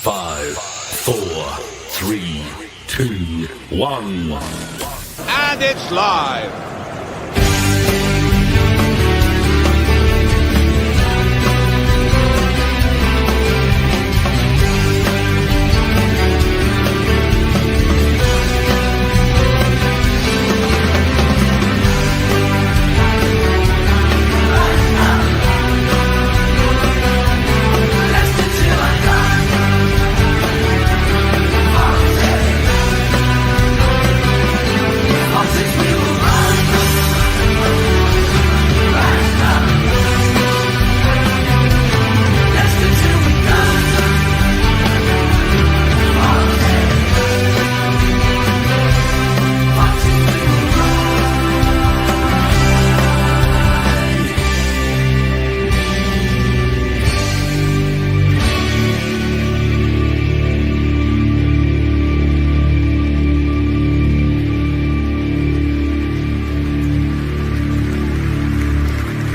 5, 4, 3, 2, 1. And it's live.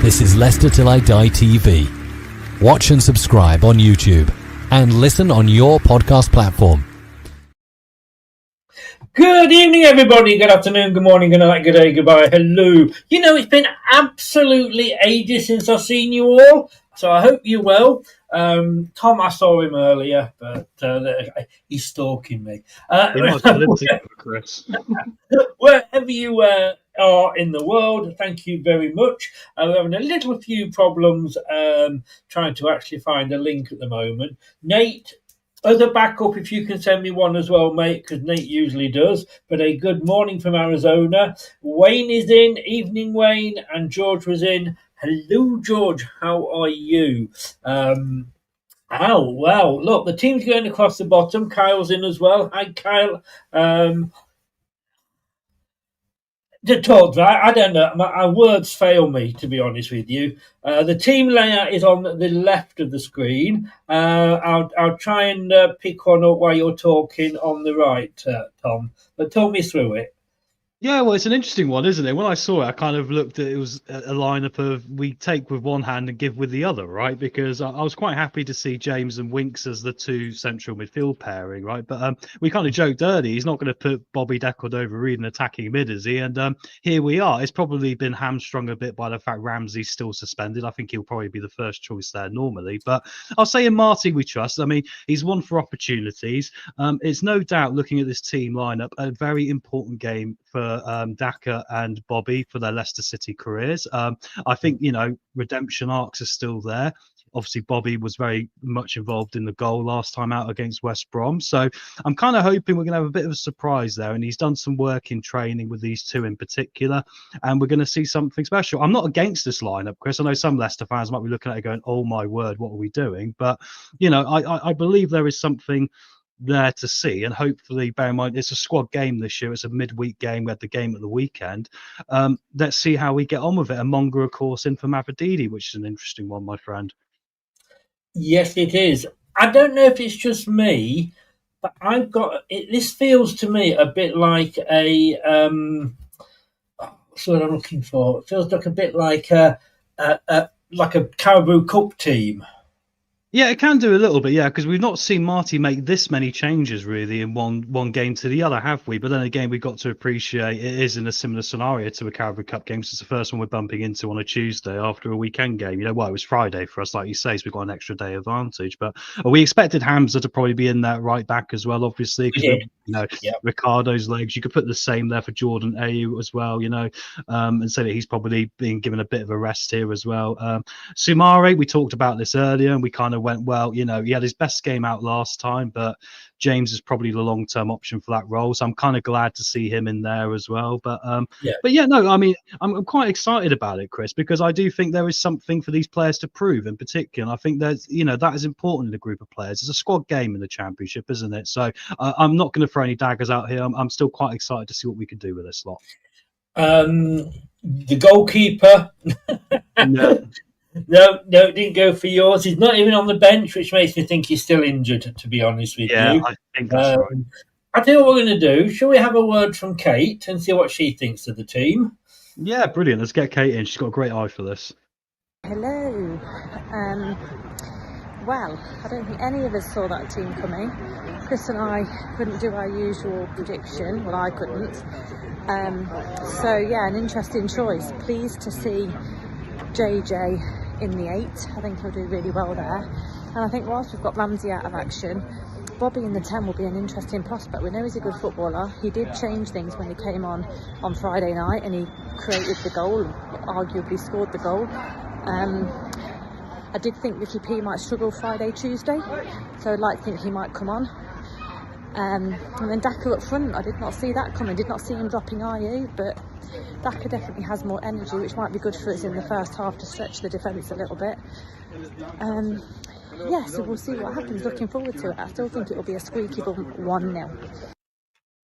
This is Leicester Till I Die TV. Watch and subscribe on YouTube and listen on your podcast platform. Good evening, everybody. Good afternoon, good morning, good night, good day, goodbye, hello. You know, it's been absolutely ages since I've seen you all, so I hope you're well. Tom, I saw him earlier, but he's stalking me. Chris. Wherever you are in the world, thank you very much. We're having a few problems trying to actually find a link at the moment. Nate, as a backup, if you can send me one as well, mate, because Nate usually does. But a good morning from Arizona. Wayne is in. Evening, Wayne. And George was in. Hello, George. How are you? Oh, well, look, the team's going across the bottom. Kyle's in as well. Hi, Kyle. To talk, I don't know. My words fail me, to be honest with you. The team layout is on the left of the screen. I'll try and pick one up while you're talking on the right, Tom. But talk me through it. Yeah, well, it's an interesting one, isn't it? When I saw it, I kind of looked at it was a lineup of we take with one hand and give with the other, right? Because I was quite happy to see James and Winks as the two central midfield pairing, right? But we kind of joked earlier, he's not going to put Bobby Decordova-Reid in attacking mid, is he? And here we are. It's probably been hamstrung a bit by the fact Ramsey's still suspended. I think he'll probably be the first choice there normally. But I'll say in Marty we trust. I mean, he's won for opportunities. It's no doubt, looking at this team lineup, a very important game for Daka and Bobby for their Leicester City careers. I think, redemption arcs are still there. Obviously, Bobby was very much involved in the goal last time out against West Brom. So I'm kind of hoping we're going to have a bit of a surprise there. And he's done some work in training with these two in particular. And we're going to see something special. I'm not against this lineup, Chris. I know some Leicester fans might be looking at it going, oh, my word, what are we doing? But, I believe there is something there to see, and hopefully, bear in mind, it's a squad game this year. It's a midweek game. We had the game at the weekend. Let's see how we get on with it. And Monger, of course, in for Mavadidi, which is an interesting one, my friend. Yes, it is. I don't know if it's just me, but I've got it. This feels to me a bit like a what's what I'm looking for. It feels like a bit like a Carabao Cup team. Yeah, it can do a little bit, because we've not seen Marty make this many changes really in one game to the other, have we? But then again, we've got to appreciate it is in a similar scenario to a Carabao Cup game. So it's the first one we're bumping into on a Tuesday after a weekend game. It was Friday for us, like you say, so we've got an extra day advantage. But we expected Hamza to probably be in that right back as well, obviously, because Ricardo's legs. You could put the same there for Jordan Ayew as well, and say that he's probably being given a bit of a rest here as well. Sumare, we talked about this earlier, and we kind of went, well, he had his best game out last time, but James is probably the long-term option for that role. So I'm kind of glad to see him in there as well. But I'm quite excited about it, Chris, because I do think there is something for these players to prove in particular. And I think there's, that is important in a group of players. It's a squad game in the Championship, isn't it? So I'm not going to throw any daggers out here. I'm still quite excited to see what we can do with this lot. The goalkeeper. No, didn't go for yours. He's not even on the bench, which makes me think he's still injured, to be honest with you. Yeah, I think that's right. I tell you what we're going to do. Shall we have a word from Kate and see what she thinks of the team? Yeah, brilliant. Let's get Kate in. She's got a great eye for this. Hello. well. I don't think any of us saw that team coming. Chris and I couldn't do our usual prediction. Well, I couldn't. So yeah, an interesting choice. Pleased to see JJ in the 8. I think he'll do really well there. And I think whilst we've got Ramsey out of action, Bobby in the 10 will be an interesting prospect. We know he's a good footballer. He did change things when he came on Friday night, and he created the goal, arguably scored the goal. I did think Ricky P might struggle Friday, Tuesday, so I'd like to think he might come on. And then Daka up front, I did not see that coming. Did not see him dropping IU, but Daka definitely has more energy, which might be good for us in the first half to stretch the defence a little bit. Yeah, so we'll see what happens. Looking forward to it. I still think it'll be a squeaky bum 1-0.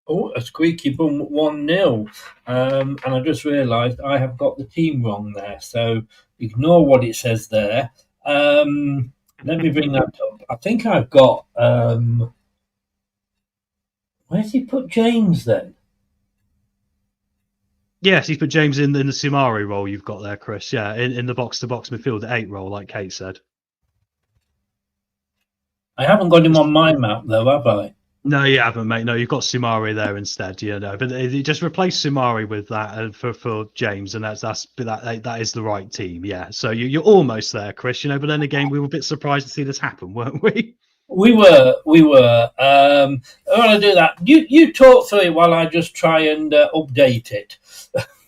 Oh, a squeaky bum 1-0. And I just realised I have got the team wrong there, so ignore what it says there. Let me bring that up. I think I've got... where's he put James then? Yes, he's put James in the Sumari role you've got there, Chris. Yeah, in the box-to-box midfield, the 8 role, like Kate said. I haven't got him on my map, though, have I? No, you haven't, mate. No, you've got Sumari there instead. You know, but you just replace Sumari with that for James, and that is the right team. Yeah, so you're almost there, Chris. You know, but then again, we were a bit surprised to see this happen, weren't we? We were. I want to do that. You talk through it while I just try and update it.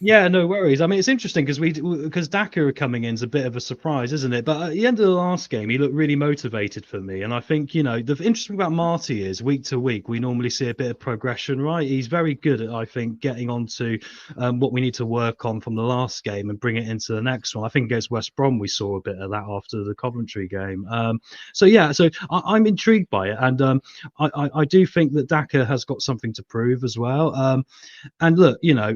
Yeah, no worries. I mean, it's interesting because Daka are coming in is a bit of a surprise, isn't it? But at the end of the last game, he looked really motivated for me. And I think, you know, the interesting about Marty is week to week, we normally see a bit of progression, right? He's very good at, I think, getting onto what we need to work on from the last game and bring it into the next one. I think against West Brom, we saw a bit of that after the Coventry game. So I'm intrigued by it. And I do think that Daka has got something to prove as well. And look, you know,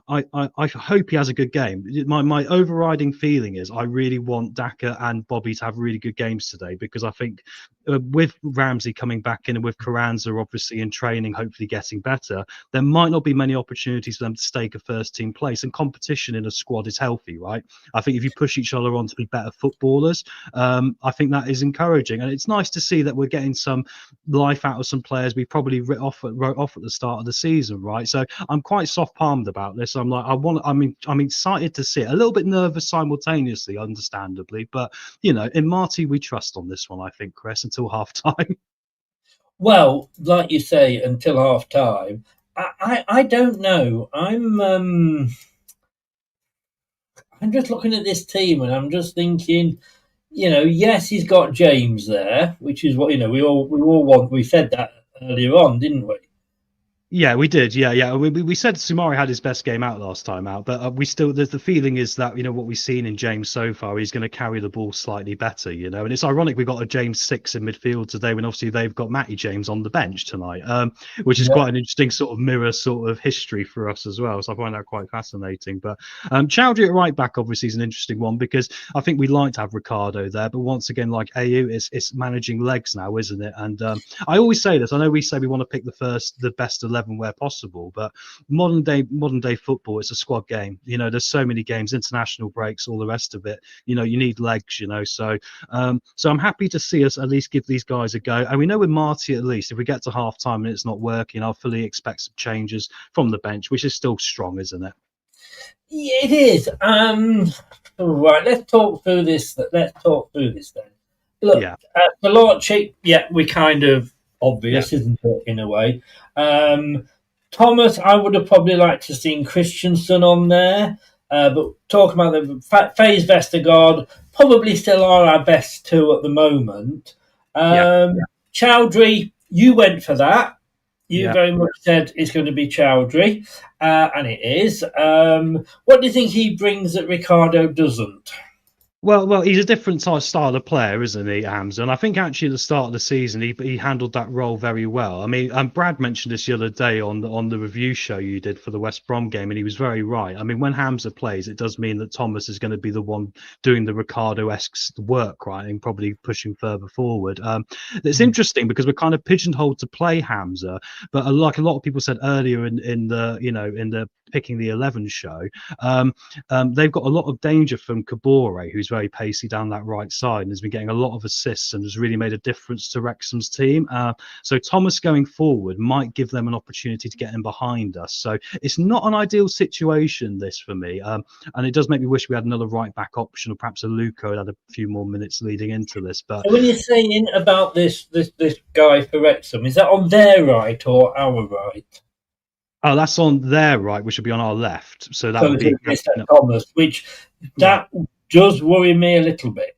I hope he has a good game. My overriding feeling is I really want Daka and Bobby to have really good games today, because I think with Ramsey coming back in and with Carranza obviously in training, hopefully getting better, there might not be many opportunities for them to stake a first team place, and competition in a squad is healthy, right? I think if you push each other on to be better footballers, I think that is encouraging, and it's nice to see that we're getting some life out of some players we probably wrote off at the start of the season, right? So I'm quite soft palmed about this. I'm like, I'm excited to see it. A little bit nervous simultaneously, understandably, but you know, in Marty we trust on this one, I think, Chris, until half time. Well, like you say, until half time. I don't know. I'm just looking at this team and I'm just thinking, you know, yes, he's got James there, which is what, you know, we all want. We said that earlier on, didn't we? Yeah, we did. Yeah. We said Sumari had his best game out last time out, but we still, the feeling is that, you know, what we've seen in James so far, he's going to carry the ball slightly better, you know. And it's ironic we got a James 6 in midfield today when obviously they've got Matty James on the bench tonight, which is quite an interesting sort of mirror sort of history for us as well. So I find that quite fascinating. But Chowdhury at right back obviously is an interesting one, because I think we'd like to have Ricardo there, but once again, like AU, it's managing legs now, isn't it? And I always say this. I know we say we want to pick the best 11 where possible, but modern day football, it's a squad game. You know, there's so many games, international breaks, all the rest of it. You know, you need legs, you know. So I'm happy to see us at least give these guys a go. And we know with Marty, at least if we get to half time and it's not working, I'll fully expect some changes from the bench, which is still strong, isn't it? Yeah, it is. Right, let's talk through this then. Look, Malorchi, we kind of obvious, isn't it, in a way. Thomas, I would have probably liked to seen Christensen on there, but talking about the Faze Vestergaard, probably still are our best two at the moment. Chowdhury, you went for that. You very much said it's going to be Chowdhury, and it is. What do you think he brings that Ricardo doesn't? Well, he's a different style of player, isn't he, Hamza? And I think actually at the start of the season, he handled that role very well. I mean, Brad mentioned this the other day on the review show you did for the West Brom game, and he was very right. I mean, when Hamza plays, it does mean that Thomas is going to be the one doing the Ricardo-esque work, right, and probably pushing further forward. It's interesting because we're kind of pigeonholed to play Hamza, but like a lot of people said earlier in the picking the 11 show. They've got a lot of danger from Kabore, who's very pacey down that right side and has been getting a lot of assists and has really made a difference to Wrexham's team. So Thomas going forward might give them an opportunity to get in behind us. So it's not an ideal situation, this, for me. And it does make me wish we had another right back option, or perhaps a Luco had a few more minutes leading into this. But so when you're saying about this guy for Wrexham, is that on their right or our right? Oh, that's on their right, which would be on our left. So that So would be Mr. Thomas, which that does worry me a little bit.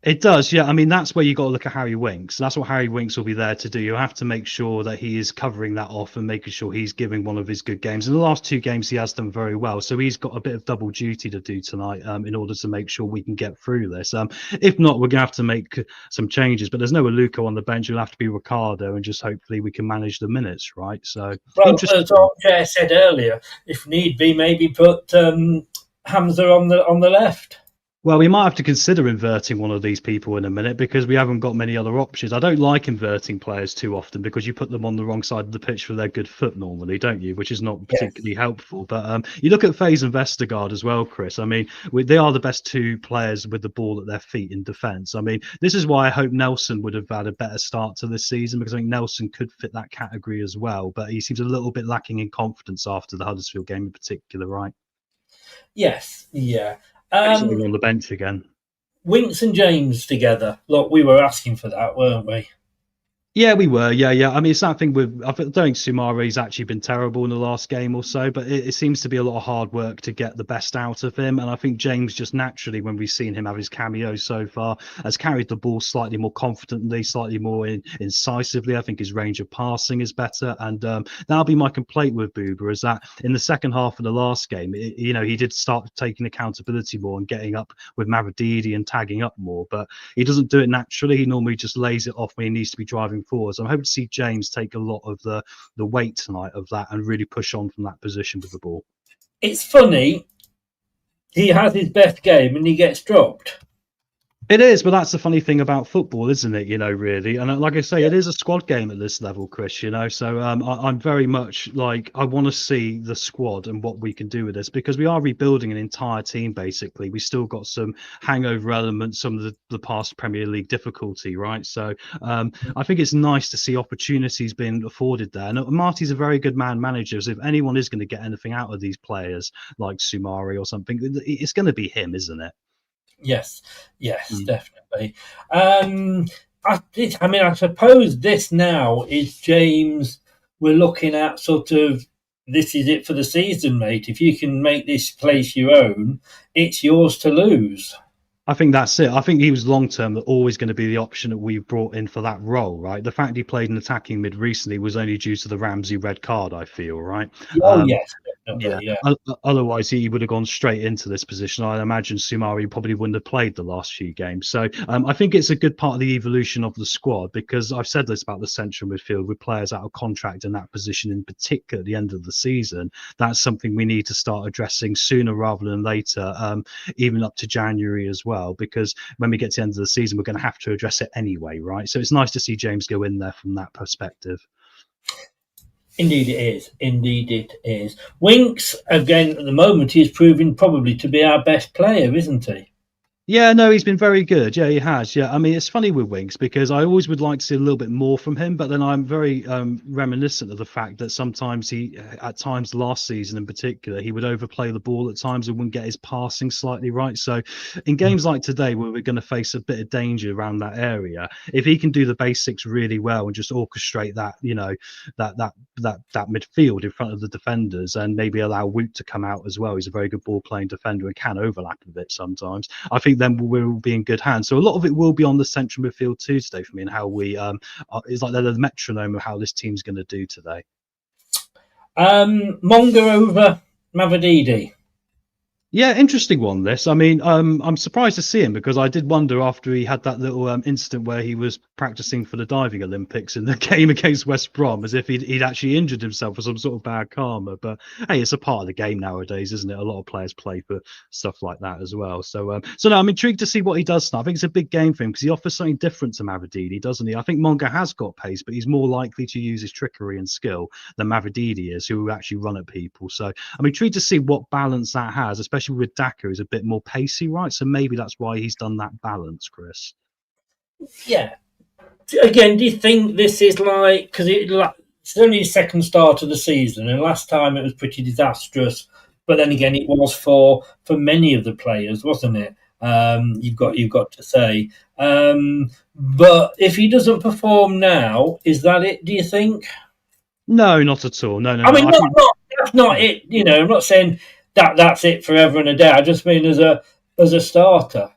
It does, yeah. I mean, that's where you got to look at Harry Winks. That's what Harry Winks will be there to do. You have to make sure that he is covering that off and making sure he's giving one of his good games. In the last 2 games, he has done very well. So he's got a bit of double duty to do tonight in order to make sure we can get through this. If not, we're going to have to make some changes. But there's no Aluko on the bench. It'll have to be Ricardo, and just hopefully we can manage the minutes, right? So, well, as Armchair said earlier, if need be, maybe put Hamza on the left. Well, we might have to consider inverting one of these people in a minute, because we haven't got many other options. I don't like inverting players too often, because you put them on the wrong side of the pitch for their good foot normally, don't you? Which is not particularly helpful. But you look at Faze and Vestergaard as well, Chris. I mean, they are the best 2 players with the ball at their feet in defence. I mean, this is why I hope Nelson would have had a better start to this season, because I think Nelson could fit that category as well. But he seems a little bit lacking in confidence after the Huddersfield game in particular, right? Yes, yeah. On the bench again. Winks and James together. Look, we were asking for that, weren't we? Yeah, we were. Yeah. I mean, it's that thing with, I don't think Soumari's actually been terrible in the last game or so, but it seems to be a lot of hard work to get the best out of him. And I think James just naturally, when we've seen him have his cameos so far, has carried the ball slightly more confidently, slightly more incisively. I think his range of passing is better. And that'll be my complaint with Booba, is that in the second half of the last game, he did start taking accountability more and getting up with Mavididi and tagging up more, but he doesn't do it naturally. He normally just lays it off when he needs to be driving forwards. I'm hoping to see James take a lot of the weight tonight of that and really push on from that position with the ball. It's funny, he has his best game and he gets dropped. It is, but that's the funny thing about football, isn't it? Really. And like I say, it is a squad game at this level, Chris, so I'm very much like, I want to see the squad and what we can do with this, because we are rebuilding an entire team, basically. We still got some hangover elements, some of the past Premier League difficulty, right? So I think it's nice to see opportunities being afforded there. And Marty's a very good man manager, so if anyone is going to get anything out of these players, like Soumari or something, it's going to be him, isn't it? Yes, definitely. I suppose this now is James. We're looking at sort of, this is it for the season, mate. If you can make this place your own, it's yours to lose. I think that's it. I think he was long-term always going to be the option that we brought in for that role, right? The fact he played an attacking mid recently was only due to the Ramsey red card, I feel, right? Yes. Yeah. Otherwise, he would have gone straight into this position. I imagine Soumari probably wouldn't have played the last few games. So I think it's a good part of the evolution of the squad, because I've said this about the central midfield with players out of contract in that position, in particular at the end of the season. That's something we need to start addressing sooner rather than later, even up to January as well, because when we get to the end of the season, we're going to have to address it anyway, right? So it's nice to see James go in there from that perspective. Indeed it is. Winks, again, at the moment, he's proving probably to be our best player, isn't he? Yeah, no, he's been very good. Yeah, he has. Yeah, I mean, it's funny with Winks, because I always would like to see a little bit more from him, but then I'm very reminiscent of the fact that sometimes at times last season in particular, he would overplay the ball at times and wouldn't get his passing slightly right. So in games like today, where we're going to face a bit of danger around that area, if he can do the basics really well and just orchestrate that, that midfield in front of the defenders, and maybe allow Woot to come out as well. He's a very good ball playing defender and can overlap a bit sometimes. I think then we'll be in good hands. So a lot of it will be on the central midfield too today for me, and how we it's like they're the metronome of how this team's going to do today. Monga over Mavididi. Yeah, interesting one. This, I mean, I'm surprised to see him because I did wonder after he had that little incident where he was practicing for the diving Olympics in the game against West Brom, as if he'd actually injured himself for some sort of bad karma. But hey, it's a part of the game nowadays, isn't it? A lot of players play for stuff like that as well. So no, I'm intrigued to see what he does now. I think it's a big game for him because he offers something different to Mavididi, doesn't he? I think Monga has got pace, but he's more likely to use his trickery and skill than Mavididi is, who will actually run at people. So I'm intrigued to see what balance that has, especially with Daka, who's a bit more pacey, right? So maybe that's why he's done that balance, Chris. Yeah. Again, do you think this is like, because it's only his second start of the season, and last time it was pretty disastrous. But then again, it was for many of the players, wasn't it? You've got to say. But if he doesn't perform now, is that it? Do you think? No, not at all. No. I mean, that's not it. You know, I'm not saying that's it forever and a day. I just mean as a starter.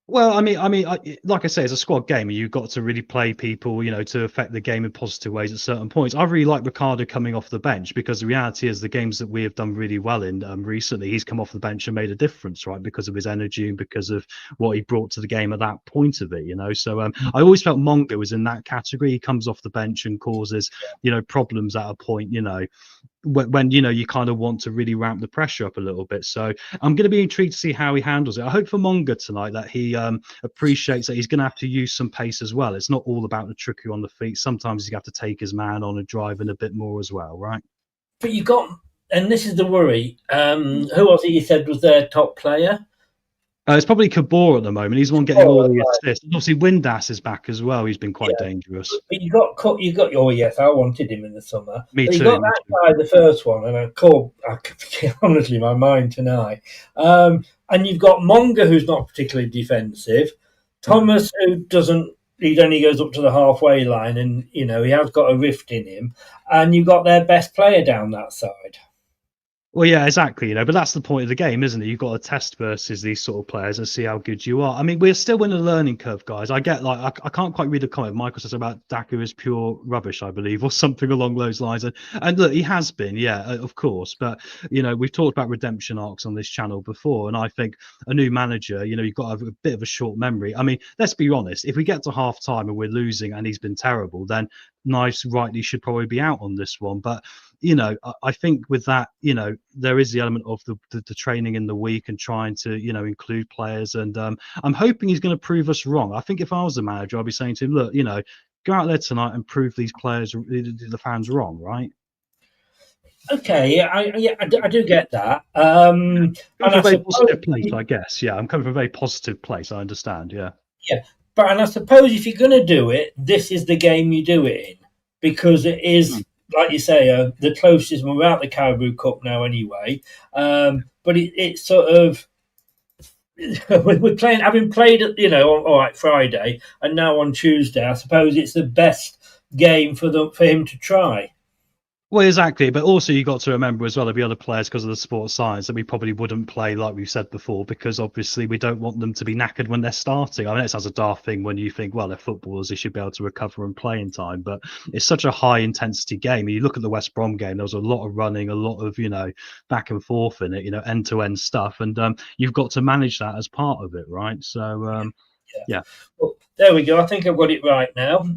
Well, I mean, like I say, as a squad game, you've got to really play people, to affect the game in positive ways at certain points. I really like Ricardo coming off the bench because the reality is the games that we have done really well in recently, he's come off the bench and made a difference, right? Because of his energy and because of what he brought to the game at that point of it, So I always felt Monga was in that category. He comes off the bench and causes, problems at a point, when you kind of want to really ramp the pressure up a little bit. So I'm going to be intrigued to see how he handles it. I hope for Monga tonight that he appreciates that he's going to have to use some pace as well. It's not all about the trickery on the feet. Sometimes you have to take his man on and drive in a bit more as well, right? But you got, and this is the worry. Who was it you said was their top player? It's probably Kabor at the moment. He's the one getting all the assists. And obviously, Windass is back as well. He's been quite dangerous. But you got. Oh yes, I wanted him in the summer. Me but too. You got that guy, the first one, and I honestly my mind tonight. And you've got Monga, who's not particularly defensive. Thomas, who doesn't. He only goes up to the halfway line, and he has got a rift in him. And you've got their best player down that side. Well, yeah, exactly. But that's the point of the game, isn't it? You've got to test versus these sort of players and see how good you are. I mean, we're still in a learning curve, guys. I get I can't quite read the comment Michael says about Daka is pure rubbish, I believe, or something along those lines. And look, he has been, of course. But we've talked about redemption arcs on this channel before, and I think a new manager, you've got to have a bit of a short memory. I mean, let's be honest. If we get to half time and we're losing and he's been terrible, then Nice rightly should probably be out on this one. But I think with that, there is the element of the training in the week and trying to, include players. And I'm hoping he's going to prove us wrong. I think if I was the manager, I'd be saying to him, look, go out there tonight and prove these players, the fans wrong, right? Okay, I do get that. From a very positive place, I guess. Yeah, I'm coming from a very positive place. I understand. Yeah. Yeah, and I suppose if you're going to do it, this is the game you do it in because it is. Like you say, the closest we're out the Caribou Cup now anyway. But it's sort of we're playing, having played at Friday and now on Tuesday. I suppose it's the best game for him to try. Well, exactly, but also you got to remember as well there'll be other players because of the sports science that we probably wouldn't play like we've said before because obviously we don't want them to be knackered when they're starting. I mean, it sounds a daft thing when you think, well, they're footballers, they should be able to recover and play in time, but it's such a high intensity game. You look at the West Brom game, there was a lot of running, a lot of back and forth in it, end to end stuff, and you've got to manage that as part of it, right? So. Yeah. Well, there we go. I think I've got it right now.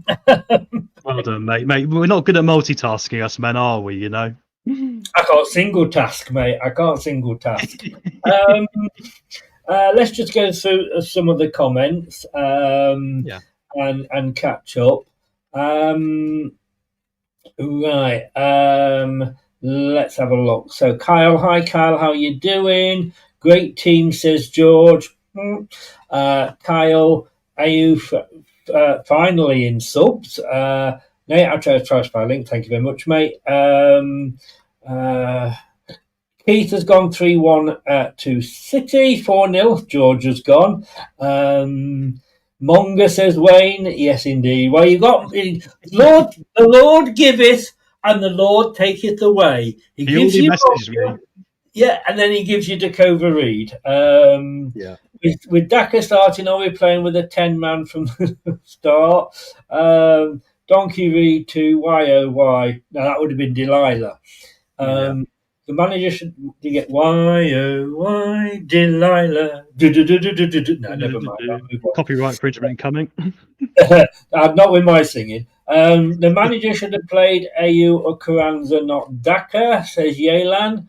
Well done, mate. We're not good at multitasking, us men, are we? I can't single task, mate. I can't single task. Let's just go through some of the comments and catch up. Right. Let's have a look. So, Kyle, hi, Kyle. How you doing? Great team, says George. Kyle, are you finally in subs? Nate, I'll try to spy link. Thank you very much, mate. Keith has gone 3-1 to City, 4-0. George has gone. Monga, says Wayne. Yes, indeed. Well, you got the Lord giveth and the Lord taketh away. He gives you and then he gives you Dakova Reed. With Daka starting, are we playing with a 10-man from the start? Donkey Reed to YOY. Now, that would have been Delilah. The manager should get why, oh, why, Delilah. Do. No, never mind. I'll move on. Copyright infringement incoming. Not with my singing. The manager should have played AU or Carranza, not Dhaka, says Yelan.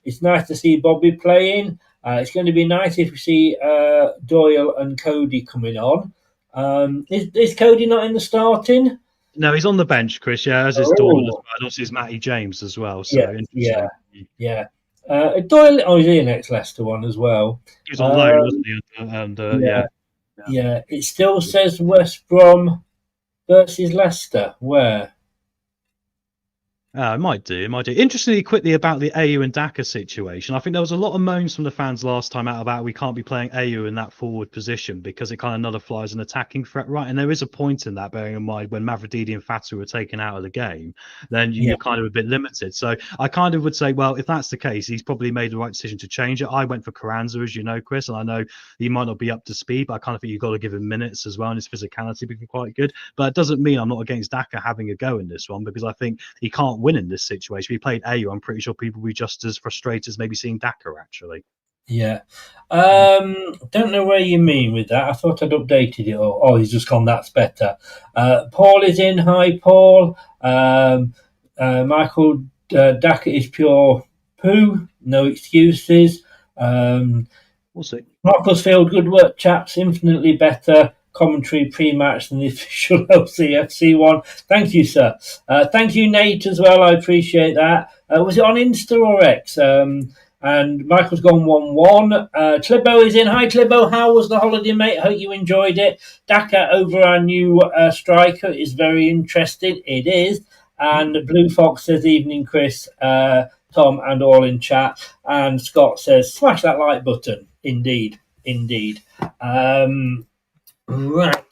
It's nice to see Bobby playing. It's going to be nice if we see Doyle and Cody coming on. Is Cody not in the starting? No, he's on the bench, Chris. Yeah, as is Doyle as well. And also is Matty James as well. So yeah. Doyle, he's the next Leicester one as well. He was on loan, wasn't he? And yeah. It still says West Brom versus Leicester. Where? It might do. Interestingly, quickly about the AU and Dhaka situation, I think there was a lot of moans from the fans last time out about we can't be playing AU in that forward position because it kind of nullifies an attacking threat, right? And there is a point in that, bearing in mind when Mavrodidi and Fatu were taken out of the game, then you're kind of a bit limited. So I kind of would say, well, if that's the case, he's probably made the right decision to change it. I went for Carranza, as you know, Chris, and I know he might not be up to speed, but I kind of think you've got to give him minutes as well, and his physicality become quite good. But it doesn't mean I'm not against Dhaka having a go in this one, because I think he can't win in this situation. If he played AU, I'm pretty sure people would be just as frustrated as maybe seeing Dhaka, actually. Yeah. Don't know where you mean with that. I thought I'd updated it all. Oh, he's just gone, that's better. Paul is in. Hi, Paul. Michael, Dhaka is pure poo. No excuses. We'll see. Macclesfield, good work, chaps. Infinitely better commentary pre-match than the official LCFC one. Thank you, sir. Thank you, Nate, as well. I appreciate that. Was it on Insta or X? And Michael's gone 1-1. Clibbo is in. Hi, Clibbo. How was the holiday, mate? Hope you enjoyed it. Dhaka over our new striker is very interesting. It is. And Blue Fox says, evening, Chris, Tom, and all in chat. And Scott says, smash that like button. Indeed. Right.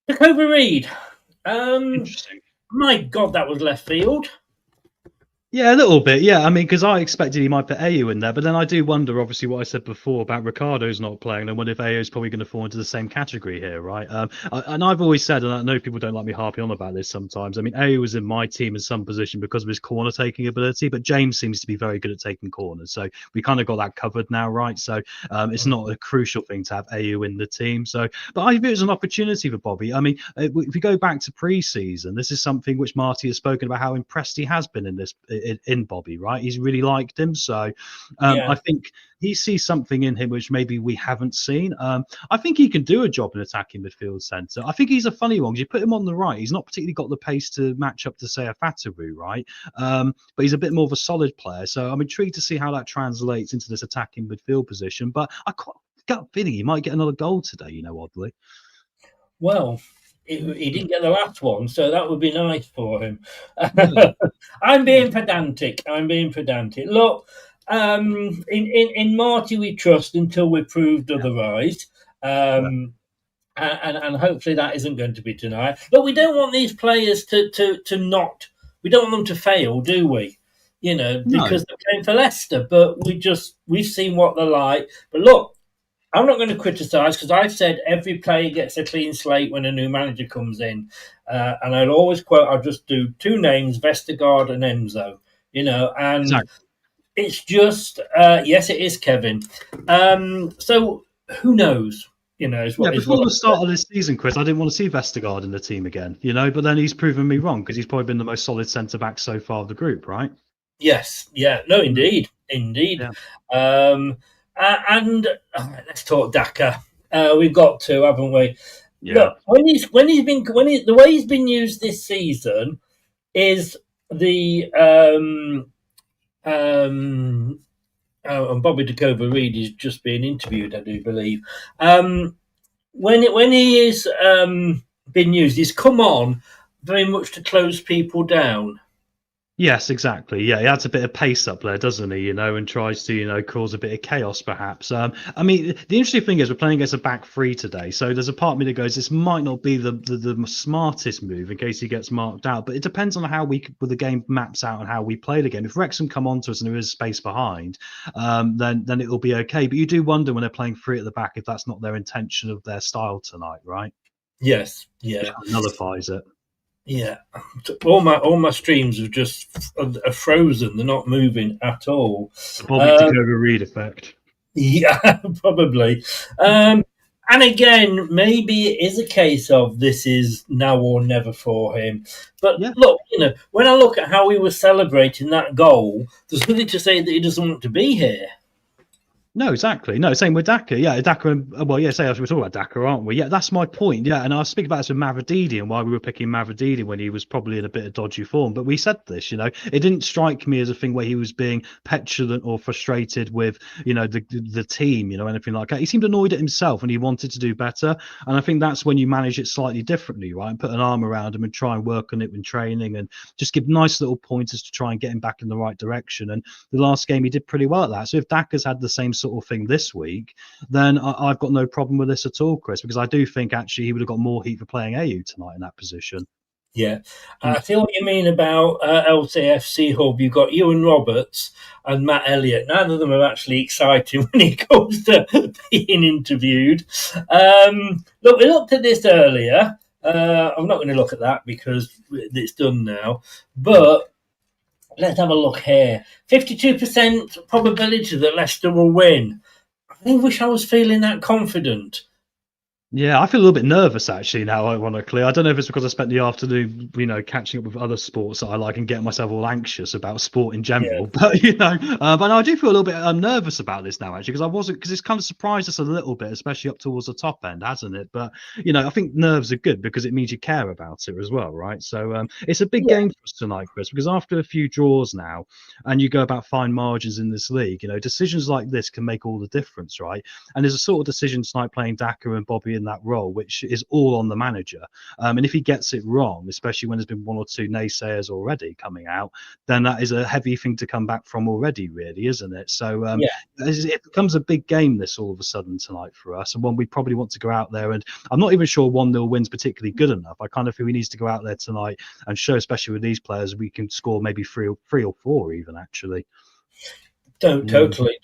Jacoby Reed. Interesting. My God, that was left field. Yeah, a little bit. Yeah, I mean, because I expected he might put AU in there, but then I do wonder, obviously, what I said before about Ricardo's not playing, and wonder if AU is probably going to fall into the same category here, right? And I've always said, and I know people don't like me harping on about this sometimes. I mean, AU was in my team in some position because of his corner taking ability, but James seems to be very good at taking corners, so we kind of got that covered now, right? So it's not a crucial thing to have AU in the team. So, but I view it as an opportunity for Bobby. I mean, if we go back to pre-season, this is something which Marty has spoken about how impressed he has been in this. In Bobby, right? He's really liked him. So I think he sees something in him which maybe we haven't seen. I think he can do a job in attacking midfield centre. I think he's a funny one because you put him on the right. He's not particularly got the pace to match up to, say, a Fatawu, right? But he's a bit more of a solid player. So I'm intrigued to see how that translates into this attacking midfield position. But I got a feeling he might get another goal today, oddly. Well, he didn't get the last one, so that would be nice for him. I'm being pedantic. Look, in Marty we trust until we're proved otherwise. And hopefully that isn't going to be tonight. But we don't want these players to not. We don't want them to fail, do we? Because they're playing for Leicester. But we've seen what they're like. But look, I'm not going to criticise because I've said every player gets a clean slate when a new manager comes in. And I'll always quote, I'll just do two names, Vestergaard and Enzo, and exactly. It's just, yes, it is Kevin. So who knows? Before the start of this season, Chris, I didn't want to see Vestergaard in the team again, but then he's proven me wrong because he's probably been the most solid centre-back so far of the group, right? Yes. Yeah. No, indeed. Yeah. And let's talk Dhaka. We've got to, haven't we? Yeah. Look, the way he's been used this season is the and Bobby Jacoby Reed is just being interviewed, I do believe. When he is been used, he's come on very much to close people down. Yes, exactly. Yeah, he adds a bit of pace up there, doesn't he? And tries to, cause a bit of chaos, perhaps. I mean, the interesting thing is we're playing against a back three today. So there's a part of me that goes, this might not be the smartest move in case he gets marked out. But it depends on how the game maps out and how we play the game. If Wrexham come onto us and there is space behind, then it will be okay. But you do wonder when they're playing three at the back if that's not their intention of their style tonight, right? Yes. Yeah. Which nullifies it. Yeah, all my streams are frozen. They're not moving at all. The Bobby to go read effect. Yeah, probably. And again, maybe it is a case of this is now or never for him. But Yeah. look, when I look at how he was celebrating that goal, there's nothing to say that he doesn't want to be here. No, exactly. No, same with Daka. Yeah, Daka. Well, yeah, say we're talking about Daka, aren't we? Yeah, that's my point. Yeah, and I'll speak about this with Mavrodidi and why we were picking Mavrodidi when he was probably in a bit of dodgy form. But we said this, it didn't strike me as a thing where he was being petulant or frustrated with, the team, anything like that. He seemed annoyed at himself and he wanted to do better. And I think that's when you manage it slightly differently, right? And put an arm around him and try and work on it in training and just give nice little pointers to try and get him back in the right direction. And the last game he did pretty well at that. So if Daka's had the same sort of thing this week, then I've got no problem with this at all, Chris, because I do think actually he would have got more heat for playing AU tonight in that position. Yeah, I see what you mean about LCFC Hub. You've got Ewan Roberts and Matt Elliott. Neither of them are actually exciting when it comes to being interviewed. Look, we looked at this earlier. I'm not going to look at that because it's done now. But let's have a look here. 52% probability that Leicester will win. I wish I was feeling that confident. Yeah, I feel a little bit nervous actually now, ironically. I don't know if it's because I spent the afternoon, catching up with other sports that I like and getting myself all anxious about sport in general. Yeah. But no, I do feel a little bit nervous about this now actually, because it's kind of surprised us a little bit, especially up towards the top end, hasn't it? But I think nerves are good because it means you care about it as well, right? So it's a big game for us tonight, Chris, because after a few draws now, and you go about fine margins in this league, decisions like this can make all the difference, right? And there's a sort of decision tonight playing Daka and Bobby in that role, which is all on the manager. And if he gets it wrong, especially when there's been one or two naysayers already coming out, then that is a heavy thing to come back from already, really, isn't it? So it becomes a big game, this all of a sudden tonight for us, and one we probably want to go out there. And I'm not even sure 1-0 wins particularly good enough. I kind of feel he needs to go out there tonight and show, especially with these players, we can score maybe three or four even, actually. Totally.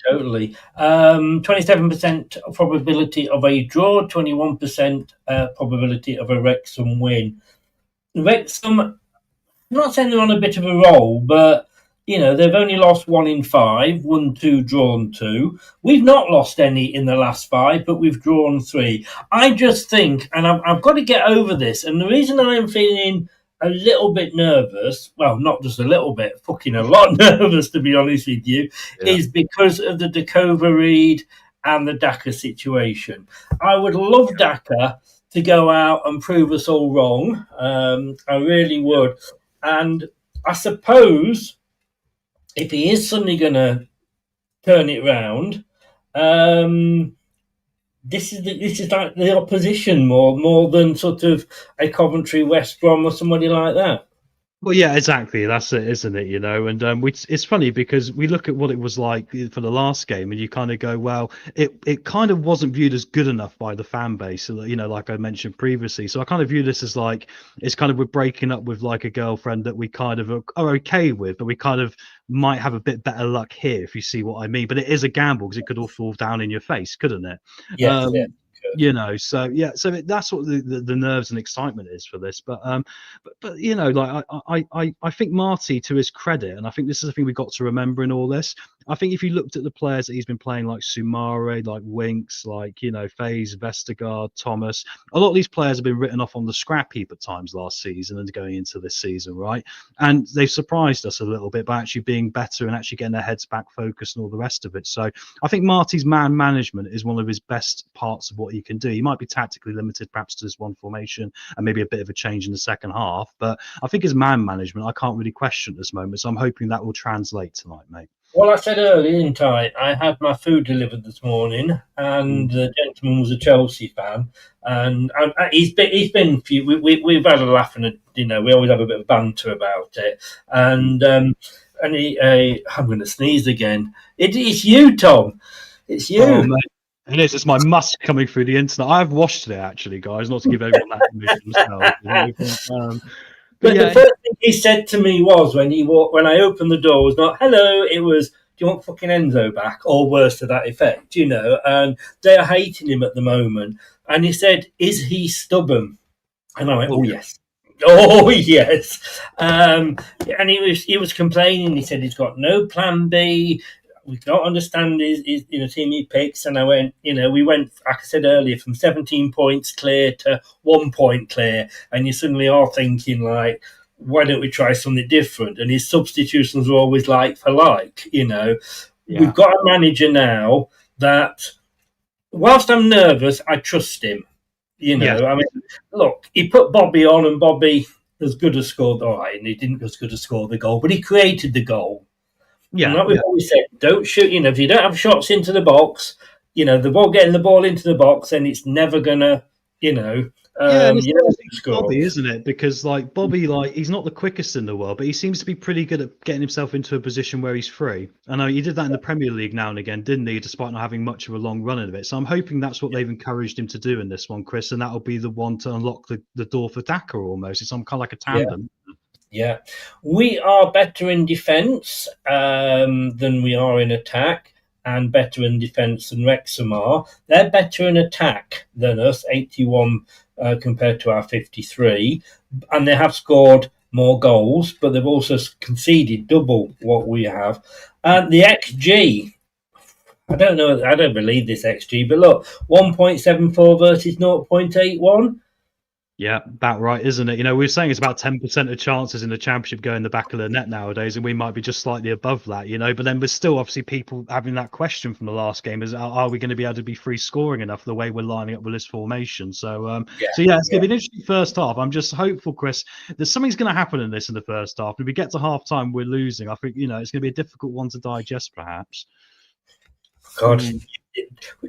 27% probability of a draw, 21% probability of a Wrexham win. Wrexham, I'm not saying they're on a bit of a roll, but they've only lost 1 in 5, won 2, drawn 2. We've not lost any in the last 5, but we've drawn 3. I just think, and I've got to get over this, and the reason I am feeling a little bit nervous, well, not just a little bit, fucking a lot nervous, to be honest with you, is because of the Dakova Reed and the Daka situation. I would love Daka to go out and prove us all wrong. I really would. And I suppose if he is suddenly going to turn it round, this is like the opposition more than sort of a Coventry, West Brom or somebody like that. Well, yeah, exactly. That's it, isn't it? And it's funny because we look at what it was like for the last game, and you kind of go, well, it kind of wasn't viewed as good enough by the fan base, like I mentioned previously. So I kind of view this as like it's kind of we're breaking up with like a girlfriend that we kind of are okay with, but we kind of might have a bit better luck here, if you see what I mean. But it is a gamble because it could all fall down in your face, couldn't it? Yeah. So that's what the nerves and excitement is for this. But like I think Marty, to his credit, and I think this is the thing we've got to remember in all this. I think if you looked at the players that he's been playing, like Sumare, like Winks, like Faze, Vestergaard, Thomas, a lot of these players have been written off on the scrap heap at times last season and going into this season, right? And they've surprised us a little bit by actually being better and actually getting their heads back focused and all the rest of it. So I think Marty's man management is one of his best parts of what he can do. He might be tactically limited perhaps to this one formation and maybe a bit of a change in the second half, but I think his man management I can't really question at this moment, so I'm hoping that will translate tonight, mate. Well, I said earlier, didn't I? I had my food delivered this morning, and the gentleman was a Chelsea fan, and he's been. We've had a laugh, and we always have a bit of banter about it, and I'm going to sneeze again. It's you, Tom. It's you. Oh, mate. It is. It's my musk coming through the internet. I've washed it actually, guys. Not to give everyone that permission. But the first thing he said to me was when I opened the door was not hello, it was, do you want fucking Enzo back? Or worse to that effect, and they are hating him at the moment. And he said, is he stubborn? And I went, oh yes. Oh yes, and he was complaining. He said he's got no plan B. We don't understand his team he picks. And I went, we went, like I said earlier, from 17 points clear to 1 point clear, and you suddenly are thinking like, why don't we try something different? And his substitutions were always like for like. We've got a manager now that, whilst I'm nervous, I trust him. I mean, look, he put Bobby on, and Bobby as good as scored. All right, and he didn't as good as score the goal, but he created the goal. Yeah, and like we've always said, don't shoot. If you don't have shots into the box, the ball getting the ball into the box, and it's never gonna, Bobby, isn't it? Because Bobby, he's not the quickest in the world, but he seems to be pretty good at getting himself into a position where he's free. I know he did that in the Premier League now and again, didn't he? Despite not having much of a long run of it. So I'm hoping that's what they've encouraged him to do in this one, Chris, and that'll be the one to unlock the door for Daka almost. It's kind of like a tandem. Yeah, we are better in defence than we are in attack, and better in defence than Wrexham are. They're better in attack than us, 81 compared to our 53, and they have scored more goals, but they've also conceded double what we have. And the XG, I don't know, I don't believe this XG, but look, 1.74 versus 0.81. Yeah, about right, isn't it? We're saying it's about 10% of chances in the Championship go in the back of the net nowadays, and we might be just slightly above that, But then there's still obviously people having that question from the last game: is are we going to be able to be free scoring enough the way we're lining up with this formation? It's going to be an interesting first half. I'm just hopeful, Chris, that something's going to happen in this in the first half. If we get to half time, we're losing. I think it's going to be a difficult one to digest, perhaps. God,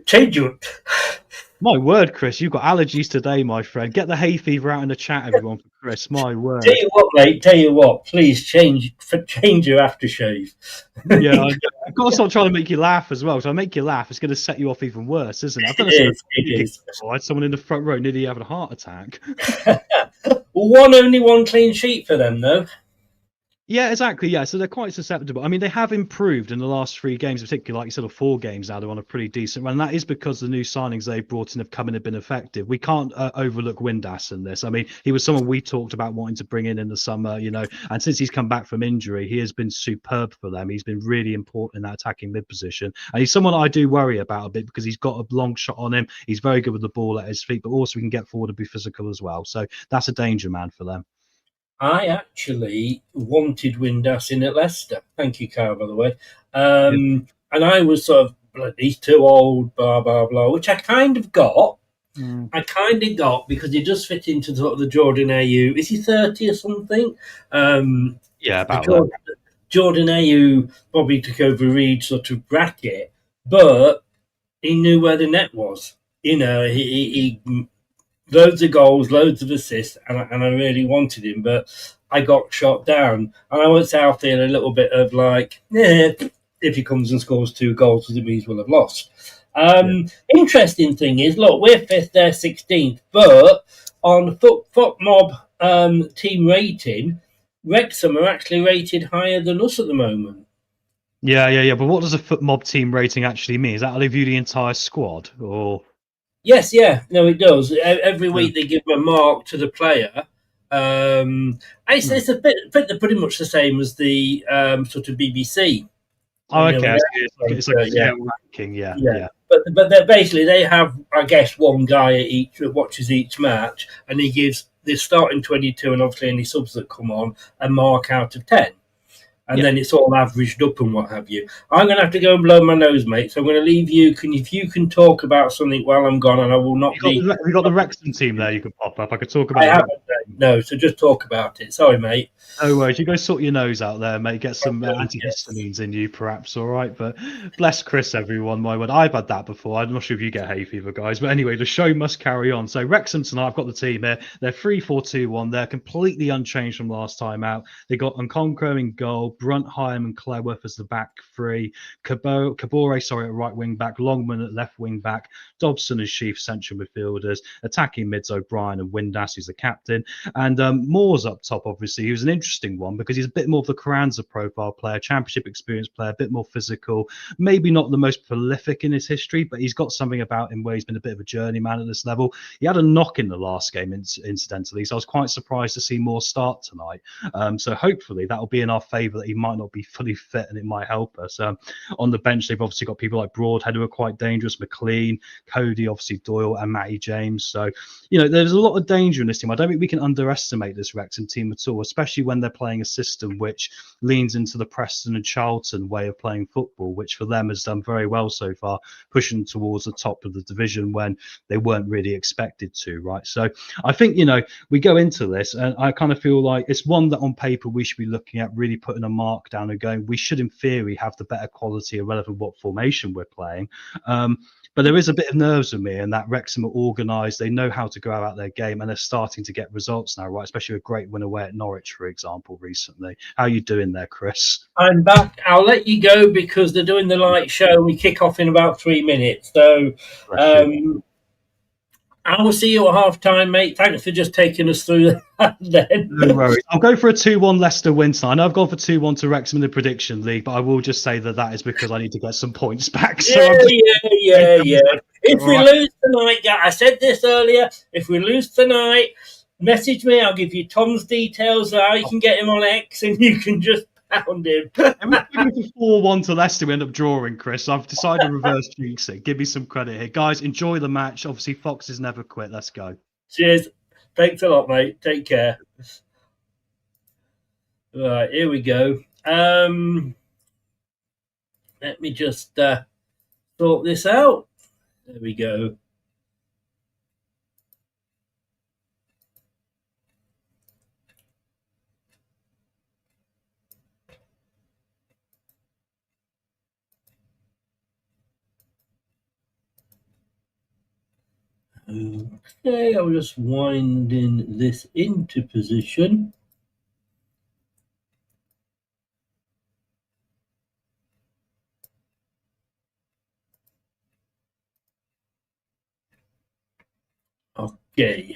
change your. My word, Chris, you've got allergies today, my friend. Get the hay fever out in the chat, everyone, for Chris. My word. Tell you what, mate. Tell you what. Please change your aftershave. Yeah, I've got to stop trying to make you laugh as well. So I make you laugh, it's going to set you off even worse, isn't it? I've done it is. I had someone in the front row nearly having a heart attack. Only one clean sheet for them, though. Yeah, exactly. Yeah, so they're quite susceptible. I mean, they have improved in the last 3 games, particularly, like you said, of 4 games now. They're on a pretty decent run. And that is because the new signings they've brought in have come in and been effective. We can't overlook Windass in this. I mean, he was someone we talked about wanting to bring in the summer, and since he's come back from injury, he has been superb for them. He's been really important in that attacking mid position. And he's someone I do worry about a bit because he's got a long shot on him. He's very good with the ball at his feet, but also he can get forward and be physical as well. So that's a danger man for them. I actually wanted Windass in at Leicester. Thank you, Carl, by the way. And I was sort of, he's too old, blah, blah, blah, which I kind of got. I kind of got because he does fit into sort of the Jordan Ayew. Is he 30 or something? Yeah, about that. Jordan Ayew probably took over Reed's sort of bracket, but he knew where the net was. He loads of goals, loads of assists, and I really wanted him, but I got shot down. And I went out there a little bit of if he comes and scores 2 goals, it means we'll have lost. Interesting thing is, look, we're 5th, they're 16th, but on Foot Mob team rating, Wrexham are actually rated higher than us at the moment. Yeah. But what does a Foot Mob team rating actually mean? Is that how they view the entire squad, or? Yes, no, it does. Every week they give a mark to the player. It's a bit pretty much the same as the sort of BBC. Oh, okay. It's like a ranking, yeah. But basically they have, I guess, one guy that watches each match, and he gives the starting 22 and obviously any subs that come on a mark out of 10. And then it's all averaged up and what have you. I'm going to have to go and blow my nose, mate. So I'm going to leave you. If you can talk about something while I'm gone, and I will not be. We've got the Wrexham team there. You can pop up. I could talk about. I haven't. No, so just talk about it. Sorry, mate. No worries. You go sort your nose out there, mate. Get some antihistamines in you, perhaps. All right. But bless Chris, everyone. My word, I've had that before. I'm not sure if you get hay fever, guys. But anyway, the show must carry on. So Wrexham tonight. I've got the team here. They're 3-4-2-1. They're completely unchanged from last time out. They got Nkonkwo in goal. got Bruntheim and Clareworth as the back three, Kabore, at right wing back, Longman at left wing back, Dobson and Sheaf central midfielders, attacking mids O'Brien and Windass, who's the captain, and Moore's up top. Obviously, he was an interesting one because he's a bit more of the Carranza profile player, championship experience player, a bit more physical, maybe not the most prolific in his history, but he's got something about him where he's been a bit of a journeyman at this level. He had a knock in the last game, incidentally, so I was quite surprised to see Moore start tonight. So hopefully that will be in our favour, that he might not be fully fit and it might help us. On the bench, they've obviously got people like Broadhead who are quite dangerous, McLean, Cody, obviously Doyle, and Matty James. So, there's a lot of danger in this team. I don't think we can underestimate this Wrexham team at all, especially when they're playing a system which leans into the Preston and Charlton way of playing football, which for them has done very well so far, pushing towards the top of the division when they weren't really expected to, right? So I think, we go into this and I kind of feel like it's one that on paper we should be looking at, really putting a mark down and going, we should in theory have the better quality irrelevant what formation we're playing. But there is a bit of nerves with me, and that Wrexham are organised. They know how to go about their game, and they're starting to get results now, right? Especially a great win away at Norwich, for example, recently. How are you doing there, Chris? I'm back. I'll let you go because they're doing the light show. We kick off in about 3 minutes. So I will see you at half time, mate. Thanks for just taking us through that then. No worries. I'll go for a 2-1 Leicester win tonight. I know I've gone for 2-1 to Wrexham in the prediction league, but I will just say that is because I need to get some points back. So yeah. If we lose tonight, I said this earlier, if we lose tonight, message me. I'll give you Tom's details. You can get him on X and you can just pound him. I'm going to 4-1 to Leicester. We end up drawing, Chris. I've decided to reverse jinx it. Give me some credit here. Guys, enjoy the match. Obviously, Foxes never quit. Let's go. Cheers. Thanks a lot, mate. Take care. Right, here we go. Let me just sort this out. There we go. Okay, I'll just winding this into position. Okay.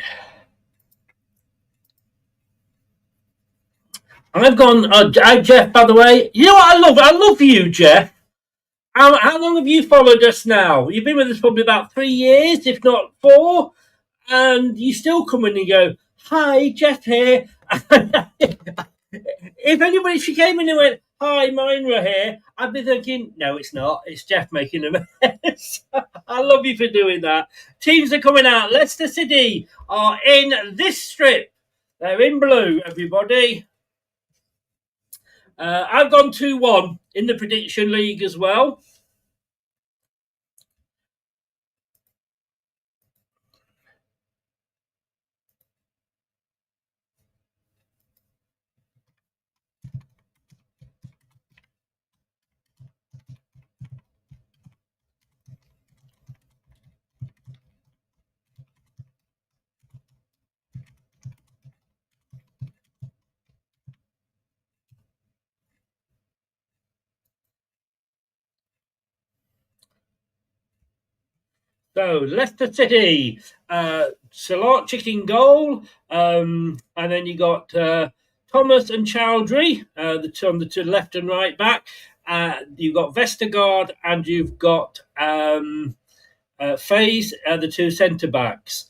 I've gone. Jeff, by the way, you know what I love? I love you, Jeff. How long have you followed us now? You've been with us probably about 3 years, if not 4, and you still come in and go, "Hi, Jeff here." If anybody, she came in and went, "Hi, Minra here," I'd be thinking, "No, it's not. It's Jeff making a mess." I love you for doing that. Teams are coming out. Leicester City are in this strip. They're in blue, everybody. I've gone 2-1 in the prediction league as well. So Leicester City, Salat chicken goal, and then you got Thomas and Chowdhury, the two on the two left and right back. You've got Vestergaard and you've got Faze, the two centre backs.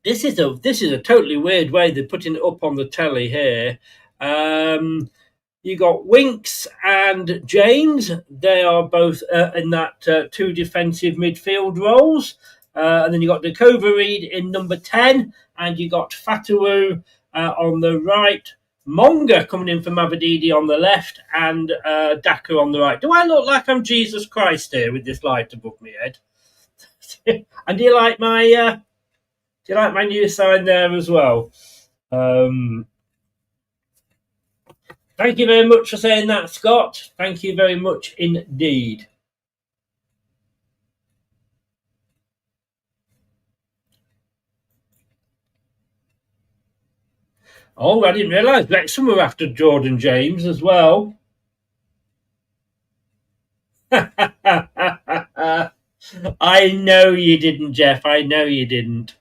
This is a totally weird way they're putting it up on the telly here. You got Winks and James. They are both in that two defensive midfield roles. And then you got Dakova Reed in number 10. And you got Fatawu on the right. Monga coming in from Aberdeen on the left. And Daka on the right. Do I look like I'm Jesus Christ here with this light above my head? And do you like my new sign there as well? Thank you very much for saying that, Scott. Thank you very much indeed. Oh, I didn't realise Wrexham were after Jordan James as well. I know you didn't, Jeff. I know you didn't.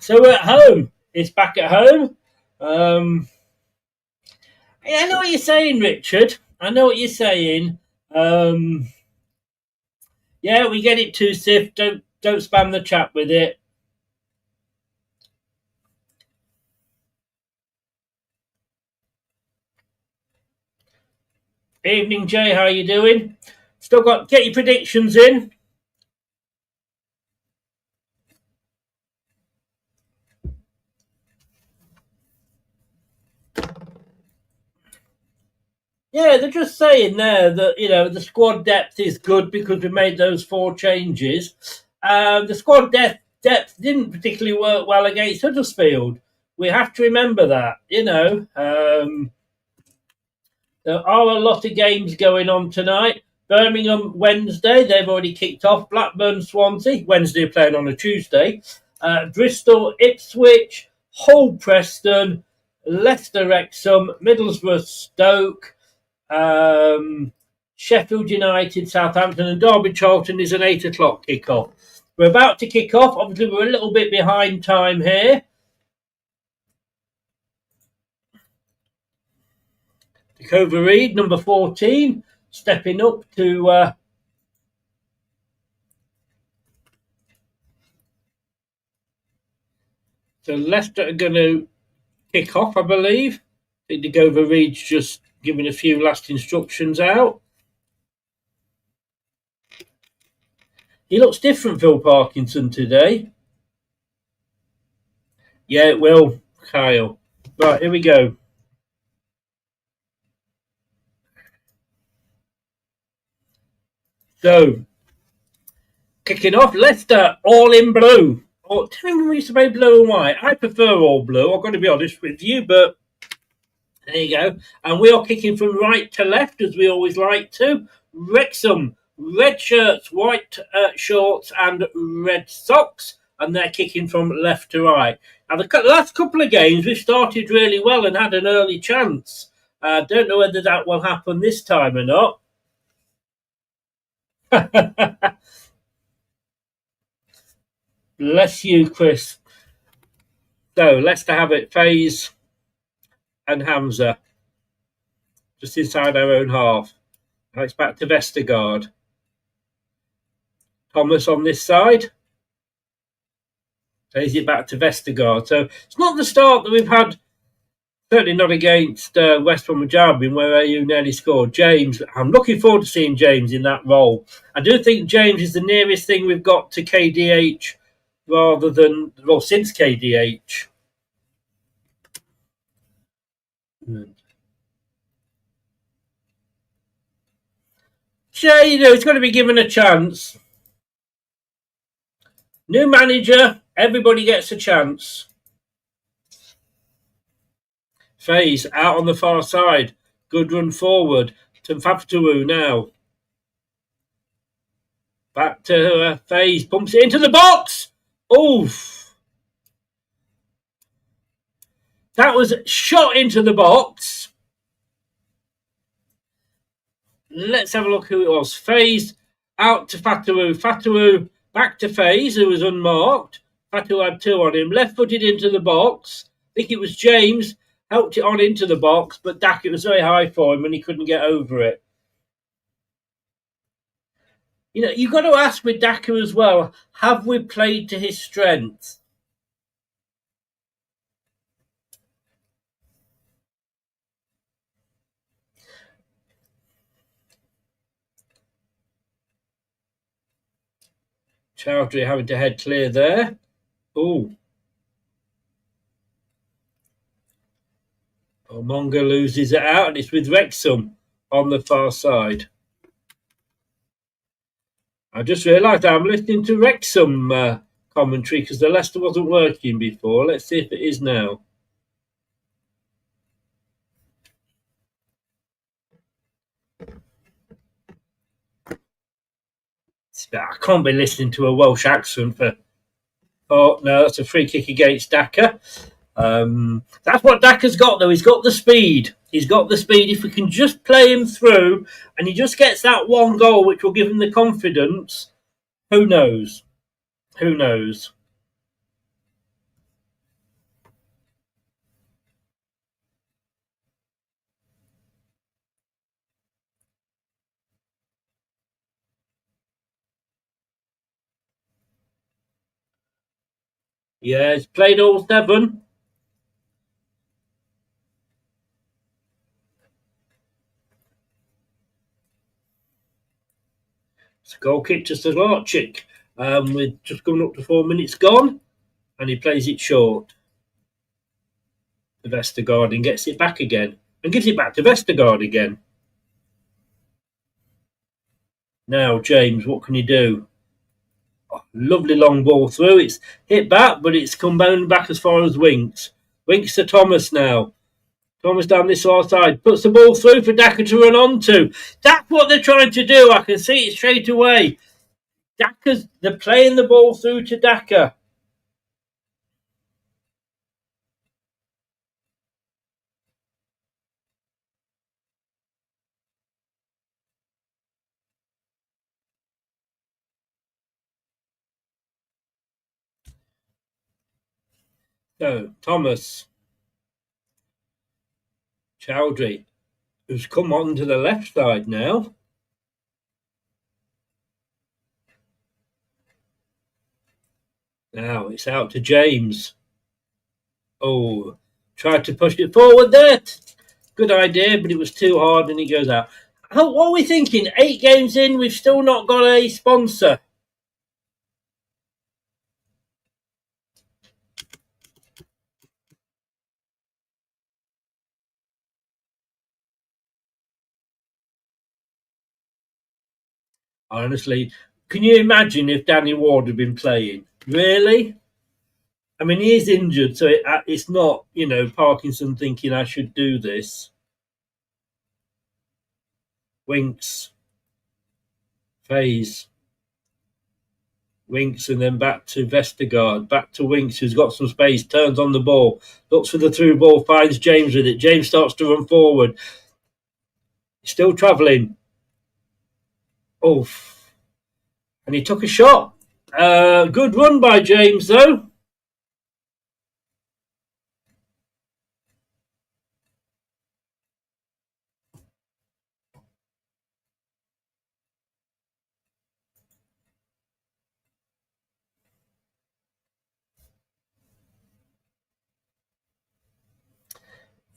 So we're at home. It's back at home. I know what you're saying, Richard. I know what you're saying. Yeah, we get it too, Sif. Don't spam the chat with it. Evening, Jay. How are you doing? Still got get your predictions in. Yeah, they're just saying there that, the squad depth is good because we made those 4 changes. The squad depth didn't particularly work well against Huddersfield. We have to remember that, there are a lot of games going on tonight. Birmingham Wednesday, they've already kicked off. Blackburn Swansea, Wednesday playing on a Tuesday. Bristol Ipswich, Hull Preston, Leicester Wrexham, Middlesbrough Stoke, Sheffield United, Southampton, and Derby Charlton is an 8 o'clock kickoff. We're about to kick off. Obviously, we're a little bit behind time here. Dakota Reed, number 14, stepping up to so Leicester are going to kick off, I believe. I think Dakota Reed's just giving a few last instructions out. He looks different, Phil Parkinson, today. Yeah, it will, Kyle. Right, here we go. So, kicking off, Leicester, all in blue. Oh, tell me when we used to play blue and white. I prefer all blue, I've got to be honest with you, but there you go. And we are kicking from right to left, as we always like to. Wrexham, red shirts, white shorts, and red socks. And they're kicking from left to right. Now, the last couple of games, we've started really well and had an early chance. Don't know whether that will happen this time or not. Bless you, Chris. So, Leicester have it. FaZe and Hamza. Just inside our own half. Now it's back to Vestergaard. Thomas on this side. Plays it back to Vestergaard. So it's not the start that we've had, certainly not against West Bromwich Albion, where AU nearly scored. James, I'm looking forward to seeing James in that role. I do think James is the nearest thing we've got to KDH rather than, well, since KDH. Jay, he's got to be given a chance. New manager, everybody gets a chance. FaZe out on the far side. Good run forward to Faftuwu now. Back to FaZe. Pumps it into the box. Oof. That was shot into the box. Let's have a look who it was. FaZe out to Faftuwu. Faftuwu back to FaZe, who was unmarked. Faftuwu had 2 on him. Left-footed into the box. I think it was James. Helped it on into the box, but Daka was very high for him and he couldn't get over it. You've got to ask with Daka as well, have we played to his strengths? Chowdhury having to head clear there. Ooh. Monga loses it out, and it's with Wrexham on the far side. I just realised I'm listening to Wrexham commentary because the Leicester wasn't working before. Let's see if it is now. I can't be listening to a Welsh accent for... Oh, no, that's a free kick against Daka. That's what Daka's got, though. He's got the speed. He's got the speed. If we can just play him through and he just gets that one goal, which will give him the confidence, who knows? Who knows? Yeah, he's played all 7. It's a goal kick to Stolarczyk, with just coming up to 4 minutes gone, and he plays it short. The Vestergaard and gets it back again, and gives it back to Vestergaard again. Now, James, what can he do? Oh, lovely long ball through. It's hit back, but it's come back as far as Winks. Winks to Thomas now. Thomas down this far side. Puts the ball through for Daka to run onto. That's what they're trying to do. I can see it straight away. They're playing the ball through to Daka. So, Thomas. Chowdhury, who's come on to the left side now. Now it's out to James. Oh, tried to push it forward there. Good idea, but it was too hard and it goes out. What are we thinking? 8 games in, we've still not got a sponsor. Honestly, can you imagine if Danny Ward had been playing? Really? I mean, he is injured, so it's not, Parkinson thinking I should do this. Winks. Faze. Winks and then back to Vestergaard. Back to Winks, who's got some space, turns on the ball, looks for the through ball, finds James with it. James starts to run forward. Still travelling. Oh, and he took a shot. Good run by James, though.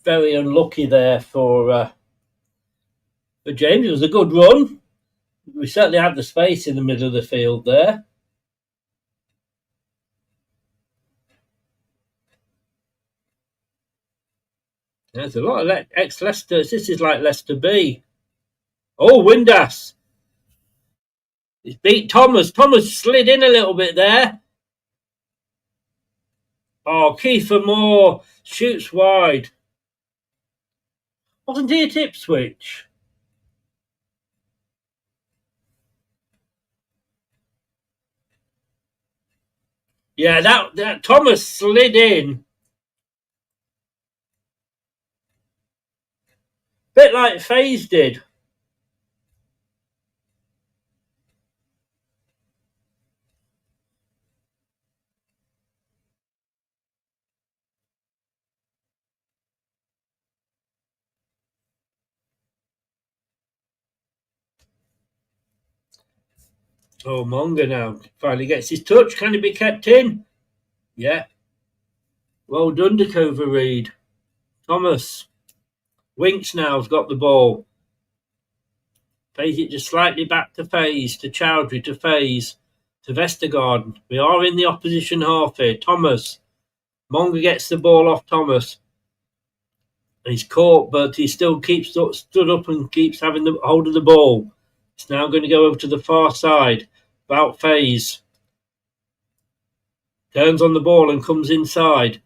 Very unlucky there for James. It was a good run. We certainly had the space in the middle of the field there. There's a lot of ex-Leicester. This is like Leicester B. Oh, Windass. He's beat Thomas. Thomas slid in a little bit there. Oh, Kiefer Moore shoots wide. Wasn't he at Ipswich? Yeah, that Thomas slid in. Bit like FaZe did. Oh, Monga now finally gets his touch. Can he be kept in? Yeah. Well done, Dakova Reed. Thomas. Winks now's got the ball. Plays it just slightly back to FaZe, to Chowdhury, to FaZe, to Vestergaard. We are in the opposition half here. Thomas. Monga gets the ball off Thomas. He's caught, but he still keeps stood up and keeps having the hold of the ball. It's now going to go over to the far side. About FaZe. Turns on the ball and comes inside.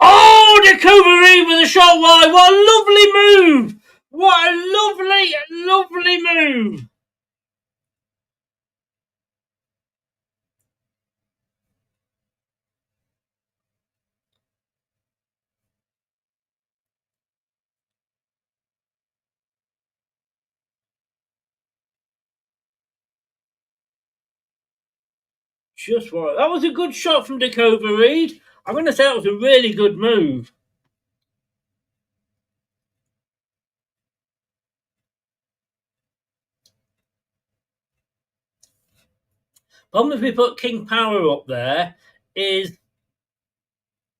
Oh, Dakova with a shot wide. What a lovely move. What a lovely, lovely move. Just right. That was a good shot from Dick Overreed. I'm going to say that was a really good move. Problem if we put King Power up there is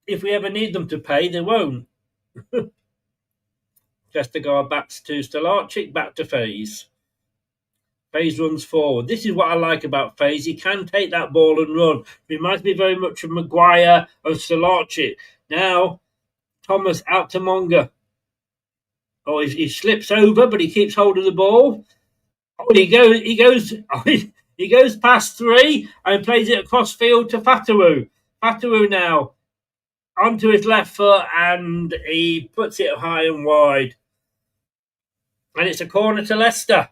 if we ever need them to pay, they won't. Vestergaard backs to Stolarczyk, back to Faze. Faze runs forward. This is what I like about Faze. He can take that ball and run. Reminds me very much of Maguire and Stolarczyk. Now, Thomas out to Monga. Oh, he slips over, but he keeps hold of the ball. Oh, he goes past three and plays it across field to Fatawu. Fatawu now onto his left foot and he puts it high and wide. And it's a corner to Leicester.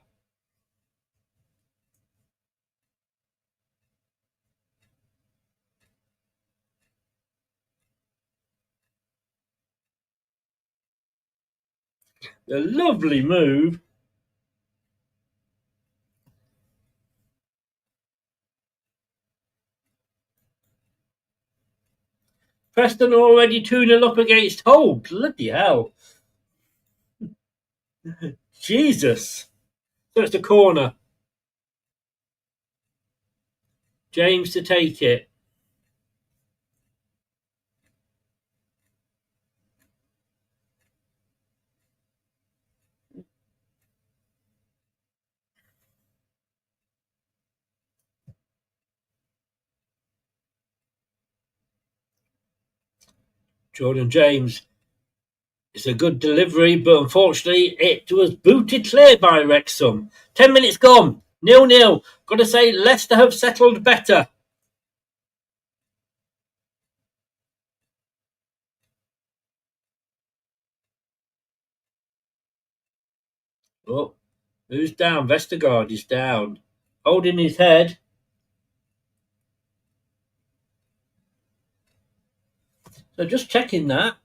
A lovely move. Preston already 2-0 up against Hull. Bloody hell. Jesus. So it's a corner. James to take it. Jordan James. It's a good delivery, but unfortunately it was booted clear by Wrexham. 10 minutes gone. 0-0. Got to say, Leicester have settled better. Oh, who's down? Vestergaard is down. Holding his head. So just checking that.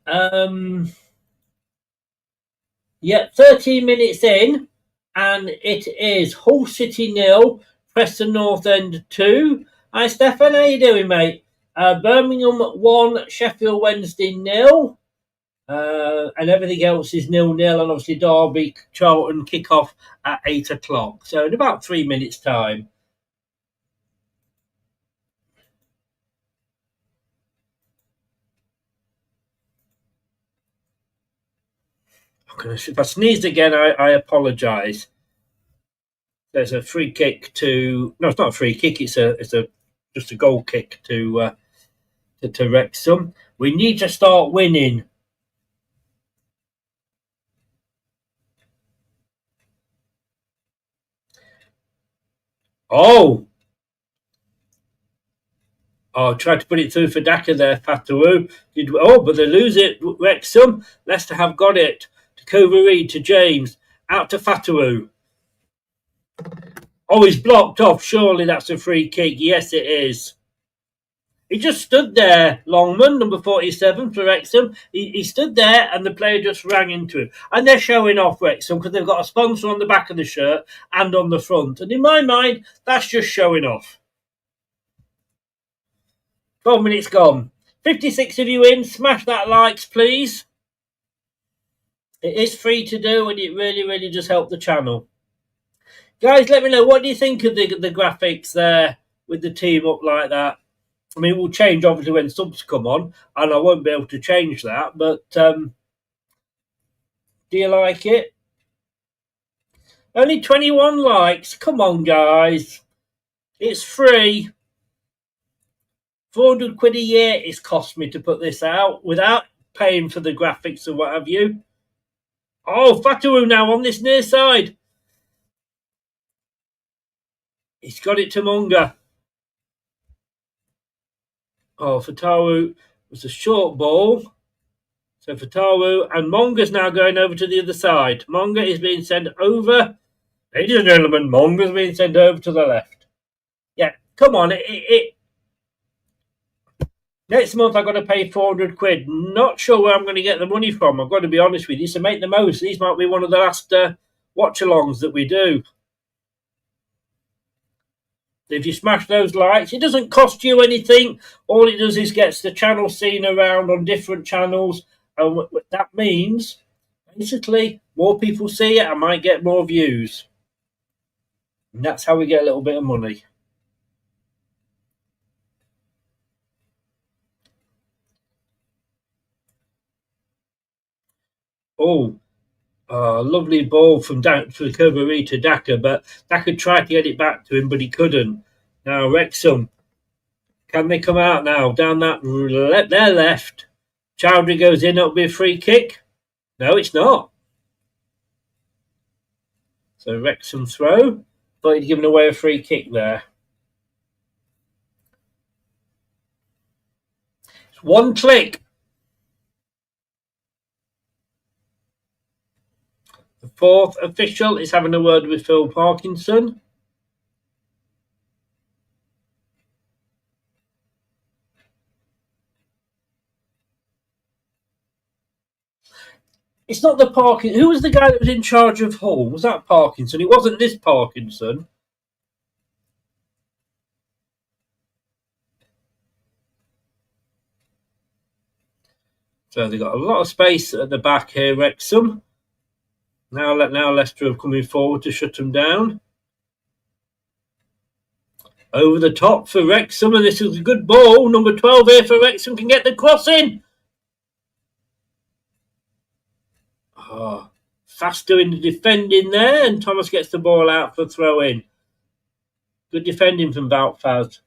Yeah, 13 minutes in, and it is Hull City 0, Preston North End 2. Hi, Stefan. How you doing, mate? Birmingham 1, Sheffield Wednesday 0. And everything else is 0-0, and obviously Derby, Charlton kick off at 8 o'clock. So in about 3 minutes' time. If I sneezed again, I apologise. There's a free kick to... No, it's not a free kick. It's just a goal kick to Wrexham. We need to start winning. Oh, tried to put it through for Daka there, Fatawu. But they lose it, Wrexham. Leicester have got it. To Cover-Reed, to James. Out to Fatawu. Oh, he's blocked off. Surely that's a free kick. Yes, it is. He just stood there, Longman, number 47 for Wrexham. He stood there and the player just ran into him. And they're showing off Wrexham because they've got a sponsor on the back of the shirt and on the front. And in my mind, that's just showing off. 12 minutes gone. 56 of you in. Smash that likes, please. It is free to do and it really, really does help the channel. Guys, let me know, what do you think of the graphics there with the team up like that? I mean, it will change obviously when subs come on, and I won't be able to change that, but do you like it? Only 21 likes. Come on, guys. It's free. 400 quid a year it's cost me to put this out without paying for the graphics or what have you. Oh, Fatawu now on this near side. He's got it to Monga. Oh, Fatawu was a short ball. So Fatawu and Monga's now going over to the other side. Monga is being sent over. Ladies and gentlemen, Monga's being sent over to the left. Yeah, come on. Next month I've got to pay 400 quid. Not sure where I'm going to get the money from. I've got to be honest with you. So make the most. These might be one of the last watch-alongs that we do. If you smash those likes, it doesn't cost you anything. All it does is gets the channel seen around on different channels. And that means, basically, more people see it, I might get more views. And that's how we get a little bit of money. Lovely ball from Kerbery to Daka, but Daka tried to get it back to him, but he couldn't. Now, Wrexham, can they come out now? Down that their left. Chowdhury goes in, it'll be a free kick. No, it's not. So Wrexham throw, but he'd given away a free kick there. It's one click. The fourth official is having a word with Phil Parkinson. It's not the Parkinson. Who was the guy that was in charge of Hull? Was that Parkinson? It wasn't this Parkinson. So they've got a lot of space at the back here, Wrexham. Now Leicester are coming forward to shut them down. Over the top for Wrexham, and this is a good ball. Number 12 here for Wrexham can get the cross in. Fast doing the defending there, and Thomas gets the ball out for throw in. Good defending from Boutfaz.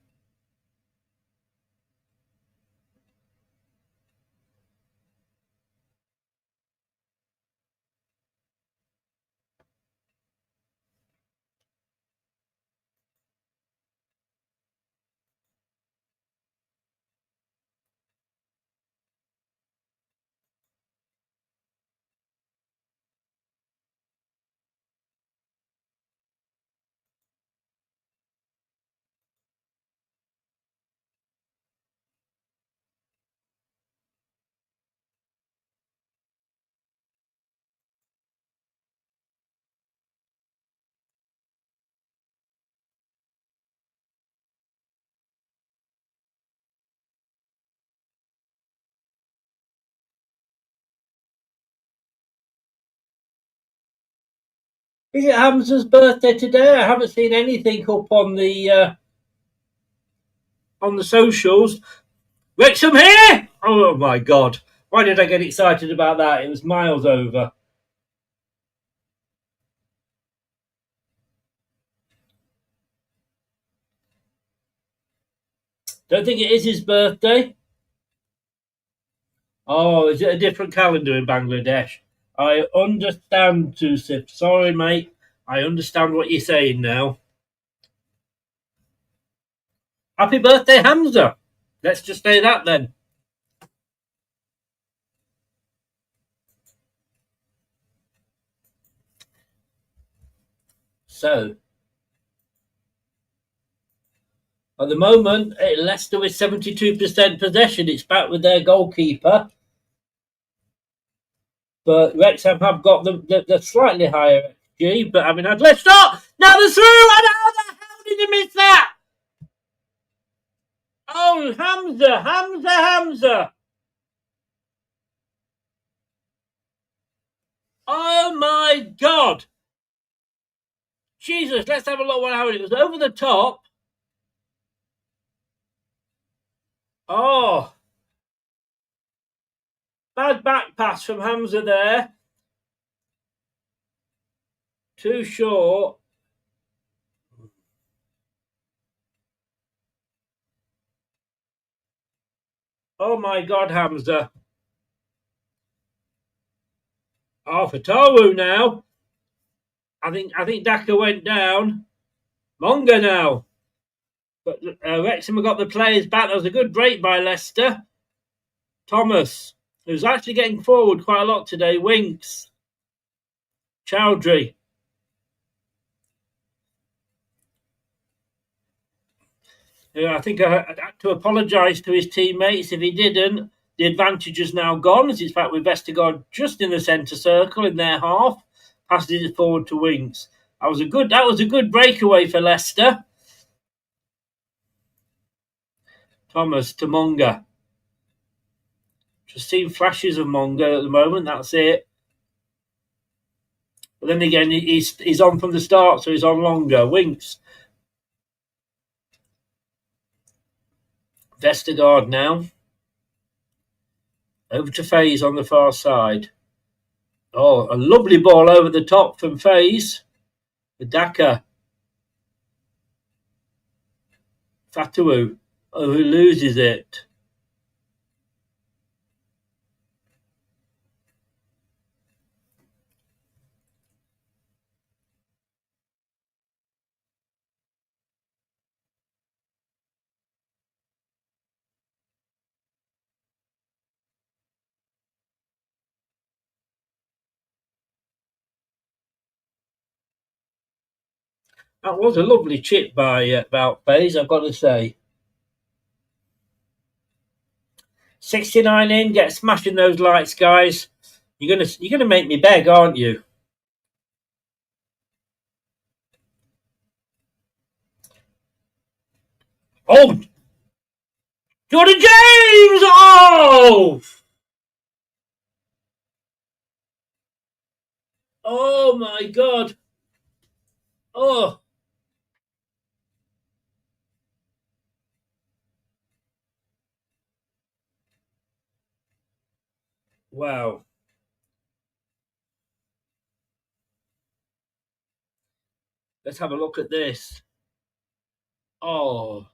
Is it Hamza's birthday today? I haven't seen anything up on the socials. Wrexham here! Oh my God! Why did I get excited about that? It was miles over. Don't think it is his birthday. Oh, is it a different calendar in Bangladesh? I understand, Tusif. Sorry, mate. I understand what you're saying now. Happy birthday, Hamza. Let's just say that then. So, at the moment, Leicester with 72% possession. It's back with their goalkeeper. But Wrexham have got the slightly higher XG. But I mean, let's start. Now the through. And how the hell did he miss that? Oh, Hamza. Oh my God. Jesus, let's have a look at how it was. Over the top. Oh. Bad back pass from Hamza there. Too short. Oh my God, Hamza. Oh, for Tawu now. I think Daka went down. Monga now. But Wrexham have got the players back. That was a good break by Leicester. Thomas, who's actually getting forward quite a lot today. Winks. Chowdhury. I think I had to apologise to his teammates. If he didn't, the advantage is now gone. As it's back with Vestergaard just in the centre circle in their half. Passes it forward to Winks. That was a good breakaway for Leicester. Thomas to Monga. Just seeing flashes of Monga at the moment. That's it. But then again, he's on from the start, so he's on longer. Winks. Vestergaard now. Over to Faze on the far side. Oh, a lovely ball over the top from Faze. The Daka. Fatawu. Oh, who loses it? That was a lovely chip by about Faze, I've got to say. 69 in, get smashing those lights, guys. You're gonna make me beg, aren't you? Oh, Jordan James! Oh, oh my God! Oh, wow! Let's have a look at this. Oh,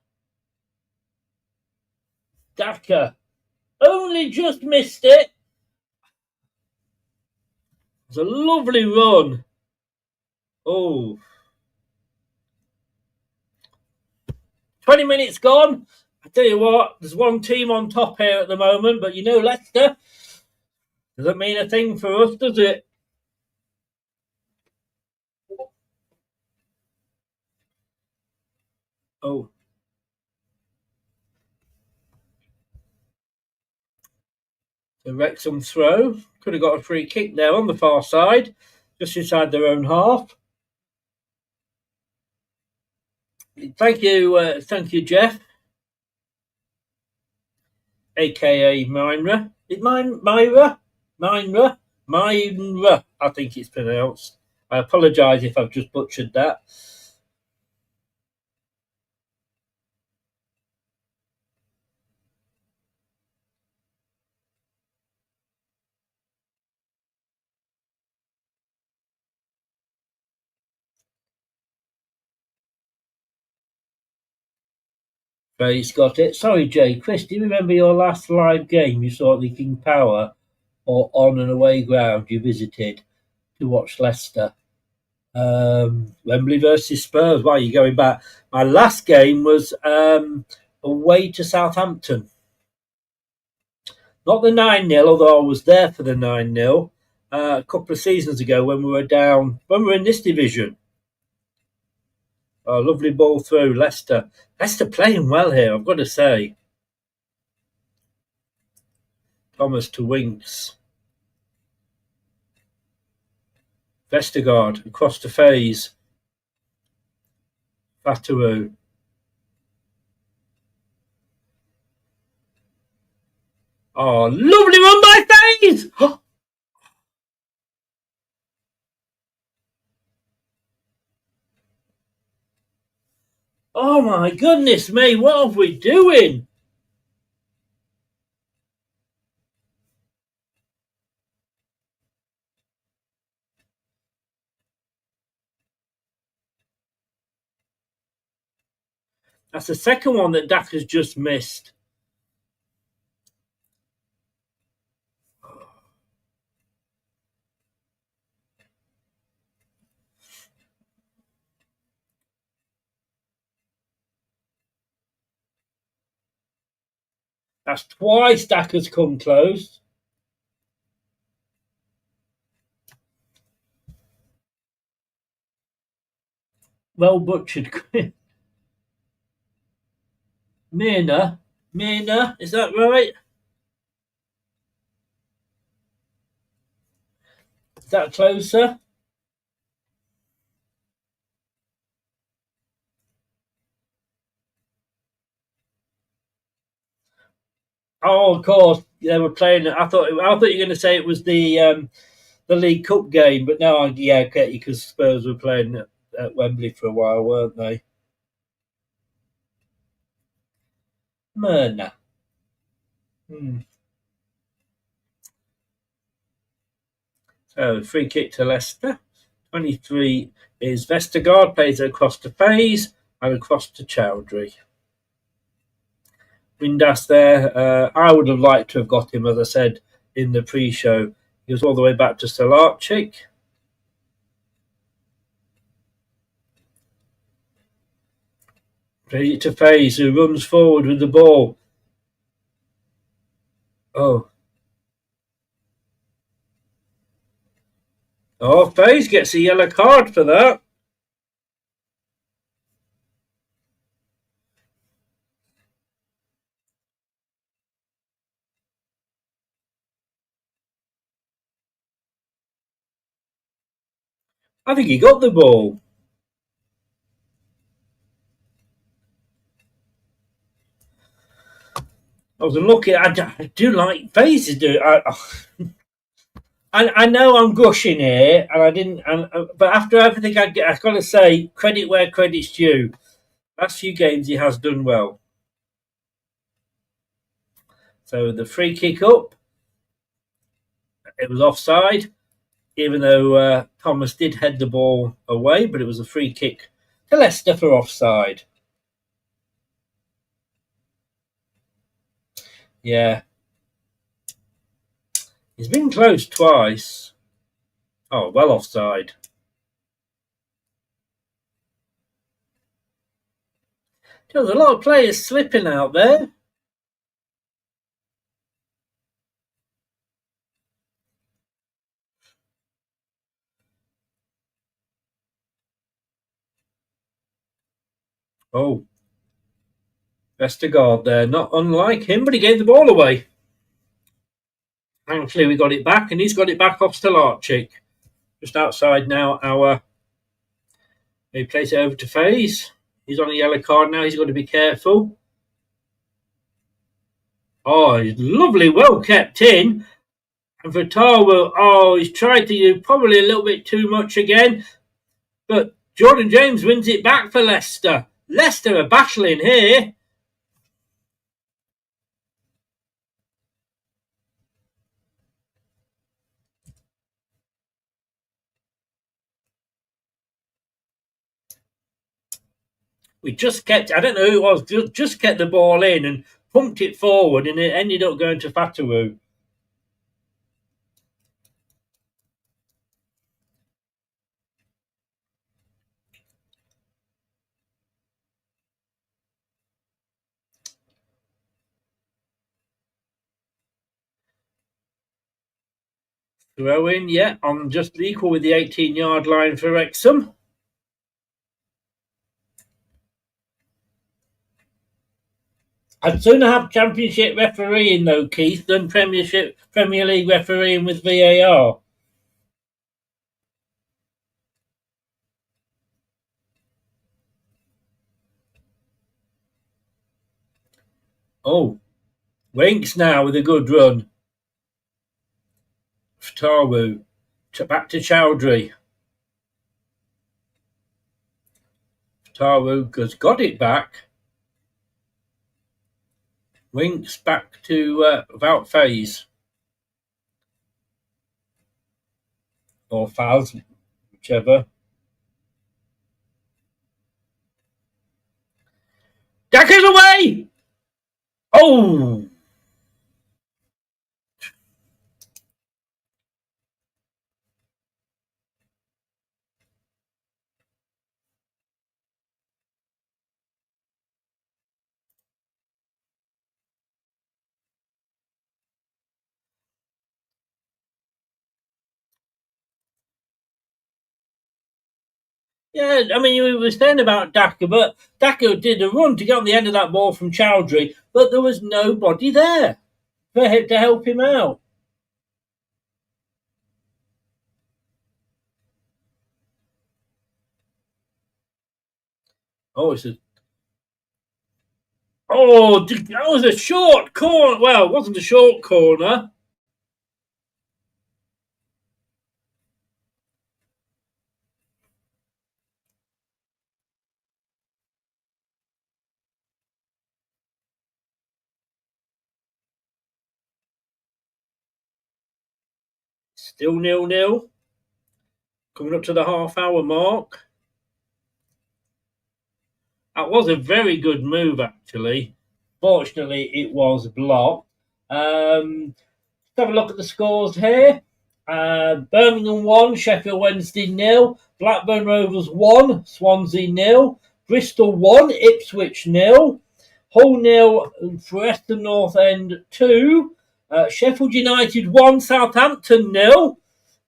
Daka only just missed it. It's a lovely run. Oh, 20 minutes gone. I tell you what, there's one team on top here at the moment, but you know Leicester doesn't mean a thing for us, does it? Oh. The Wrexham throw. Could have got a free kick there on the far side, just inside their own half. Thank you, Jeff, aka Myra. Is Myra? Myra, I think it's pronounced. I apologise if I've just butchered that. Ray's got it. Sorry, Jay. Chris, do you remember your last live game you saw at the King Power or on an away ground you visited to watch Leicester? Wembley versus Spurs. Why are you going back? My last game was away to Southampton. Not the 9-0, although I was there for the 9-0 a couple of seasons ago when we were in this division. Oh, lovely ball through Leicester. Leicester playing well here, I've got to say. Thomas to Winks. Vestergaard across to Faze. Fatawu. Oh, lovely run by Faze! Oh my goodness me, what are we doing? That's the second one that Dak has just missed. That's twice Dak has come close. Well butchered. Mirna, is that right? Is that closer? Oh, of course, they were playing. I thought you were going to say it was the League Cup game, but no, yeah, I get you because Spurs were playing at Wembley for a while, weren't they? Myrna. So free kick to Leicester. 23 is Vestergaard, plays it across to Faze and across to Chowdhury. Windass there. I would have liked to have got him, as I said in the pre-show. He was all the way back to Salarchik. Plays it to Faze, who runs forward with the ball. Oh, Faze gets a yellow card for that. I think he got the ball. I was unlucky. I do like Faze. I know I'm gushing here, and I didn't. But after everything I've got to say, credit where credit's due. Last few games he has done well. So the free kick up, it was offside, even though Thomas did head the ball away, but it was a free kick to Leicester for offside. Yeah. He's been close twice. Oh, well offside. There's a lot of players slipping out there. Oh, Vestergaard there, not unlike him, but he gave the ball away. Thankfully, we got it back, and he's got it back off Stolarczyk. Just outside now, he plays it over to Faze. He's on a yellow card now, he's got to be careful. Oh, he's lovely, well kept in. And Vitawa, he's tried to do probably a little bit too much again. But Jordan James wins it back for Leicester. Leicester are battling here. We just kept, I don't know who it was, just kept the ball in and pumped it forward, and it ended up going to Fatawu. Throw in, yeah, on just equal with the 18-yard line for Wrexham. I'd sooner have Championship refereeing though, Keith, than Premier League refereeing with VAR. Oh, Winks now with a good run. Fatawu, back to Chowdhury. Fatawu has got it back. Winks back to Wout Faze. Or Faz, whichever. Dacker's away! Oh! Yeah, I mean, you were saying about Daka, but Daka did a run to get on the end of that ball from Chowdhury, but there was nobody there to help him out. Oh, Oh, that was a short corner. Well, it wasn't a short corner. Still 0-0. Coming up to the half-hour mark. That was a very good move, actually. Fortunately, it was blocked. Let's have a look at the scores here. Birmingham 1, Sheffield Wednesday 0, Blackburn Rovers 1, Swansea 0, Bristol 1, Ipswich 0, Hull 0, Preston North End 2, Sheffield United 1, Southampton 0.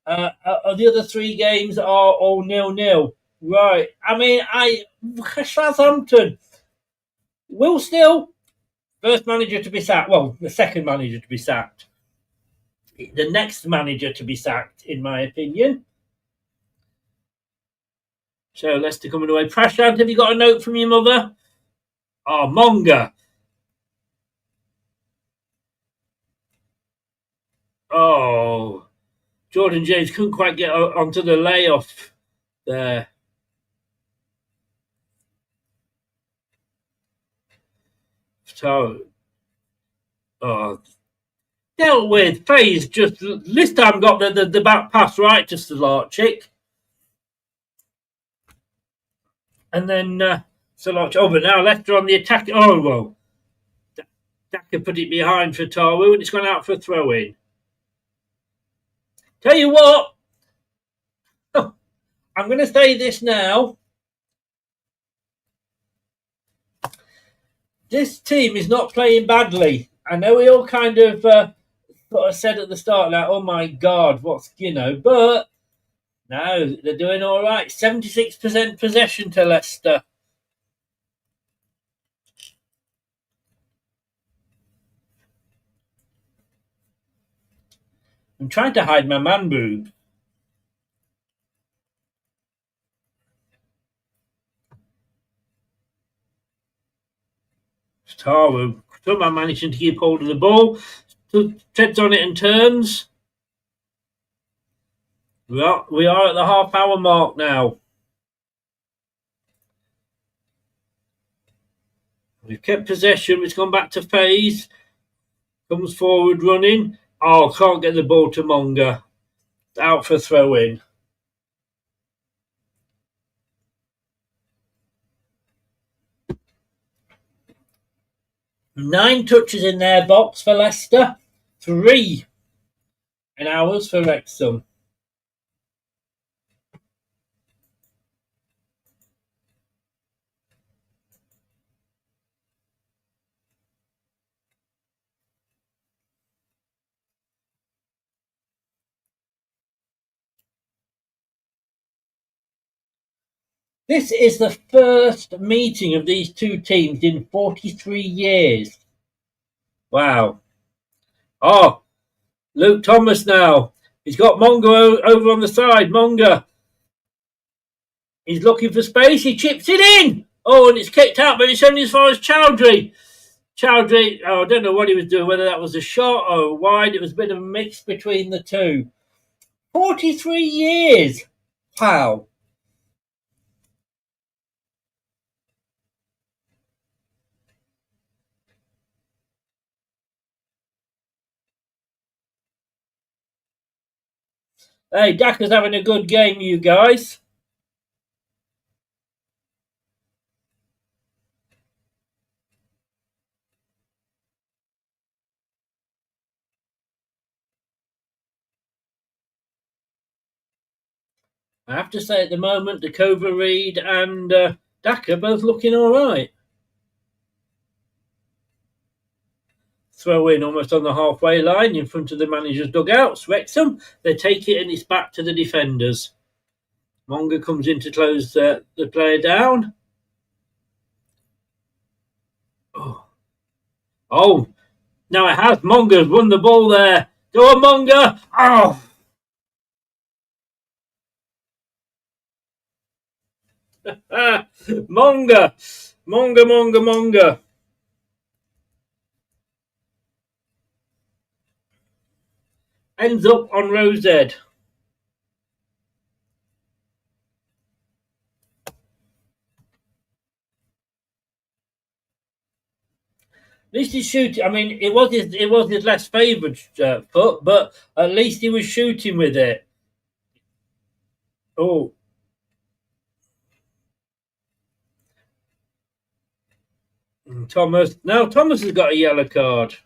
The other three games are all 0-0. Right. I mean, Southampton will still first manager to be sacked. Well, the second manager to be sacked. The next manager to be sacked, in my opinion. So Leicester coming away. Prashant, have you got a note from your mother? Oh, Monga. Oh, Jordan James couldn't quite get onto the layoff there. So, dealt with. Faye's just this time got the back pass right to Solarchik. And then Solarchik. Oh, but now Leicester on the attack. Oh, well. Daka put it behind for Tawu and it's gone out for a throw in. Tell you what. I'm going to say this now. This team is not playing badly. I know we all kind of sort of said at the start, like, oh my God, but no, they're doing all right. 76% possession to Leicester. I'm trying to hide my man boob. Tawu, somehow managing to keep hold of the ball. Treads on it and turns. We are at the half-hour mark now. We've kept possession. It's gone back to Faze. Comes forward running. Oh, can't get the ball to Monga. Out for a throw-in. 9 touches in their box for Leicester. 3 in ours for Wrexham. This is the first meeting of these two teams in 43 years. Wow. Oh, Luke Thomas now. He's got Monga over on the side. Monga. He's looking for space. He chips it in. Oh, and it's kicked out, but it's only as far as Chowdhury. Chowdhury, I don't know what he was doing, whether that was a shot or wide. It was a bit of a mix between the two. 43 years. Wow. Hey, Daka's having a good game, you guys. I have to say at the moment, Dakova Reed and Daka both looking all right. Throw in almost on the halfway line in front of the manager's dugouts. Wrexham, they take it and it's back to the defenders. Monga comes in to close the player down. Oh, now it has. Monga's won the ball there. Go on, Monga. Oh. Monga. ends up on Rose Ed. At least he's shooting. I mean, it was his less favoured foot, but at least he was shooting with it. Oh, Thomas. Now Thomas has got a yellow card.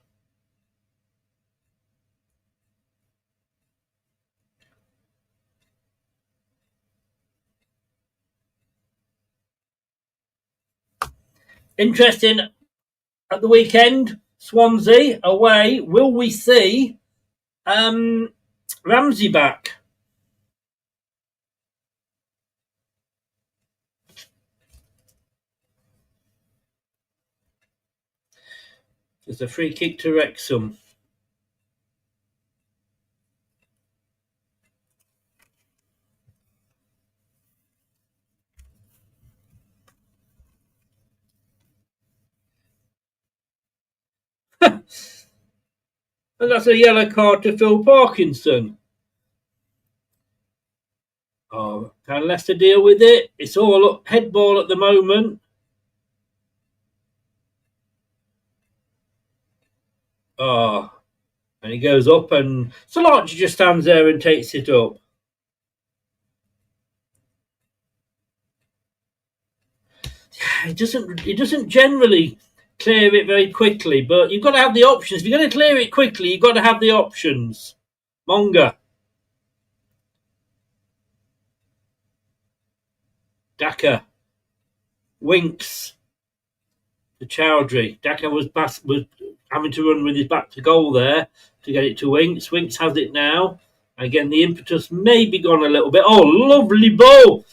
Interesting. At the weekend, Swansea away. Will we see Ramsey back? There's a free kick to Wrexham. And that's a yellow card to Phil Parkinson. Oh, can Leicester deal with it? It's all head ball at the moment. Oh, and he goes up, and Solange just stands there and takes it up. He doesn't generally clear it very quickly, but you've got to have the options. If you're going to clear it quickly, you've got to have the options. Monga. Daka. Winks. The Chowdhury. Daka was having to run with his back to goal there to get it to Winks. Winks has it now. Again, the impetus may be gone a little bit. Oh, lovely ball.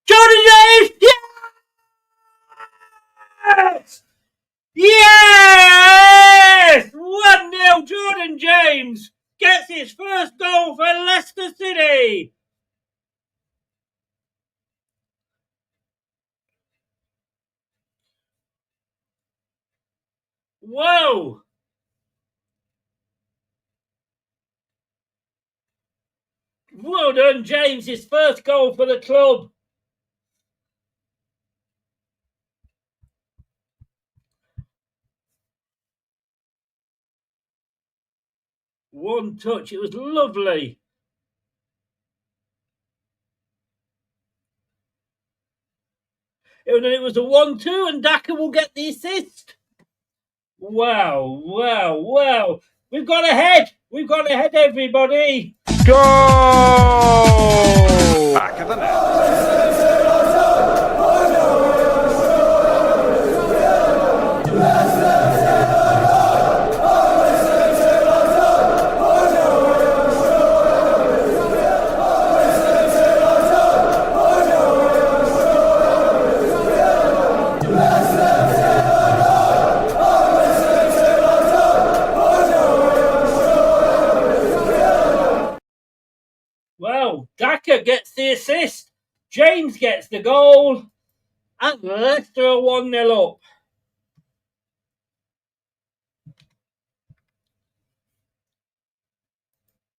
Jordan James! Yes! Yes! 1-0. Jordan James gets his first goal for Leicester City. Whoa! Well done, James. His first goal for the club. One touch. It was lovely. It was a 1-2, and Daka will get the assist. Wow, wow, wow. We've got ahead. We've got ahead, everybody. Go! Back of the net. Well, Daka gets the assist. James gets the goal. And Leicester are 1-0 up.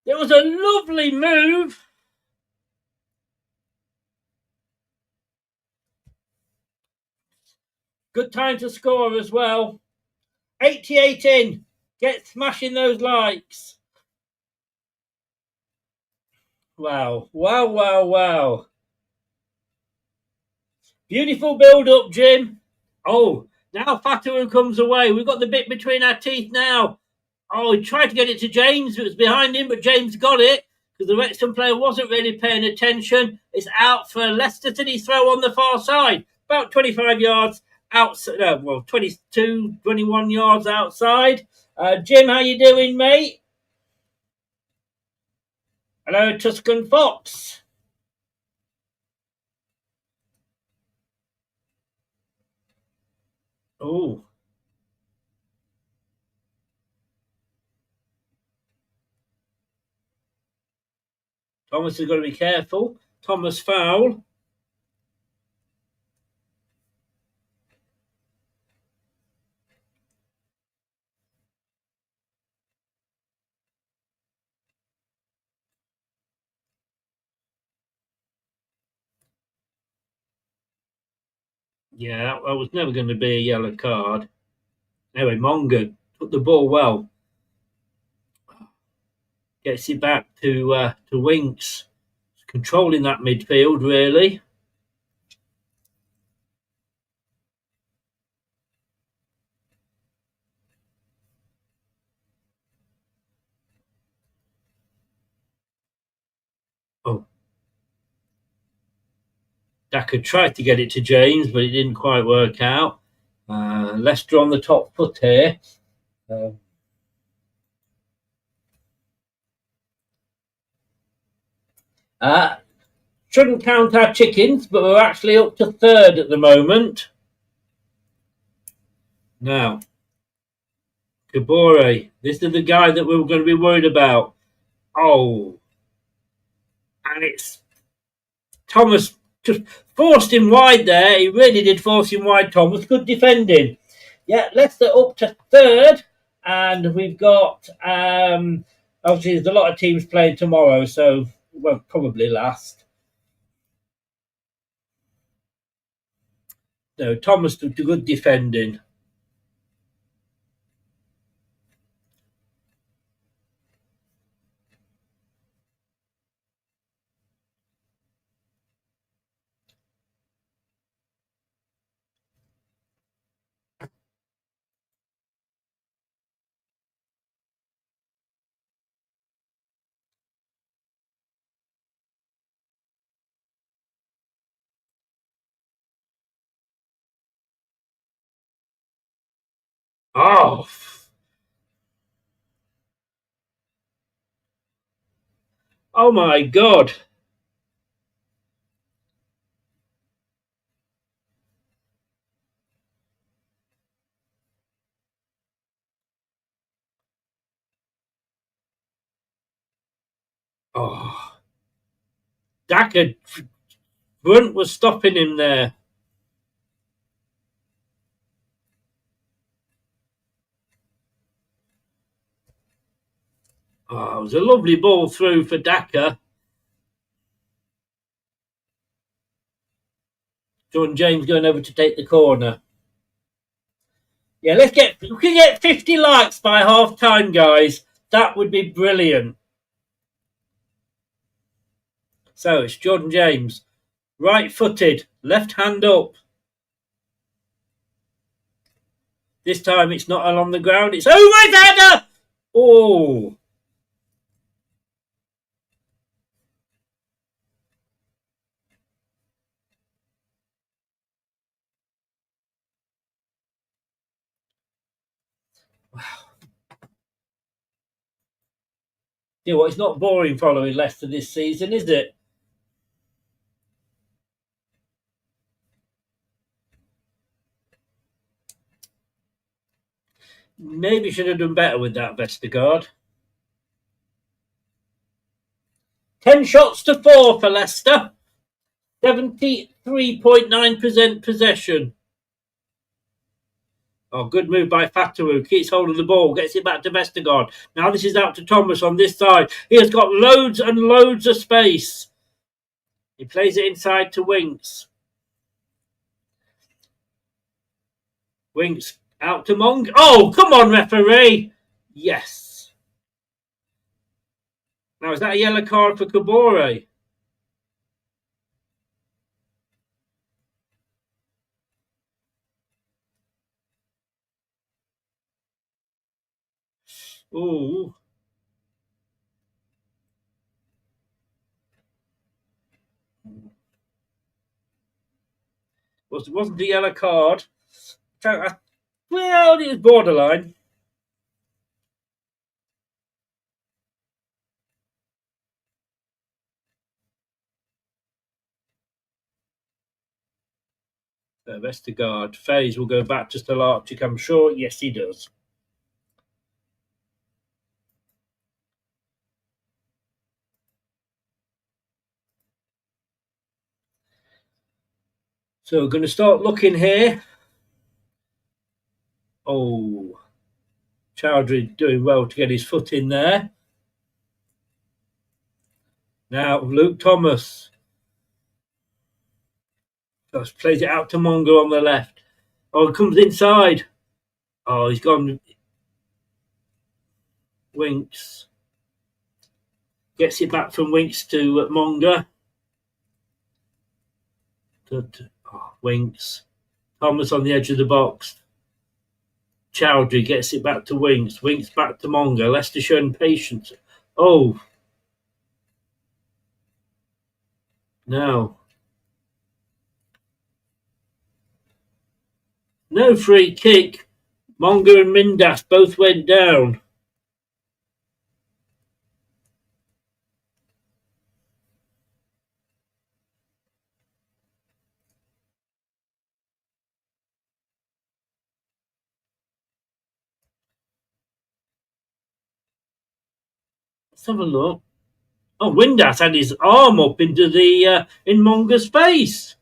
It was a lovely move. Good time to score as well. 88 in. Get smashing those likes. Wow, wow, wow, wow. Beautiful build-up, Jim. Oh, now Fatu comes away. We've got the bit between our teeth now. Oh, he tried to get it to James. It was behind him, but James got it because the Wrexham player wasn't really paying attention. It's out for Leicester City throw on the far side. About 25 yards outside. 22, 21 yards outside. Jim, how you doing, mate? Hello, Tuscan Fox. Oh. Thomas has got to be careful. Thomas foul. Yeah, that was never going to be a yellow card. Anyway, Monga took the ball well. Gets it back to Winks. Controlling that midfield, really. Oh. Daka tried to get it to James, but it didn't quite work out. Leicester on the top foot here. Shouldn't count our chickens, but we're actually up to third at the moment. Now, Kabore, this is the guy that we were going to be worried about. Oh, and it's Thomas just forced him wide there. He really did force him wide, Thomas. Good defending. Yeah, Leicester up to third, and we've got obviously there's a lot of teams playing tomorrow, so we'll probably last. No, Thomas did good defending. Oh, oh my God. Oh, Daka Brunt was stopping him there. Oh, it was a lovely ball through for Daka. John James going over to take the corner. Yeah, we can get 50 likes by half time, guys. That would be brilliant. So it's Jordan James, right footed, left hand up. This time it's not along the ground, it's over his header! Oh. Wow. You know what, it's not boring following Leicester this season, is it? Maybe should have done better with that Vestergaard. 10 shots to 4 for Leicester. 73.9% possession. Oh, good move by Fatawu. Keeps hold of the ball. Gets it back to Vestergaard. Now this is out to Thomas on this side. He has got loads and loads of space. He plays it inside to Winks. Winks out to Monk. Oh, come on, referee. Yes. Now, is that a yellow card for Kabore? Ooh. Wasn't a yellow card. Well, it was borderline. Vestergaard. Faze will go back to Stolarczyk, I'm sure. Yes, he does. So we're going to start looking here. Oh, Chowdhury doing well to get his foot in there. Now, Luke Thomas. Just plays it out to Mongo on the left. Oh, it comes inside. Oh, he's gone. Winks. Gets it back from Winks to Monga. Winks. Thomas on the edge of the box. Chowdhury gets it back to Winks. Winks back to Monga. Leicester showing patience. Oh. No. No free kick. Monga and Mindas both went down. Let's have a look. Oh, Windass had his arm up into the in Monga's face.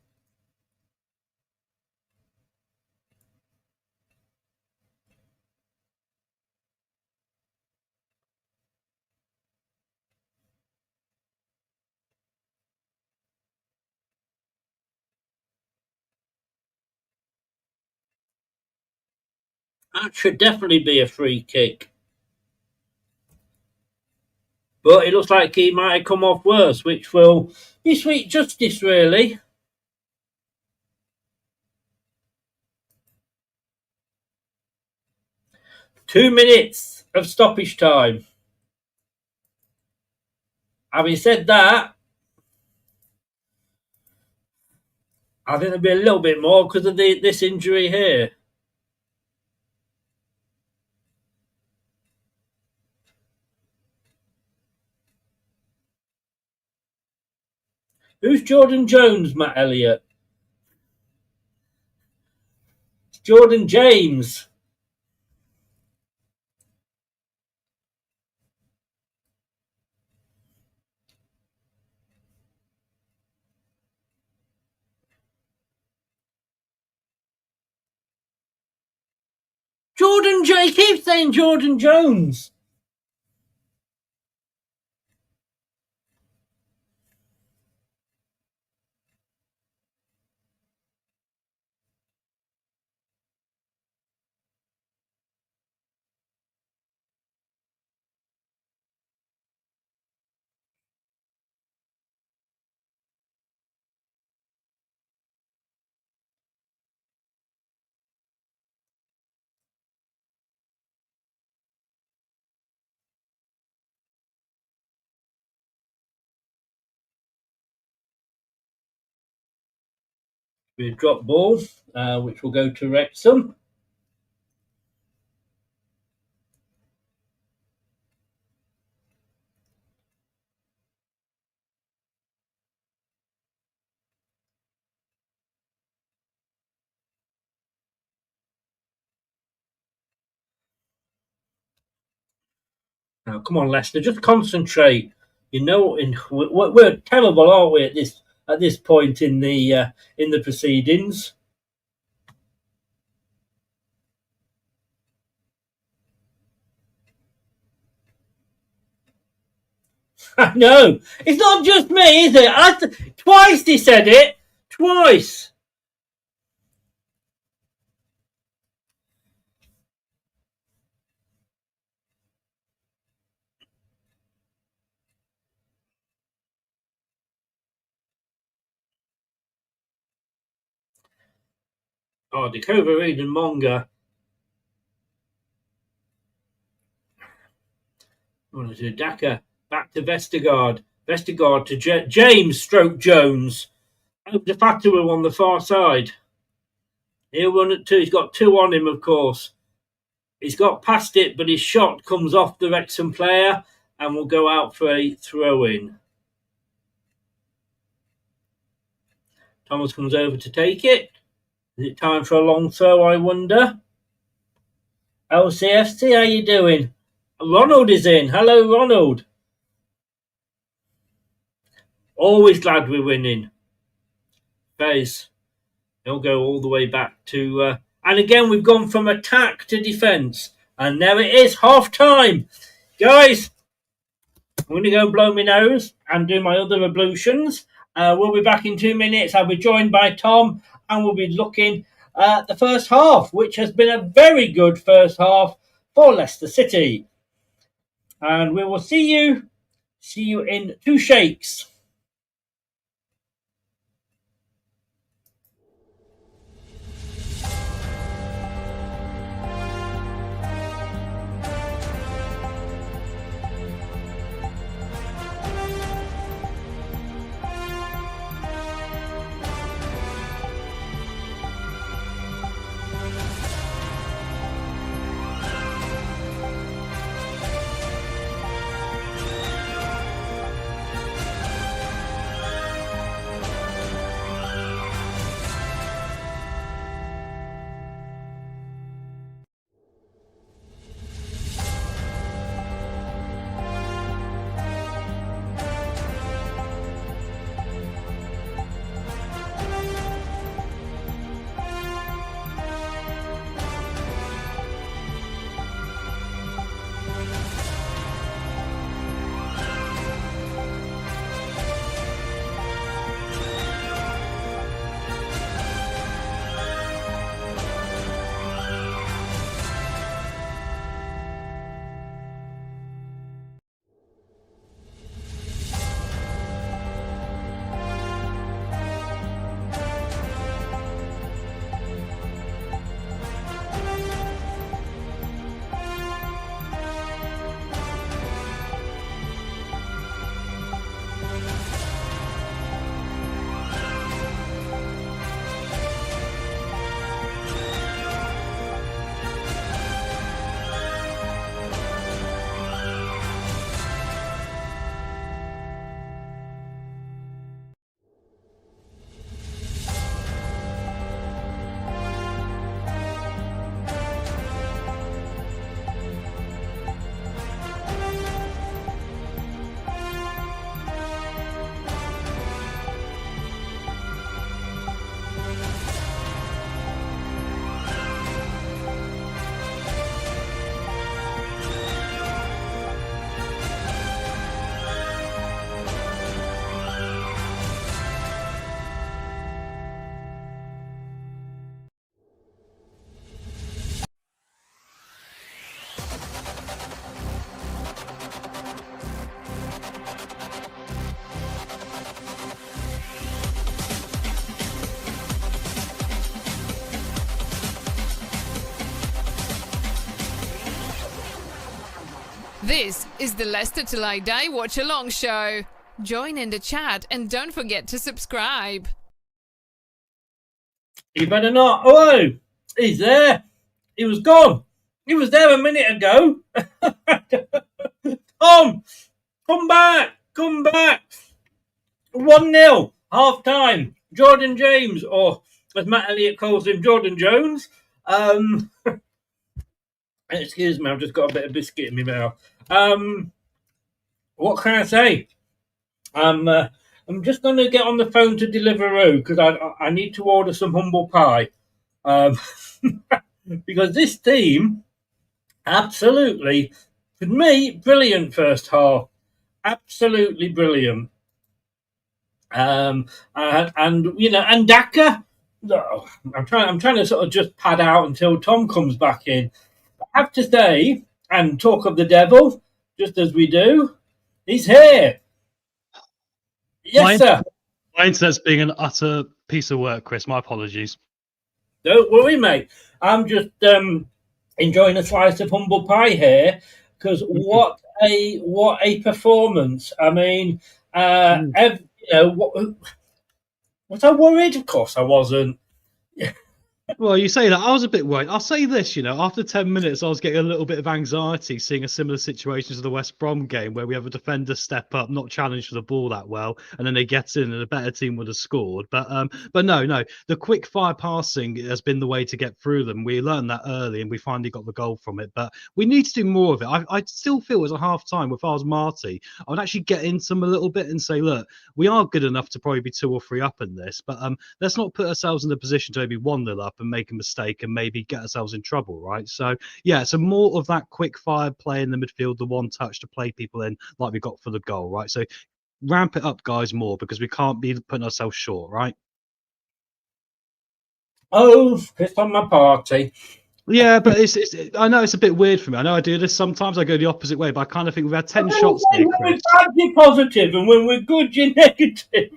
That should definitely be a free kick. But it looks like he might have come off worse, which will be sweet justice, really. Two minutes of stoppage time. Having said that, I think there'll be a little bit more because of this injury here. Who's Jordan Jones, Matt Elliott? It's Jordan James. He keeps saying Jordan Jones. We drop ball, which will go to Wrexham. Now, come on, Leicester, just concentrate. You know, we're terrible, aren't we, at this point in the proceedings? I know. It's not just me, is it? Twice he said it. Twice. Oh, Dakova Reed and Monga. To Daka. Back to Vestergaard. Vestergaard to James stroke Jones. The Fatu on the far side. He'll run at two. He's got two on him, of course. He's got past it, but his shot comes off the Wrexham player and will go out for a throw-in. Thomas comes over to take it. Is it time for a long throw, I wonder? LCFC, how you doing? Ronald is in. Hello, Ronald. Always glad we're winning. Face. He'll go all the way back to... and again, we've gone from attack to defence. And there it is, half-time. Guys, I'm going to go and blow my nose and do my other ablutions. We'll be back in 2 minutes. I'll be joined by Tom, and we'll be looking at the first half, which has been a very good first half for Leicester City. And we will see you in 2 shakes. This is the Leicester Till I Die Watchalong show. Join in the chat and don't forget to subscribe. You better not. Oh, he's there. He was gone. He was there a minute ago. Tom, come back. Come back. 1-0, half time. Jordan James, or as Matt Elliott calls him, Jordan Jones. Excuse me, I've just got a bit of biscuit in my mouth. What can I say? I'm just going to get on the phone to Deliveroo because I need to order some humble pie. Because this team, absolutely, for me, brilliant first half. Absolutely brilliant. And Daka, no, I'm trying to sort of just pad out until Tom comes back in. I have to say, and talk of the devil, just as we do, he's here. Yes, sir. My internet's being an utter piece of work, Chris. My apologies. Don't worry, mate. I'm just enjoying a slice of humble pie here because what a performance! I mean, was I worried? Of course, I wasn't. Well, you say that. I was a bit worried. I'll say this, after 10 minutes, I was getting a little bit of anxiety seeing a similar situation to the West Brom game where we have a defender step up, not challenge for the ball that well, and then they get in and a better team would have scored. But no. The quick fire passing has been the way to get through them. We learned that early and we finally got the goal from it. But we need to do more of it. I still feel as a half time, if I was Marty, I would actually get into them a little bit and say, look, we are good enough to probably be 2 or 3 up in this, but let's not put ourselves in the position to maybe 1-0 up and make a mistake and maybe get ourselves in trouble, right? So more of that quick fire play in the midfield, the one touch to play people in like we got for the goal, right? So ramp it up, guys, more, because we can't be putting ourselves short, right? Oh, piss on my party. Yeah, but I know it's a bit weird for me. I know I do this sometimes. I go the opposite way, but I kind of think we've had 10 shots here, When we're Chris. bad, you're positive, and when we're good, you're negative.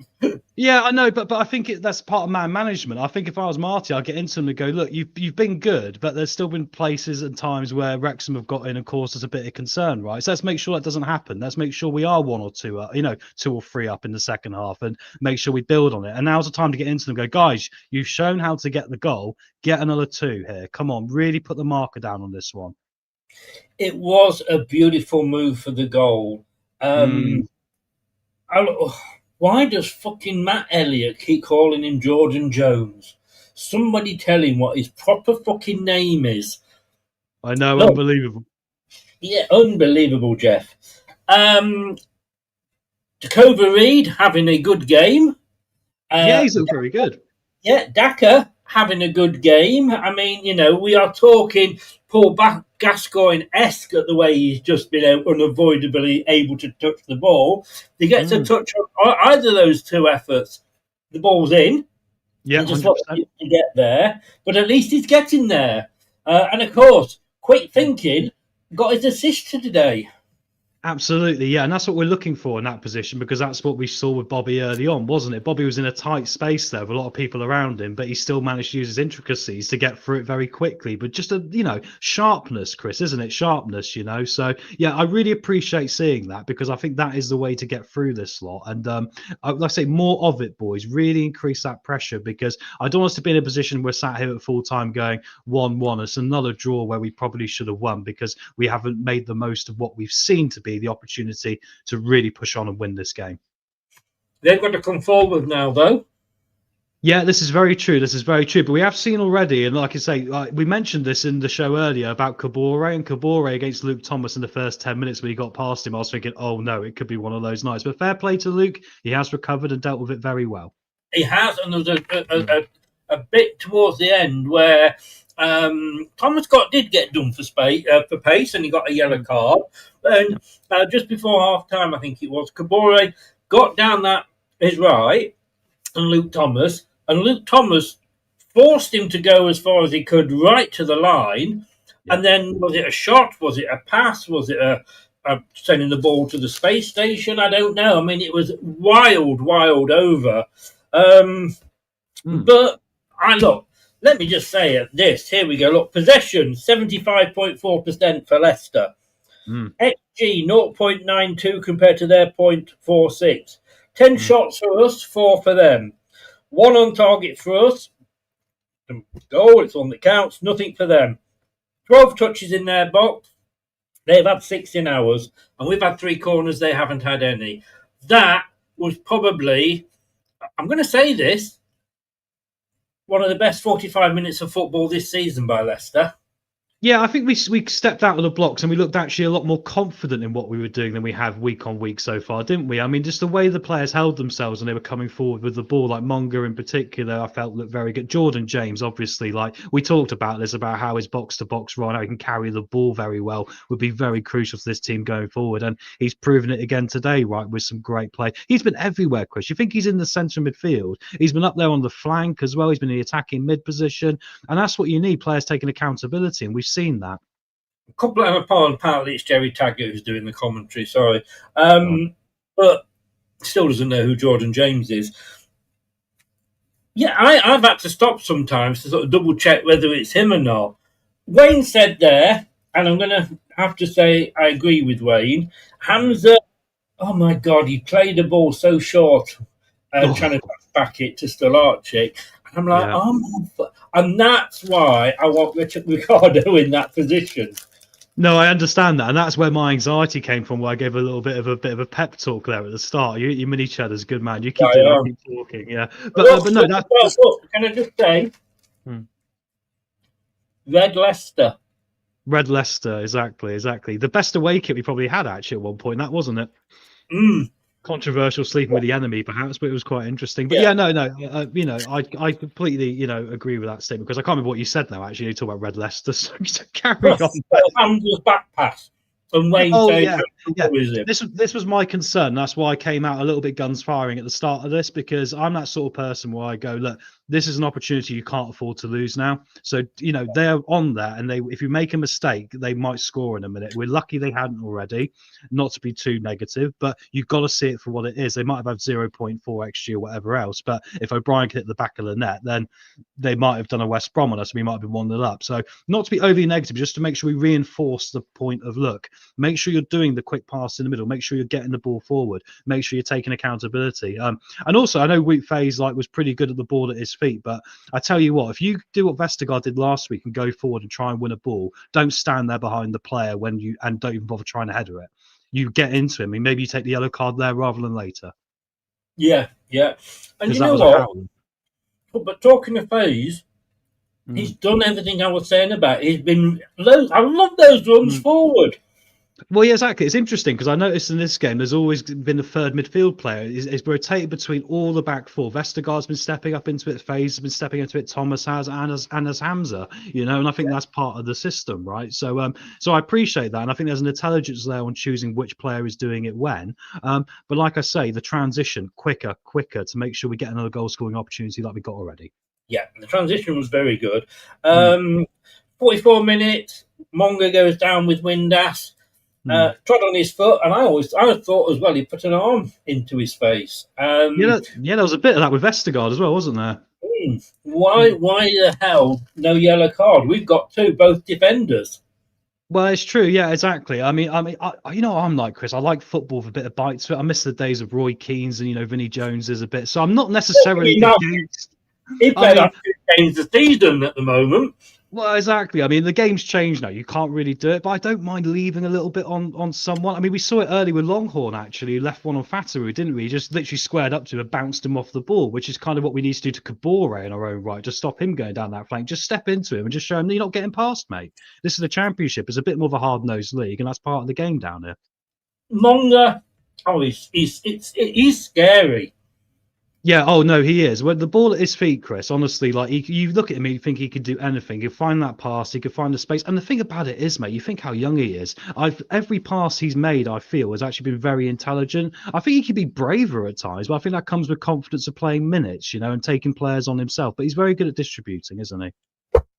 Yeah, I know, but I think that's part of man management. I think if I was Marty, I'd get into them and go, look, you've been good, but there's still been places and times where Wrexham have got in and caused us a bit of concern, right? So let's make sure that doesn't happen. Let's make sure we are 1 or 2, 2 or 3 up in the second half, and make sure we build on it. And now's the time to get into them. And go, guys, you've shown how to get the goal. Get another 2 here. Come on, really put the marker down on this one. It was a beautiful move for the goal. Why does fucking Matt Elliott keep calling him Jordan Jones? Somebody tell him what his proper fucking name is. I know, unbelievable. Yeah, unbelievable, Jeff. Dakova Reed having a good game. Yeah, he's looked very good. Yeah, Daka having a good game. I mean, we are talking Paul Gascoigne-esque at the way he's just been unavoidably able to touch the ball. He gets a touch on either of those 2 efforts. The ball's in. Yeah, just wants to get there. But at least he's getting there. And, of course, quick thinking, got his assist today. Absolutely, yeah, and that's what we're looking for in that position, because that's what we saw with Bobby early on, wasn't it? Bobby was in a tight space there with a lot of people around him, but he still managed to use his intricacies to get through it very quickly. But just sharpness, Chris, isn't it? Sharpness, So yeah, I really appreciate seeing that, because I think that is the way to get through this lot. And like I say, more of it, boys. Really increase that pressure, because I don't want us to be in a position we're sat here at full time going 1-1. It's another draw where we probably should have won, because we haven't made the most of what we've seen to be the opportunity to really push on and win this game. They've got to come forward now, though. Yeah, this is very true. But we have seen already, and like I say, we mentioned this in the show earlier about Kabore against Luke Thomas in the first 10 minutes when he got past him. I was thinking, oh no, it could be one of those nights. But fair play to Luke. He has recovered and dealt with it very well. He has, and there was a bit towards the end where Thomas did get done for pace, and he got a yellow card. And just before half time, I think it was, Kabore got down his right, and Luke Thomas forced him to go as far as he could right to the line. Yeah. And then was it a shot? Was it a pass? Was it a sending the ball to the space station? I don't know. I mean, it was wild over. But let me just say this. Here we go. Look, possession, 75.4% for Leicester. XG, 0.92 compared to their 0.46. 10 shots for us, 4 for them. 1 on target for us. Goal, it's one that counts. Nothing for them. 12 touches in their box. They've had 6 in ours. And we've had 3 corners. They haven't had any. That was probably, I'm going to say this, one of the best 45 minutes of football this season by Leicester. Yeah, I think we stepped out of the blocks and we looked actually a lot more confident in what we were doing than we have week on week so far, didn't we? I mean, just the way the players held themselves and they were coming forward with the ball, like Monga in particular, I felt looked very good. Jordan James, obviously, like we talked about this, about how his box-to-box run, how he can carry the ball very well, would be very crucial for this team going forward. And he's proven it again today, right, with some great play. He's been everywhere, Chris. You think he's in the centre midfield. He's been up there on the flank as well. He's been in the attacking mid position. And that's what you need, players taking accountability. And we've seen that. A couple of apparently it's Jerry Taggart who's doing the commentary, sorry. But still doesn't know who Jordan James is. Yeah, I've had to stop sometimes to sort of double check whether it's him or not. Wayne said there, and I'm going to have to say I agree with Wayne, Hamza, oh my God, he played the ball so short, trying to back it to Stolarczyk. I'm like, and that's why I want Richard Ricardo in that position. No, I understand that, and that's where my anxiety came from. Where I gave a little bit of a pep talk there at the start. You mini cheddar's good, man. You keep keep talking, yeah. But no, that's. Can I just say, Red Leicester. Red Leicester, exactly. The best away kit we probably had actually at one point. That wasn't it. Controversial, sleeping with the enemy, perhaps, but it was quite interesting. But I completely, agree with that statement, because I can't remember what you said now. Actually, you talk about Red Leicester, so carry on. Hamza's back pass. And Wayne Oh saying, yeah, "How yeah. is it?" This was my concern. That's why I came out a little bit guns firing at the start of this, because I'm that sort of person where I go, look, this is an opportunity you can't afford to lose now. So they're on there, and if you make a mistake, they might score in a minute. We're lucky they hadn't already. Not to be too negative, but you've got to see it for what it is. They might have had 0.4 XG or whatever else, but if O'Brien could hit the back of the net, then they might have done a West Brom on us. We might have been 1-0 up. So not to be overly negative, just to make sure we reinforce the point of, look, make sure you're doing the quick pass in the middle. Make sure you're getting the ball forward. Make sure you're taking accountability. And also, I know Faze was pretty good at the ball at his feet, but I tell you what, if you do what Vestergaard did last week and go forward and try and win a ball, don't stand there behind the player and don't even bother trying to header it. You get into him, and maybe you take the yellow card there rather than later. Yeah. And you know was what? But talking of Faze, he's done everything I was saying about. He's been. I love those runs forward. Well, yeah, exactly. It's interesting because I noticed in this game there's always been a third midfield player. It's rotated between all the back four. Vestergaard's been stepping up into it. Faze has been stepping into it. Thomas has, and as Hamza, and I think that's part of the system, right? So, so I appreciate that, and I think there's an intelligence there on choosing which player is doing it when. But like I say, the transition quicker to make sure we get another goal scoring opportunity like we got already. Yeah, the transition was very good. 44 minutes. Monga goes down with Windass. Trod on his foot, and I thought as well he put an arm into his face. There was a bit of that with Vestergaard as well, wasn't there? Why the hell no yellow card? We've got two, both defenders. Well, it's true. Yeah, exactly. I mean, I'm like Chris. I like football with a bit of bite to it. I miss the days of Roy Keane's and Vinnie Jones is a bit. So I'm not necessarily against. He played off 2 games a season at the moment. Well, exactly. I mean, the game's changed now. You can't really do it, but I don't mind leaving a little bit on someone. I mean, we saw it early with Longhorn, actually. He left one on Fataru, didn't we? He just literally squared up to him and bounced him off the ball, which is kind of what we need to do to Kabore in our own right, to stop him going down that flank. Just step into him and just show him that you're not getting past, mate. This is the Championship. It's a bit more of a hard-nosed league, and that's part of the game down here. Monga, he's scary. Yeah, oh no, he is. When the ball at his feet, Chris, honestly, like you look at him, you think he could do anything. He'll find that pass, he could find the space. And the thing about it is, mate, you think how young he is. Every pass he's made, I feel, has actually been very intelligent. I think he could be braver at times, but I think that comes with confidence of playing minutes, and taking players on himself. But he's very good at distributing, isn't he?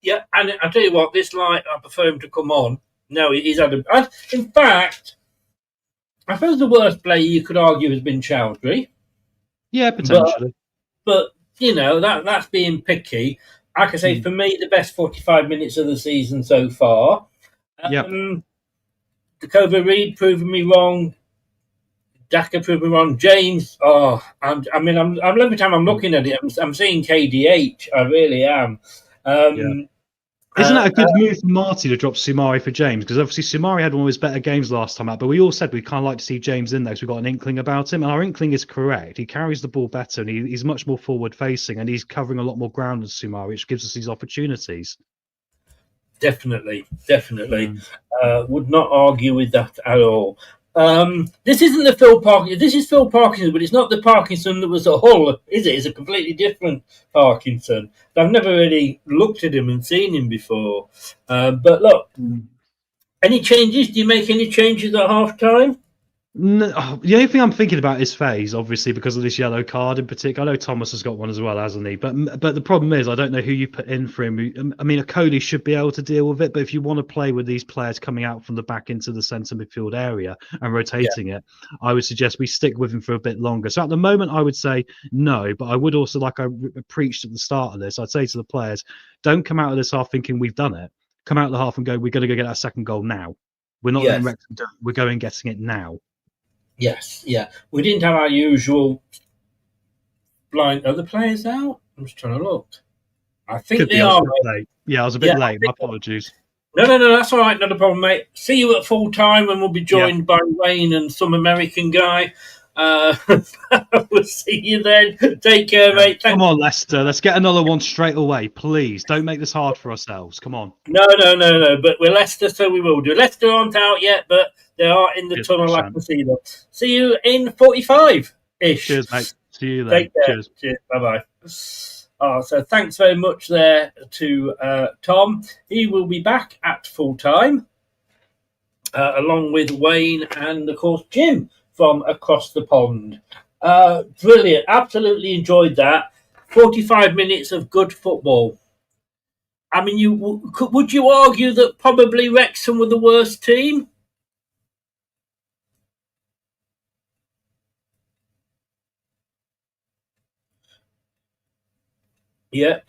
Yeah, and I tell you what, this night I prefer him to come on. No, he's had in fact, I suppose the worst player you could argue has been Chowdhury. Yeah, potentially. But that's being picky. Like I say, for me, the best 45 minutes of the season so far. Dakota Reed proving me wrong. Daka proving me wrong. James, every time I'm looking at it, I'm seeing KDH. I really am. Isn't that a good move for Marty to drop Sumari for James? Because obviously Sumari had one of his better games last time out, but we all said we kind of like to see James in there because we've got an inkling about him, and our inkling is correct. He carries the ball better, and he's much more forward-facing, and he's covering a lot more ground than Sumari, which gives us these opportunities. Definitely. Would not argue with that at all. This isn't the Phil Parkinson. This is Phil Parkinson, but it's not the Parkinson that was at Hull, is it? It's a completely different Parkinson. I've never really looked at him and seen him before. But look, any changes? Do you make any changes at half time? No, the only thing I'm thinking about is Faze, obviously, because of this yellow card in particular. I know Thomas has got one as well, hasn't he? But the problem is, I don't know who you put in for him. I mean, Akoli should be able to deal with it, but if you want to play with these players coming out from the back into the centre midfield area and rotating it, I would suggest we stick with him for a bit longer. So at the moment, I would say no, but I would also, like I preached at the start of this, I'd say to the players, don't come out of this half thinking we've done it. Come out of the half and go, we're going to go get our second goal now. We're not letting Wrexham do it. We're going getting it now. Yes, yeah. We didn't have our usual blind. Are the players out? I'm just trying to look. I think they are. Yeah, I was a bit late. My apologies. No, that's all right. Not a problem, mate. See you at full time, and we'll be joined by Wayne and some American guy. We'll see you then. Take care, mate. Come on, Leicester. Let's get another one straight away, please. Don't make this hard for ourselves. Come on. No. But we're Leicester, so we will do. Leicester aren't out yet, but they are in the tunnel. I can see them. See you in 45-ish. Cheers, mate. See you then. Take care. Cheers. Bye-bye. So thanks very much there to Tom. He will be back at full time. along with Wayne and, of course, Jim from across the pond. Brilliant. Absolutely enjoyed that. 45 minutes of good football. I mean, would you argue that probably Wrexham were the worst team? Yeah.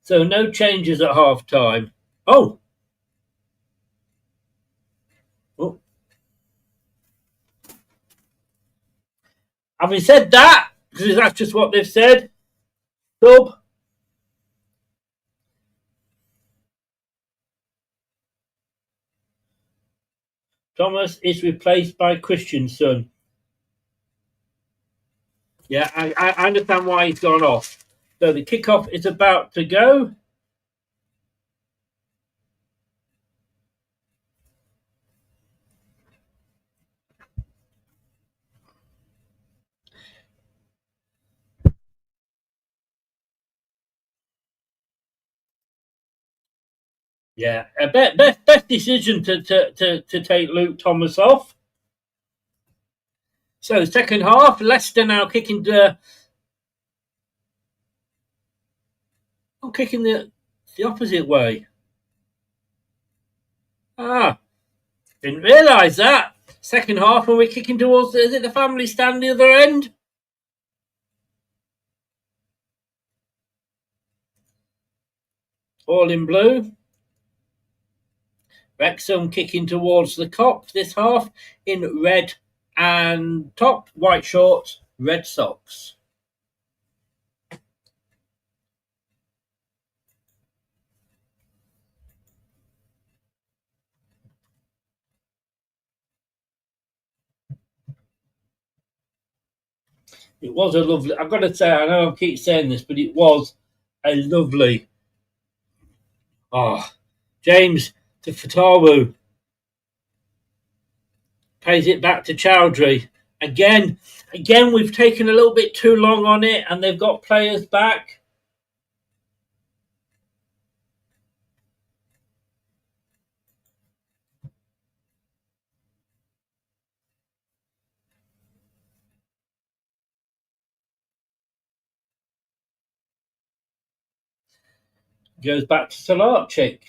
So no changes at half time. Oh. Having said that, because that's just what they've said, sub. Thomas is replaced by Christensen. Yeah, I understand why he's gone off. So the kickoff is about to go. Yeah, best decision to take Luke Thomas off. So second half, Leicester now kicking the opposite way. Didn't realise that. Second half, when we're kicking towards, is it the family stand the other end? All in blue. Wrexham kicking towards the Kop this half in red and top, white shorts, red socks. It was a lovely, I've got to say, I know I keep saying this, but it was a lovely, James to Fatawu. Pays it back to Chowdhury. Again, we've taken a little bit too long on it, and they've got players back. Goes back to Salarchik.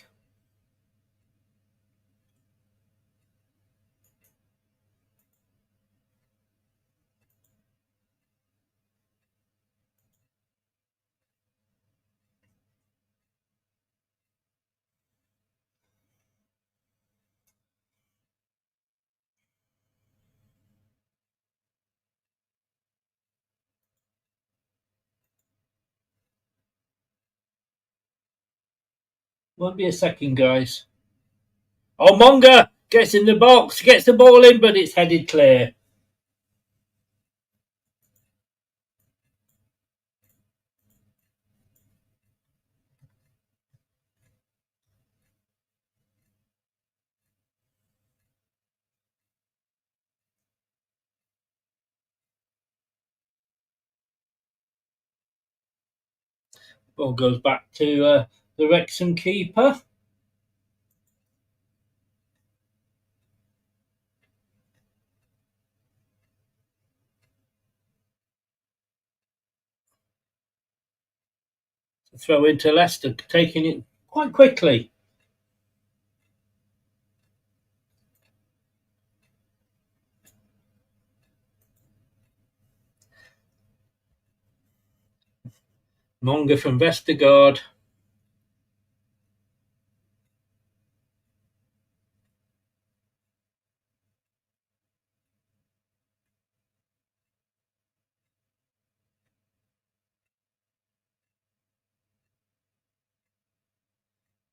Won't be a second, guys. Oh, Monga gets in the box, gets the ball in, but it's headed clear. Ball goes back to the Wrexham keeper. Throw into Leicester, taking it quite quickly. Monga from Vestergaard.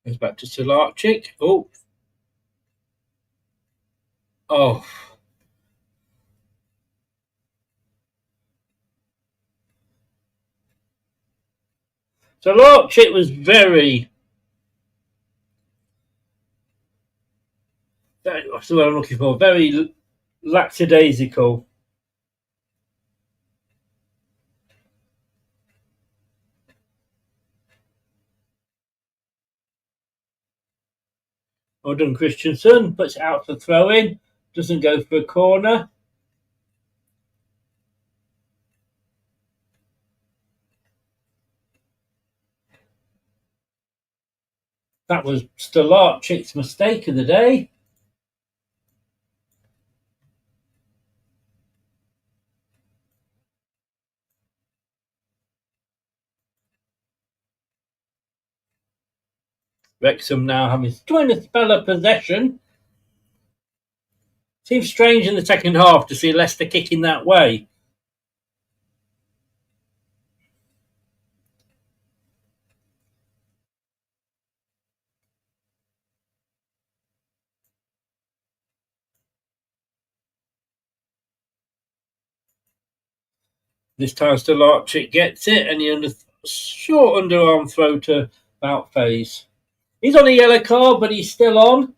Goes back to Salarchik. Oh. Salarchik was that's what I'm looking for, very lackadaisical. Well done, Christensen. Puts it out for throw-in. Doesn't go for a corner. That was Stolarchik's mistake of the day. Wrexham now having trying a spell of possession. Seems strange in the second half to see Leicester kicking that way. This time Stolarchik gets it, and he short underarm throw to about phase. He's on a yellow card, but he's still on.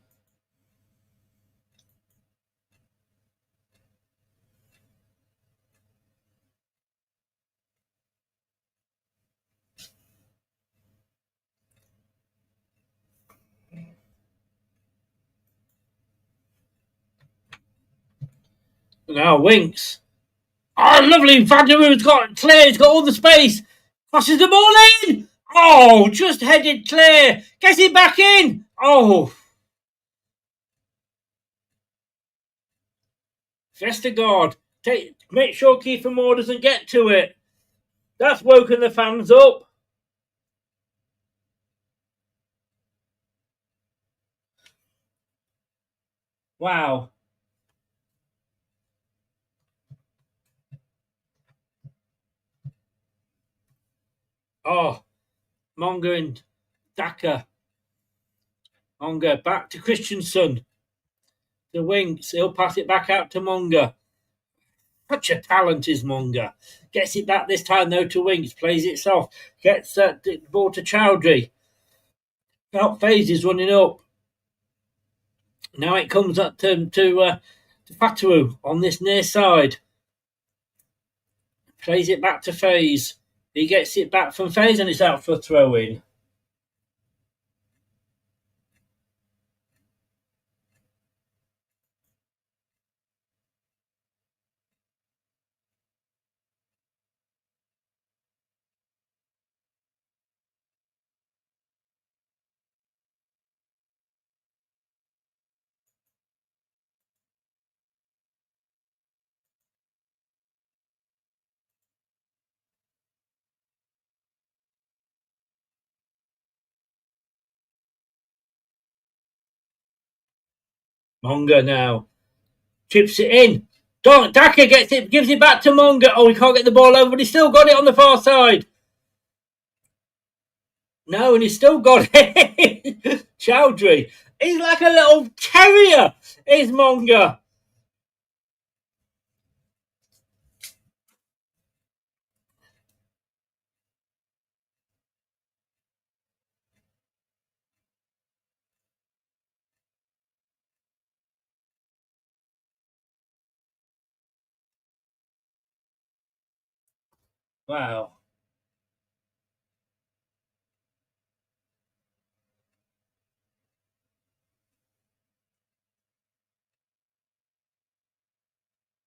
Now Winks. Oh, lovely. Vanderwood's got clear. He's got all the space. Crosses the ball in. Oh, just headed clear. Gets it back in. Oh. Vestergaard. Make sure Kiefer Moore doesn't get to it. That's woken the fans up. Wow. Oh, Monga and Daka. Monga back to Christensen. The Winks. He'll pass it back out to Monga. Such a talent is Monga. Gets it back this time though to Winks. Plays it soft. Gets the ball to Chowdhury. Out phase is running up. Now it comes up to Fatawu on this near side. Plays it back to Faze. He gets it back from Faze and it's out for a throw-in. Monga now. Chips it in. Daka gets it, gives it back to Monga. Oh, he can't get the ball over, but he's still got it on the far side. No, and he's still got it. Chowdhury. He's like a little terrier, is Monga. Wow.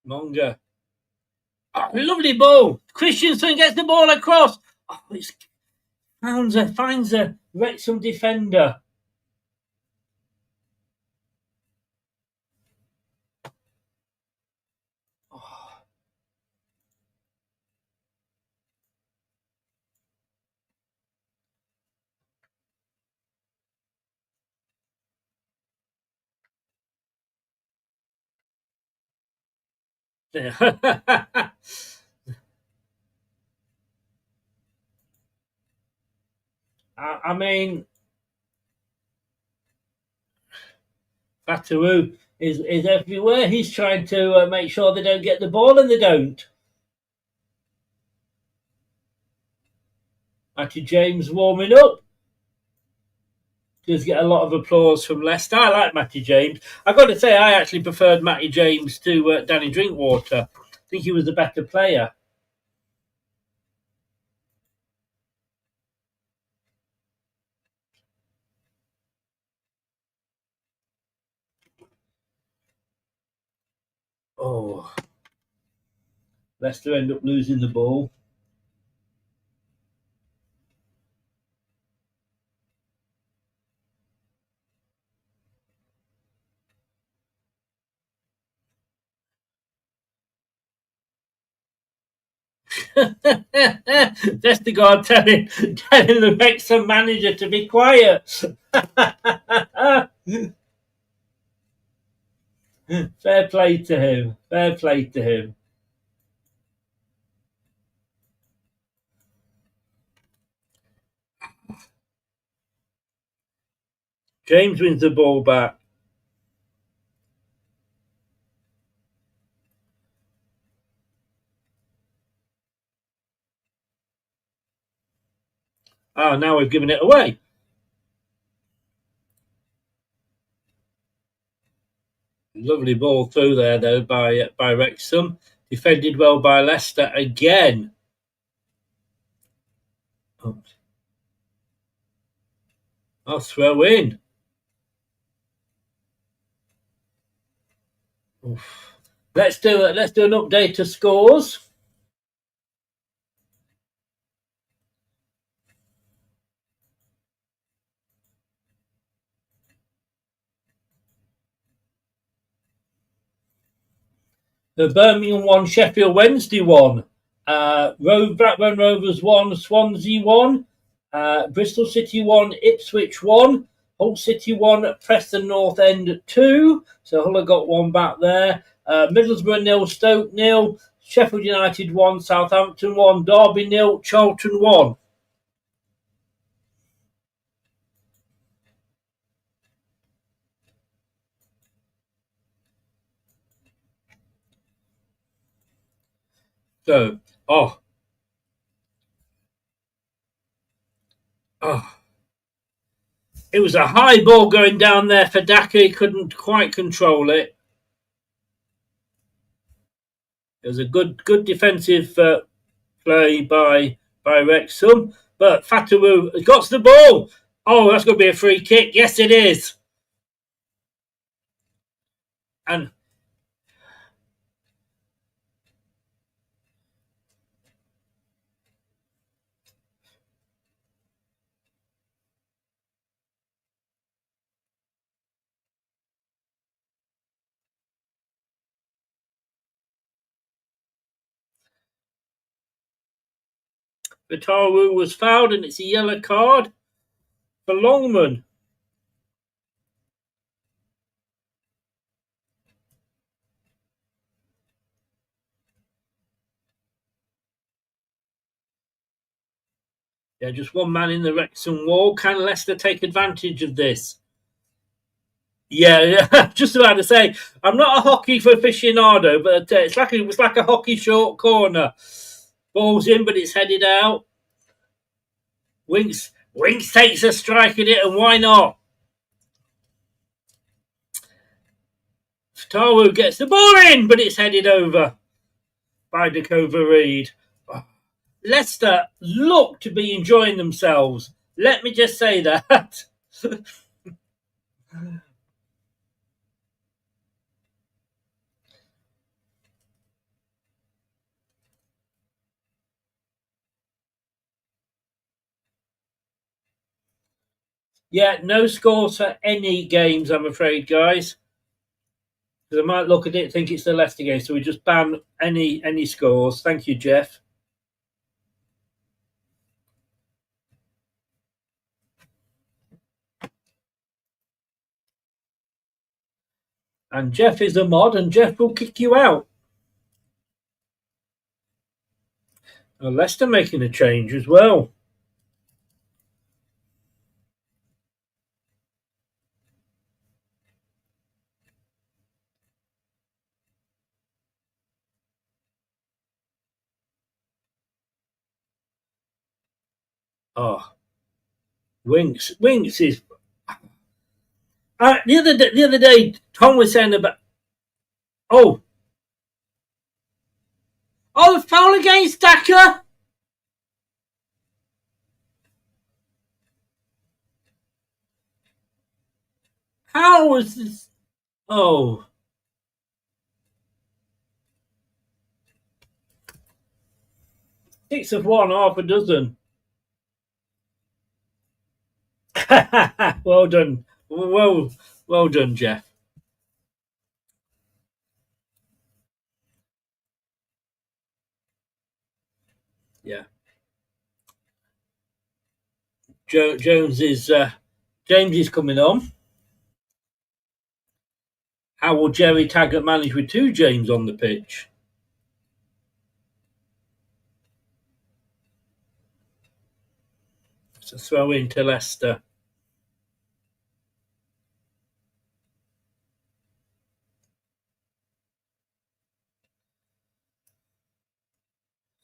Monga. Oh, lovely ball. Christensen gets the ball across. Oh, it's finds a Wrexham defender. I mean, Fatawu is everywhere. He's trying to make sure they don't get the ball, and they don't. Matty James warming up. Does get a lot of applause from Leicester. I like Matty James. I've got to say, I actually preferred Matty James to Danny Drinkwater. I think he was the better player. Oh, Leicester end up losing the ball. Vestergaard telling the Wrexham manager to be quiet. Fair play to him. Fair play to him. James wins the ball back. Oh, now we've given it away. Lovely ball through there, though, by Wrexham. Defended well by Leicester again. Oh. I'll throw in. Oof. Let's do an update of scores. The Birmingham 1, Sheffield Wednesday 1, Blackburn Rovers 1, Swansea 1, Bristol City 1, Ipswich 1, Hull City 1, Preston North End 2. So Hull have got one back there. Middlesbrough 0, Stoke 0, Sheffield United 1, Southampton 1, Derby 0, Charlton 1. So, it was a high ball going down there for Daka. He couldn't quite control it. It was a good defensive play by Wrexham, but Fatawu has got the ball. Oh, that's going to be a free kick. Yes, it is. And Fatawu was fouled, and it's a yellow card for Longman. Yeah, just one man in the Wrexham wall. Can Leicester take advantage of this? Yeah, just about to say. I'm not a hockey aficionado, but it was like a hockey short corner. Ball's in, but it's headed out. Winks takes a strike at it, and why not? Fatawu gets the ball in, but it's headed over by Dakova Reed. Leicester look to be enjoying themselves. Let me just say that. Yeah, no scores for any games, I'm afraid, guys. Because I might look at it and think it's the Leicester game, so we just ban any scores. Thank you, Jeff. And Jeff is a mod, and Jeff will kick you out. Well, Leicester making a change as well. Oh, Winks is. The other day, Tom was saying about. Oh, the foul against Daka. How was this? Oh, 6 of 1, half a dozen. Well done. Well done, Jeff. Yeah. James is coming on. How will Jerry Taggart manage with 2 James on the pitch? It's a throw in to Leicester.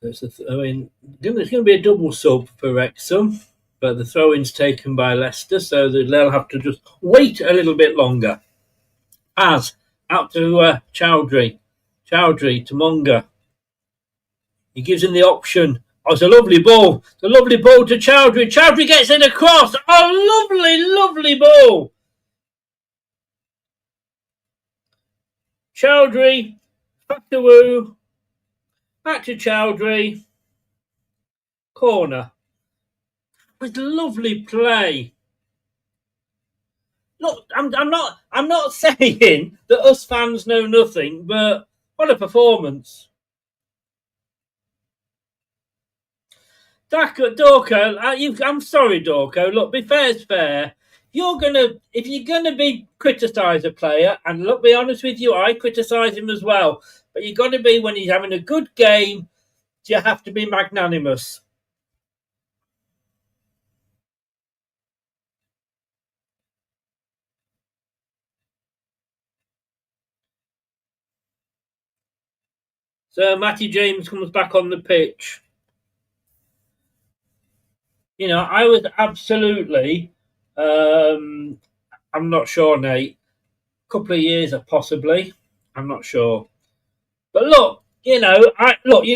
It's a throw in. It's going to be a double sub for Wrexham, but the throw in's taken by Leicester, so they'll have to just wait a little bit longer. As out to Chowdhury to Monga. He gives him the option. Oh, it's a lovely ball. It's a lovely ball to Chowdhury. Chowdhury gets it across. Oh, lovely ball. Chowdhury, Fatawoo, back to Chowdhury. Corner. It was lovely play. Look, I'm not saying that us fans know nothing, but what a performance. Dorco, I'm sorry, Dorco. Look, be fair is fair. If you're gonna be criticise a player, and look, be honest with you, I criticise him as well. But you've got to be when he's having a good game. You have to be magnanimous. So Matty James comes back on the pitch. You know, I was absolutely. I'm not sure, Nate. A couple of years, possibly. I'm not sure. But look, you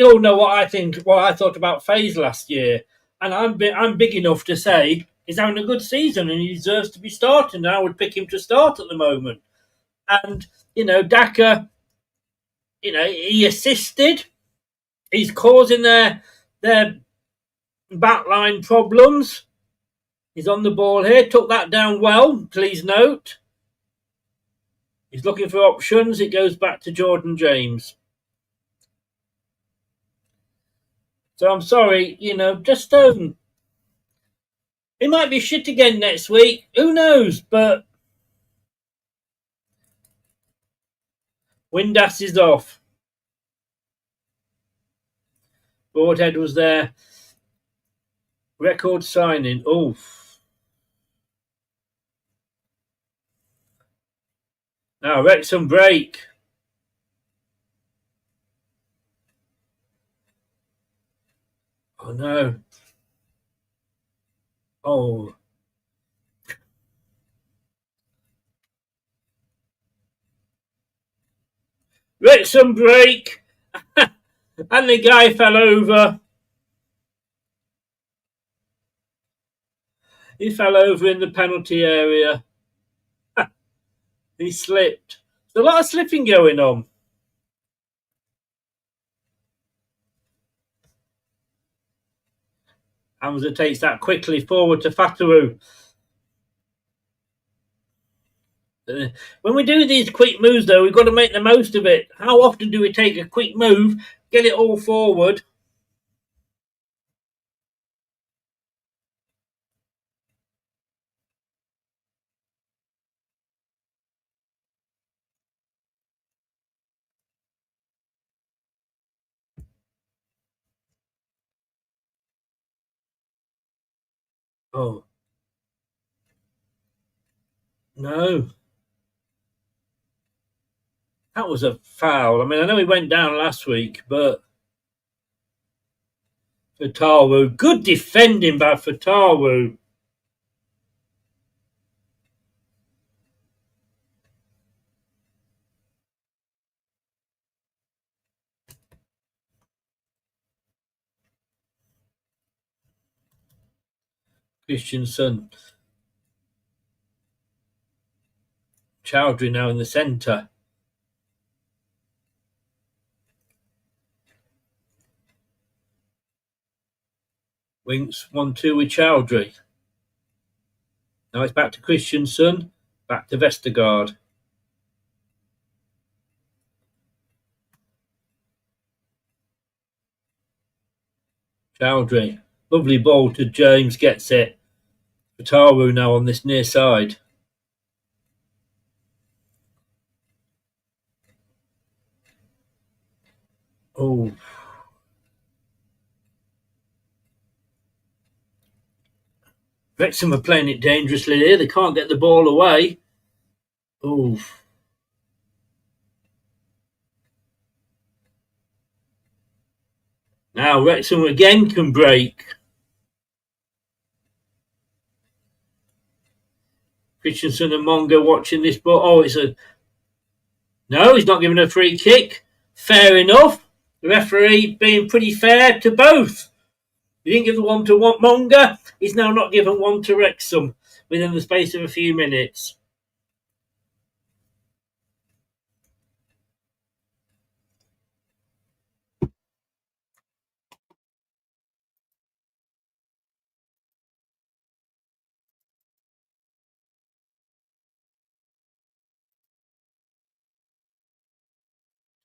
all know what I think. What I thought about FaZe last year, and I'm big enough to say he's having a good season and he deserves to be starting. And I would pick him to start at the moment. And Daka, he assisted. He's causing their backline problems. He's on the ball here. Took that down well. Please note. He's looking for options. It goes back to Jordan James. So I'm sorry, just he might be shit again next week. Who knows? But Windass is off. Broadhead was there. Record signing. Oof. Now Wrexham break. Oh no. Oh. Wrexham break. And the guy fell over. He fell over in the penalty area. He slipped. There's a lot of slipping going on. Hamza takes that quickly forward to Fatawu. When we do these quick moves, though, we've got to make the most of it. How often do we take a quick move, get it all forward? Oh. No. That was a foul. I mean, I know he went down last week, but Fatawu, good defending by Fatawu. Christensen. Chowdhury now in the centre. Winks 1-2 with Chowdhury. Now it's back to Christensen, back to Vestergaard. Chowdhury, lovely ball to James, gets it. Fatawu now on this near side. Oh. Wrexham are playing it dangerously here. They can't get the ball away. Oh. Now Wrexham again can break. Christensen and Monga watching this ball. Oh, it's a... No, he's not giving a free kick. Fair enough. The referee being pretty fair to both. He didn't give the one to Monga. He's now not given one to Wrexham within the space of a few minutes.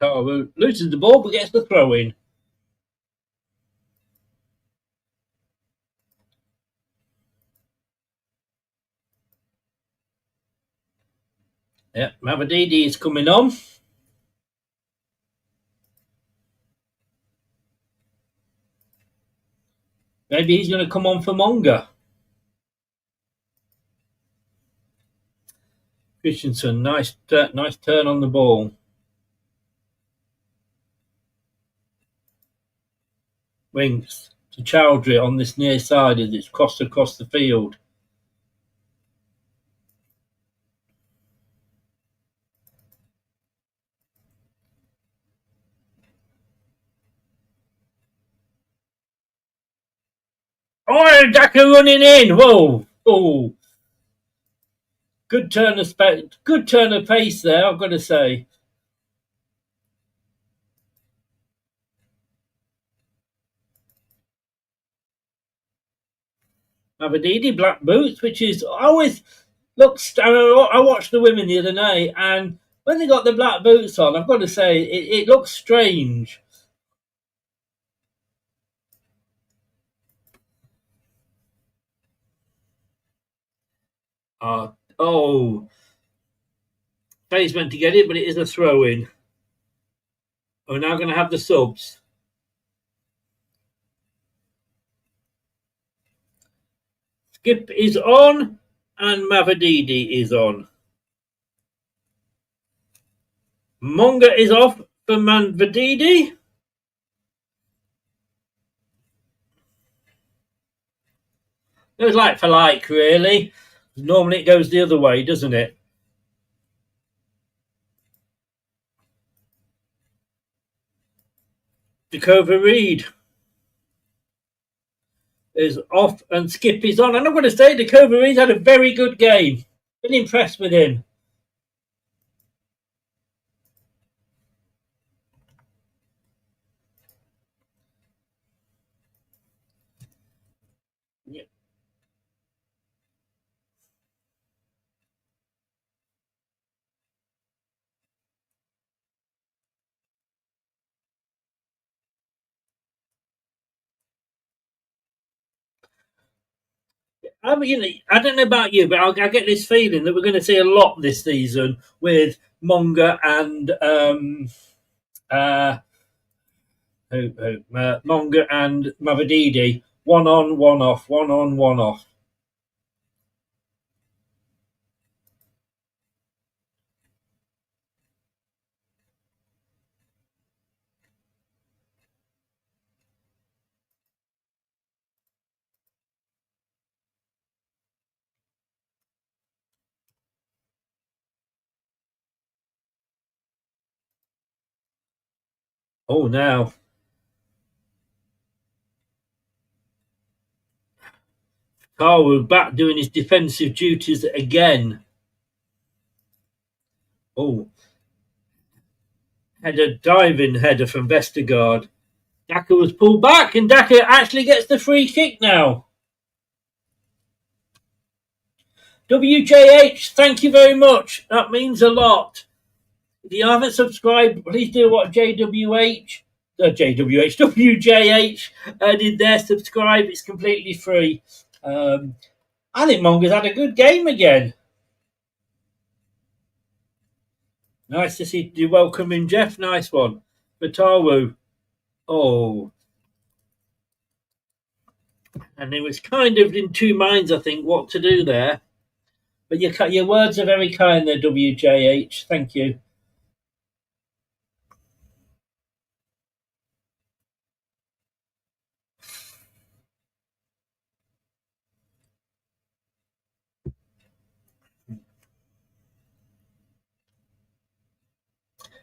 Taru loses the ball but gets the throw in. Yeah, Mavadidi is coming on. Maybe he's going to come on for Monga. Christensen, nice turn on the ball. Winks to Chowdhury on this near side as it's crossed across the field. Oh, Daka running in. Whoa. Oh. Good turn of pace there, I've got to say. Mavadidi, black boots, which is always looks. I watched the women the other night, and when they got the black boots on, I've got to say it looks strange. Oh, Faye's meant to get it, but it is a throw in. We're now going to have the subs. Skip is on, and Mavadidi is on. Monga is off for Mavadidi. It was like for like, really. Normally it goes the other way, doesn't it? Dakota Reed is off and Skip is on. And I'm going to say Dakota Reed's had a very good game. Been impressed with him. Yeah. I mean, I don't know about you, but I get this feeling that we're going to see a lot this season with Monga and Monga and Mavadidi. One on, one off, one on, one off. Oh, now. Carwood back doing his defensive duties again. Oh. Diving header from Vestergaard. Daka was pulled back, and Daka actually gets the free kick now. WJH, thank you very much. That means a lot. If you haven't subscribed, please do what WJH did there. Subscribe. It's completely free. I think Monga's had a good game again. Nice to see you welcoming Jeff. Nice one. Bataru. Oh. And he was kind of in two minds, I think, what to do there. But your words are very kind there, WJH. Thank you.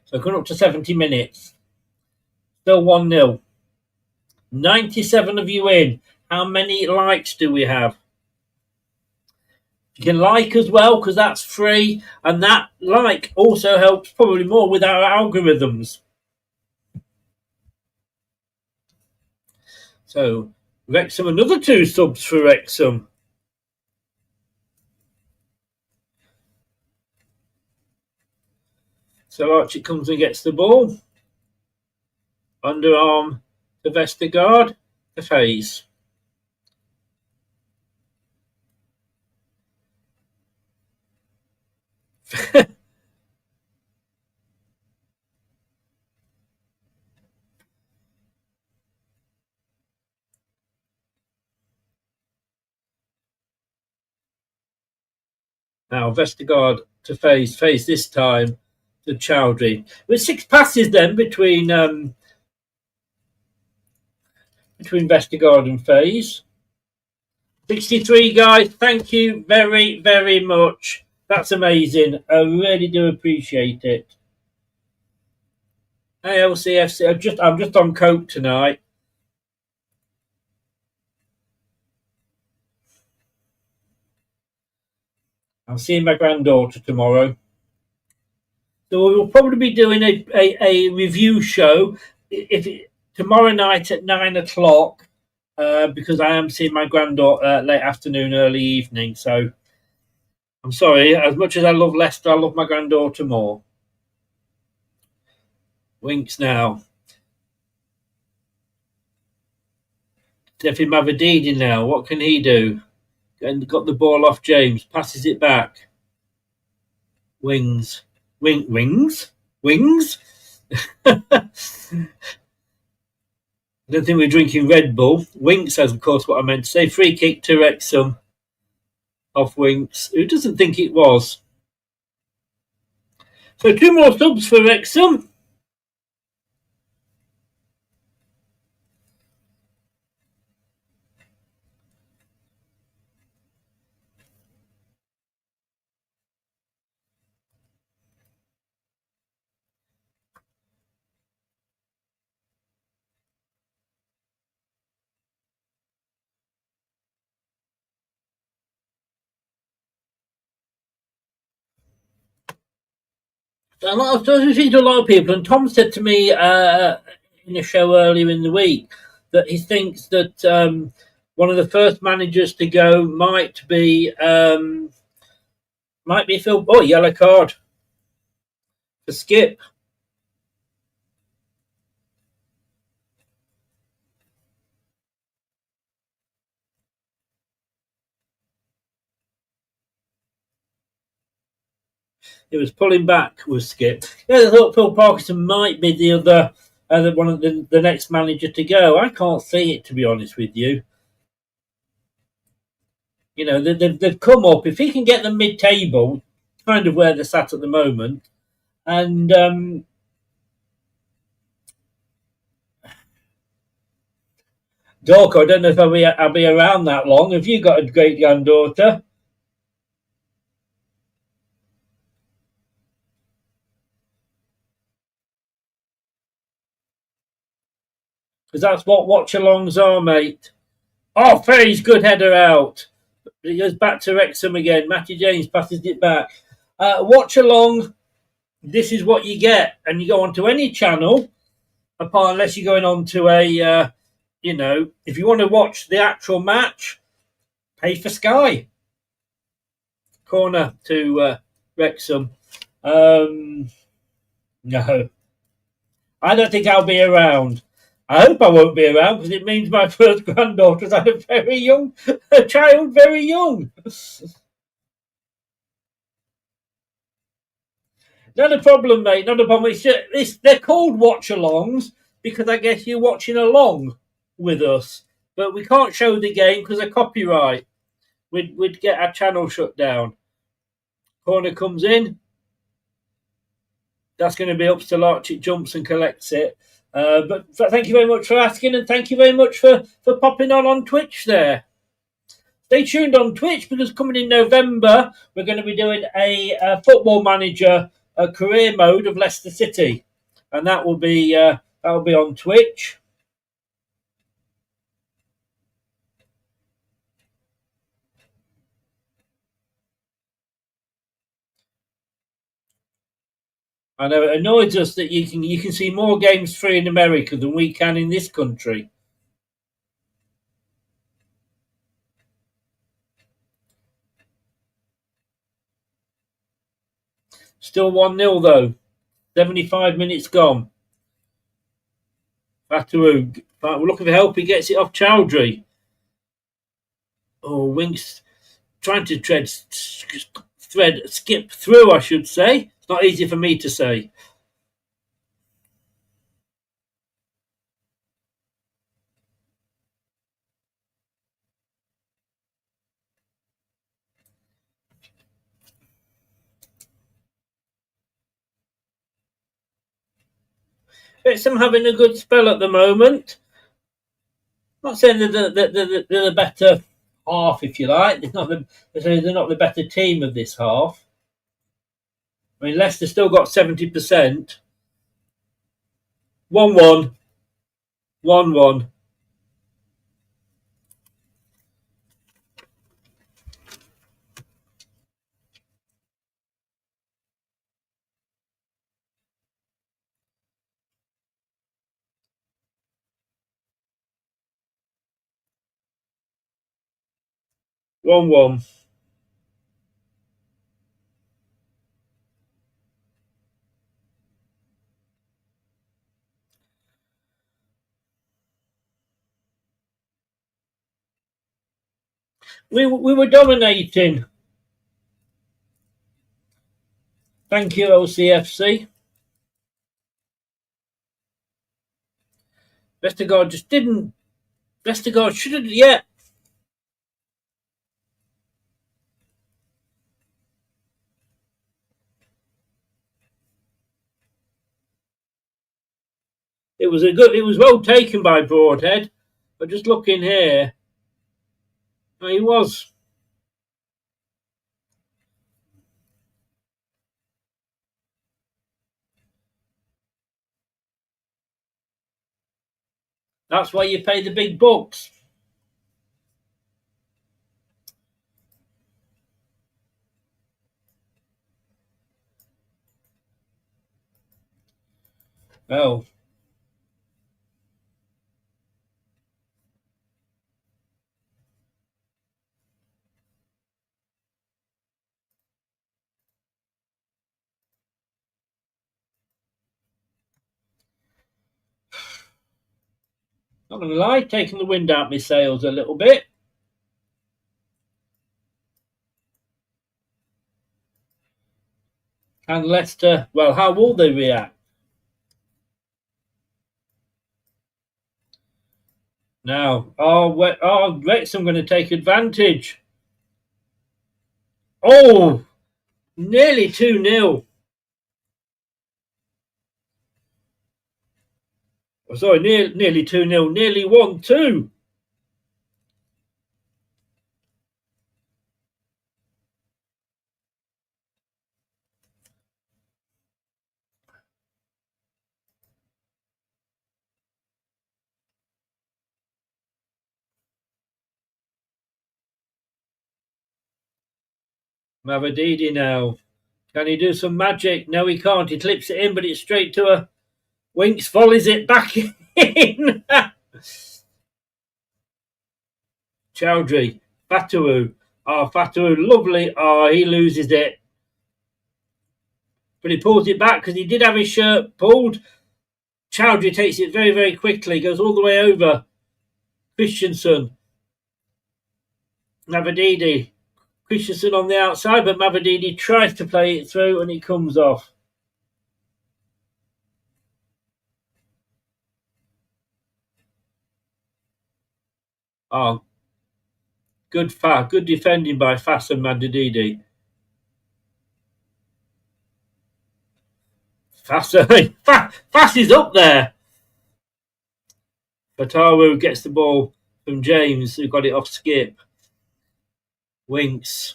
So going up to 70 minutes. Still 1-0. 97 of you in. How many likes do we have? You can like as well, because that's free. And that like also helps probably more with our algorithms. So, Wrexham, another 2 subs for Wrexham. So Archie comes and gets the ball. Underarm to Vestergaard. The phase. Now Vestergaard to phase this time to Chowdhury. With 6 passes then between Vestergaard and phase. 63 guys, thank you very, very much. That's amazing. I really do appreciate it. Hey LCFC, I'm just on coke tonight. I'm seeing my granddaughter tomorrow. So we will probably be doing a review show tomorrow night at 9 o'clock because I am seeing my granddaughter late afternoon, early evening. So I'm sorry. As much as I love Leicester, I love my granddaughter more. Winks now. Steffi Mavadidi now. What can he do? And got the ball off James. Passes it back. Wings. Wings? I don't think we're drinking Red Bull. Winks, as of course, what I meant to say. Free kick to Wrexham. Off Winks. Who doesn't think it was? So 2 more subs for Wrexham. I was talking to a lot of people, and Tom said to me in a show earlier in the week that he thinks that one of the first managers to go might be Phil. Oh, yellow card for Skip. It was pulling back with Skip. Yeah, I thought Phil Parkinson might be the other one of the next manager to go. I can't see it, to be honest with you. You know, they've come up. If he can get them mid-table, kind of where they're sat at the moment, and Dorco, I don't know if I'll be around that long. Have you got a great granddaughter? Because that's what watch-alongs are, mate. Oh, Ferry's good header out. He goes back to Wrexham again. Matty James passes it back. Watch along. This is what you get. And you go onto any channel. apart unless you're going on to a, if you want to watch the actual match, pay for Sky. Corner to Wrexham. No, I don't think I'll be around. I hope I won't be around because it means my first granddaughter's had a child very young. Not a problem, mate. Not a problem. They're called watch-alongs because I guess you're watching along with us. But we can't show the game because of copyright. We'd get our channel shut down. Corner comes in. That's going to be up to Larch. It jumps and collects it. But thank you very much for asking, and thank you very much for popping on Twitch there. Stay tuned on Twitch because coming in November, we're going to be doing a Football Manager career mode of Leicester City, and that will be on Twitch. I know it annoys us that you can see more games free in America than we can in this country. Still 1-0 though. 75 minutes gone. Fataru. We're looking for help. He gets it off Chowdhury. Oh, Winks trying to skip through, I should say. It's not easy for me to say. Wrexham having a good spell at the moment. Not saying they're the better half, if you like. They're not the better team of this half. I mean, Leicester still got 70%. 1-1. 1-1. We were dominating. Thank you, LCFC. Vestergaard just didn't. Vestergaard should have. Yeah. It was well taken by Broadhead, but just looking here, he was. That's why you pay the big bucks. Oh. Not going to lie, taking the wind out of my sails a little bit. And Leicester, well, how will they react? Now, Wrexham going to take advantage. Oh, nearly 2-0. Oh, sorry, nearly 2-0, nearly 1-2. Mavadidi now. Can he do some magic? No, he can't. He clips it in, but it's straight to Winks volleys it back in. Chowdhury, Fatawu. Oh, Fatawu, lovely. Oh, he loses it. But he pulls it back because he did have his shirt pulled. Chowdhury takes it very, very quickly. Goes all the way over. Christensen. Mavididi. Christensen on the outside, but Mavididi tries to play it through and it comes off. Oh, good defending by Fass and Mavididi. Fass is up there. Fatawu gets the ball from James, who got it off Skip. Winks.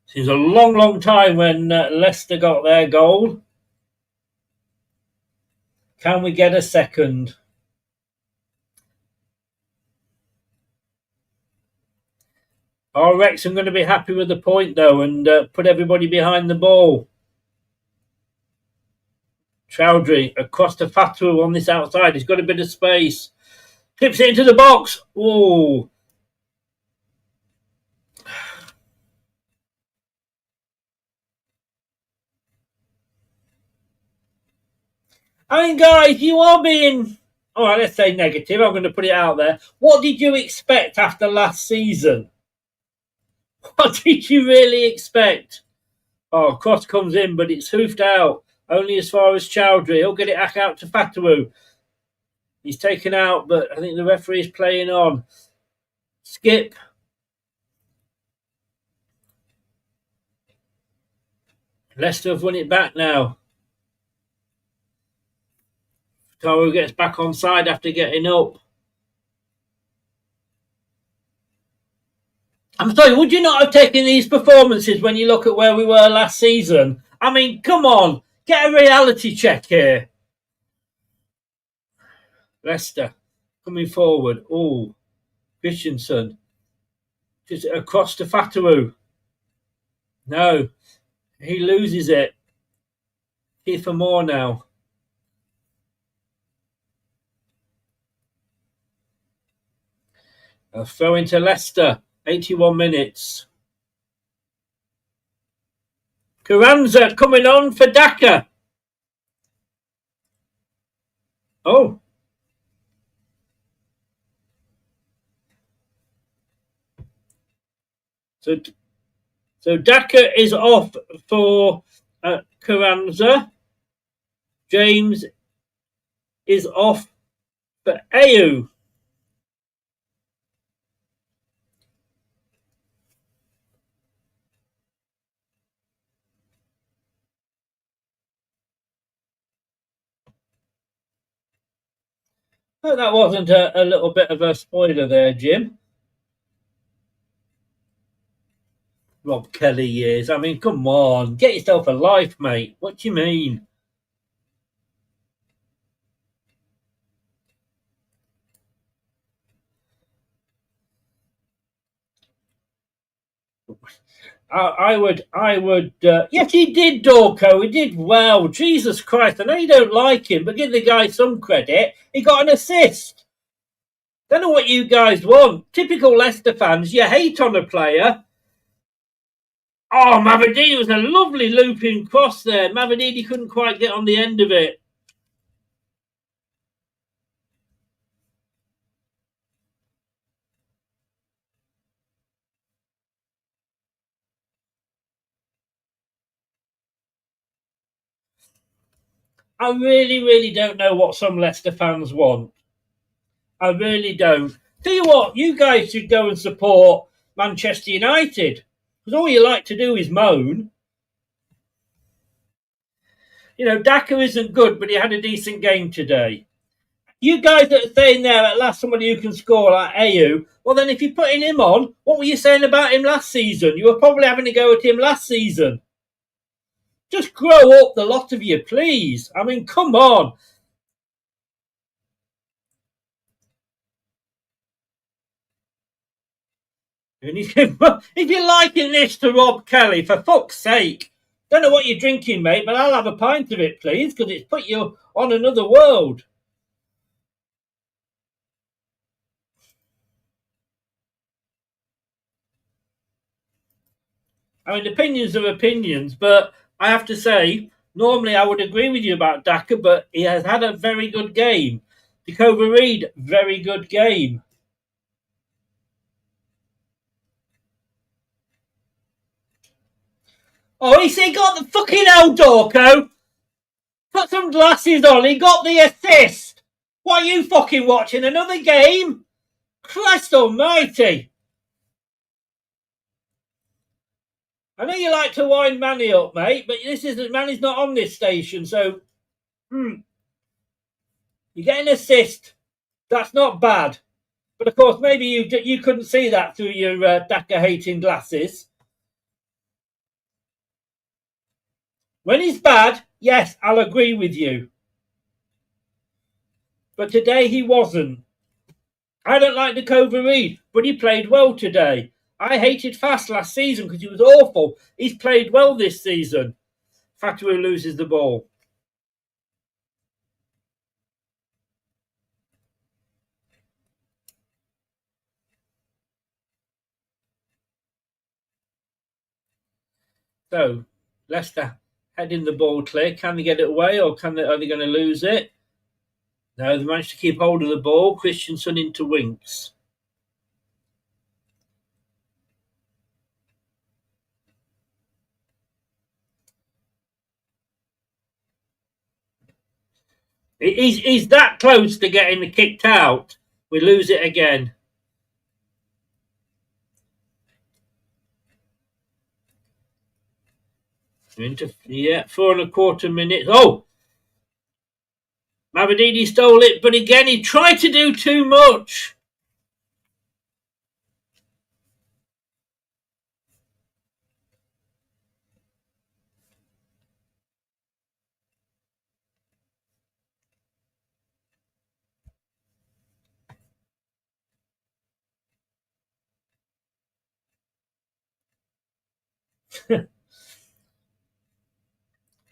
Seems a long, long time when Leicester got their goal. Can we get a second? Are Wrexham going to be happy with the point, though, and put everybody behind the ball? Chowdhury across to Fatawu on this outside. He's got a bit of space. Clips it into the box. Oh. I mean, guys, you are being, all right, let's say negative. I'm going to put it out there. What did you expect after last season? What did you really expect? Oh, cross comes in, but it's hoofed out. Only as far as Chowdhury. He'll get it back out to Fatawu. He's taken out, but I think the referee is playing on. Skip. Leicester have won it back now. Fatawu gets back on side after getting up. I'm sorry, would you not have taken these performances when you look at where we were last season? I mean, come on. Get a reality check here. Leicester coming forward. Oh, Christensen. Just across to Fatawu. No, he loses it. Here for more now. A throw into Leicester. 81 minutes. Carranza coming on for Daka. Oh. So Daka is off for Carranza. James is off for Ayew. Oh, that wasn't a little bit of a spoiler there, Jim. Rob Kelly years. I mean, come on. Get yourself a life, mate. What do you mean? I would. Yes, he did, Dorco. He did well. Jesus Christ. I know you don't like him, but give the guy some credit. He got an assist. Don't know what you guys want. Typical Leicester fans. You hate on a player. Oh, Mavididi was a lovely looping cross there. Mavididi couldn't quite get on the end of it. I really, really don't know what some Leicester fans want. I really don't. Tell you what, you guys should go and support Manchester United. Because all you like to do is moan. You know, Daka isn't good, but he had a decent game today. You guys that are saying there at last somebody who can score like Ayew, well then if you're putting him on, what were you saying about him last season? You were probably having to go at him last season. Just grow up, the lot of you, please. I mean, come on. And if you're liking this to Rob Kelly, for fuck's sake, Don't know what you're drinking, mate, but I'll have a pint of it, please, because it's put you on another world. I mean, opinions are opinions, but I have to say, normally I would agree with you about Daka, but he has had a very good game. Dakova Reed, very good game. Oh, he got the fucking hell, Dorco. Put some glasses on. He got the assist. What are you fucking watching? Another game? Christ almighty. I know you like to wind Manny up, mate, but Manny's not on this station, so you get an assist. That's not bad. But of course, maybe you couldn't see that through your Daka hating glasses. When he's bad, yes, I'll agree with you. But today he wasn't. I don't like Dakova Reed, but he played well today. I hated Fast last season because he was awful. He's played well this season. Fatawu loses the ball. So, Leicester heading the ball clear. Can they get it away or are they going to lose it? No, they managed to keep hold of the ball. Christensen into Winks. He's that close to getting kicked out. We lose it again. Into 4.25 minutes. Oh! Mavididi stole it, but again, he tried to do too much.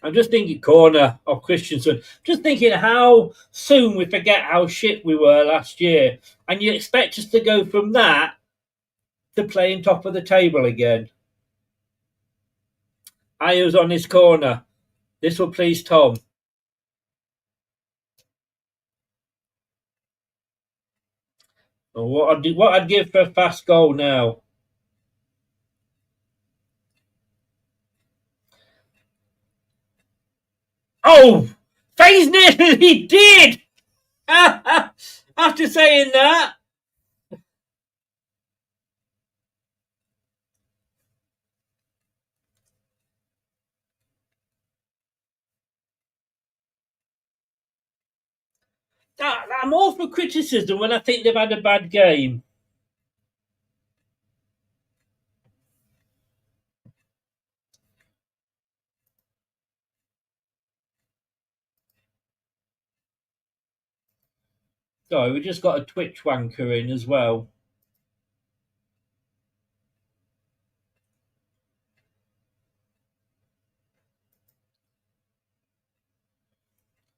I'm just thinking corner of Christensen. Just thinking how soon we forget how shit we were last year. And you expect us to go from that to playing top of the table again. Ayers on his corner. This will please Tom. What I'd give for a fast goal now. Oh! Faze nearly did! After saying that. I'm all for criticism when I think they've had a bad game. Sorry, we just got a Twitch wanker in as well.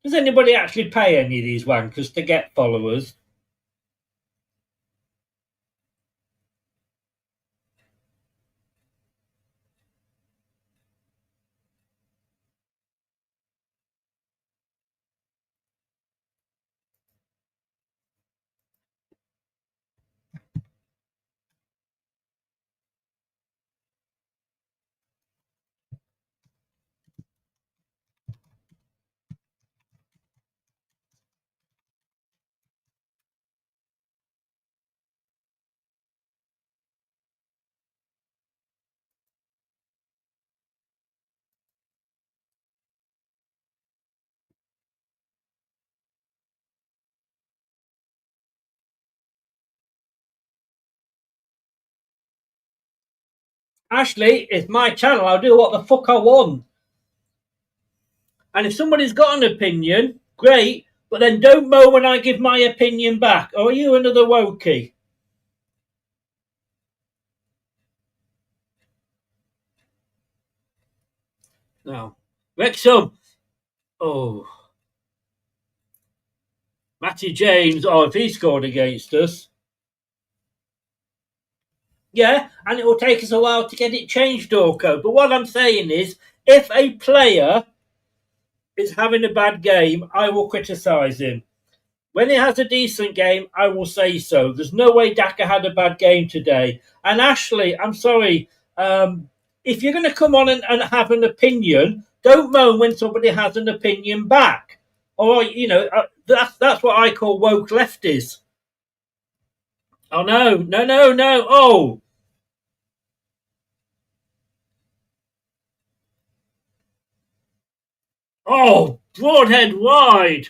Does anybody actually pay any of these wankers to get followers? Ashley, it's my channel. I'll do what the fuck I want. And if somebody's got an opinion, great, but then don't moan when I give my opinion back. Or are you another wokey? Now, Wrexham. Oh. Matty James. Oh, if he scored against us. Yeah, and it will take us a while to get it changed, Dorco. But what I'm saying is, if a player is having a bad game, I will criticise him. When he has a decent game, I will say so. There's no way Daka had a bad game today. And Ashley, I'm sorry. If you're going to come on and have an opinion, don't moan when somebody has an opinion back. Or, that's what I call woke lefties. Oh, no. Oh. Oh, Broadhead wide.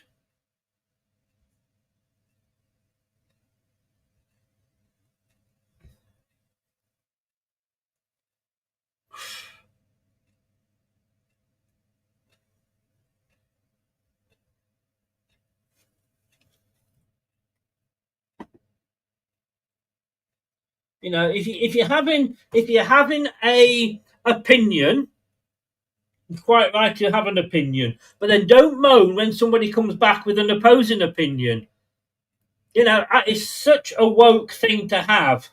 If you're having a opinion, it's quite right to have an opinion, but then don't moan when somebody comes back with an opposing opinion. That is such a woke thing to have.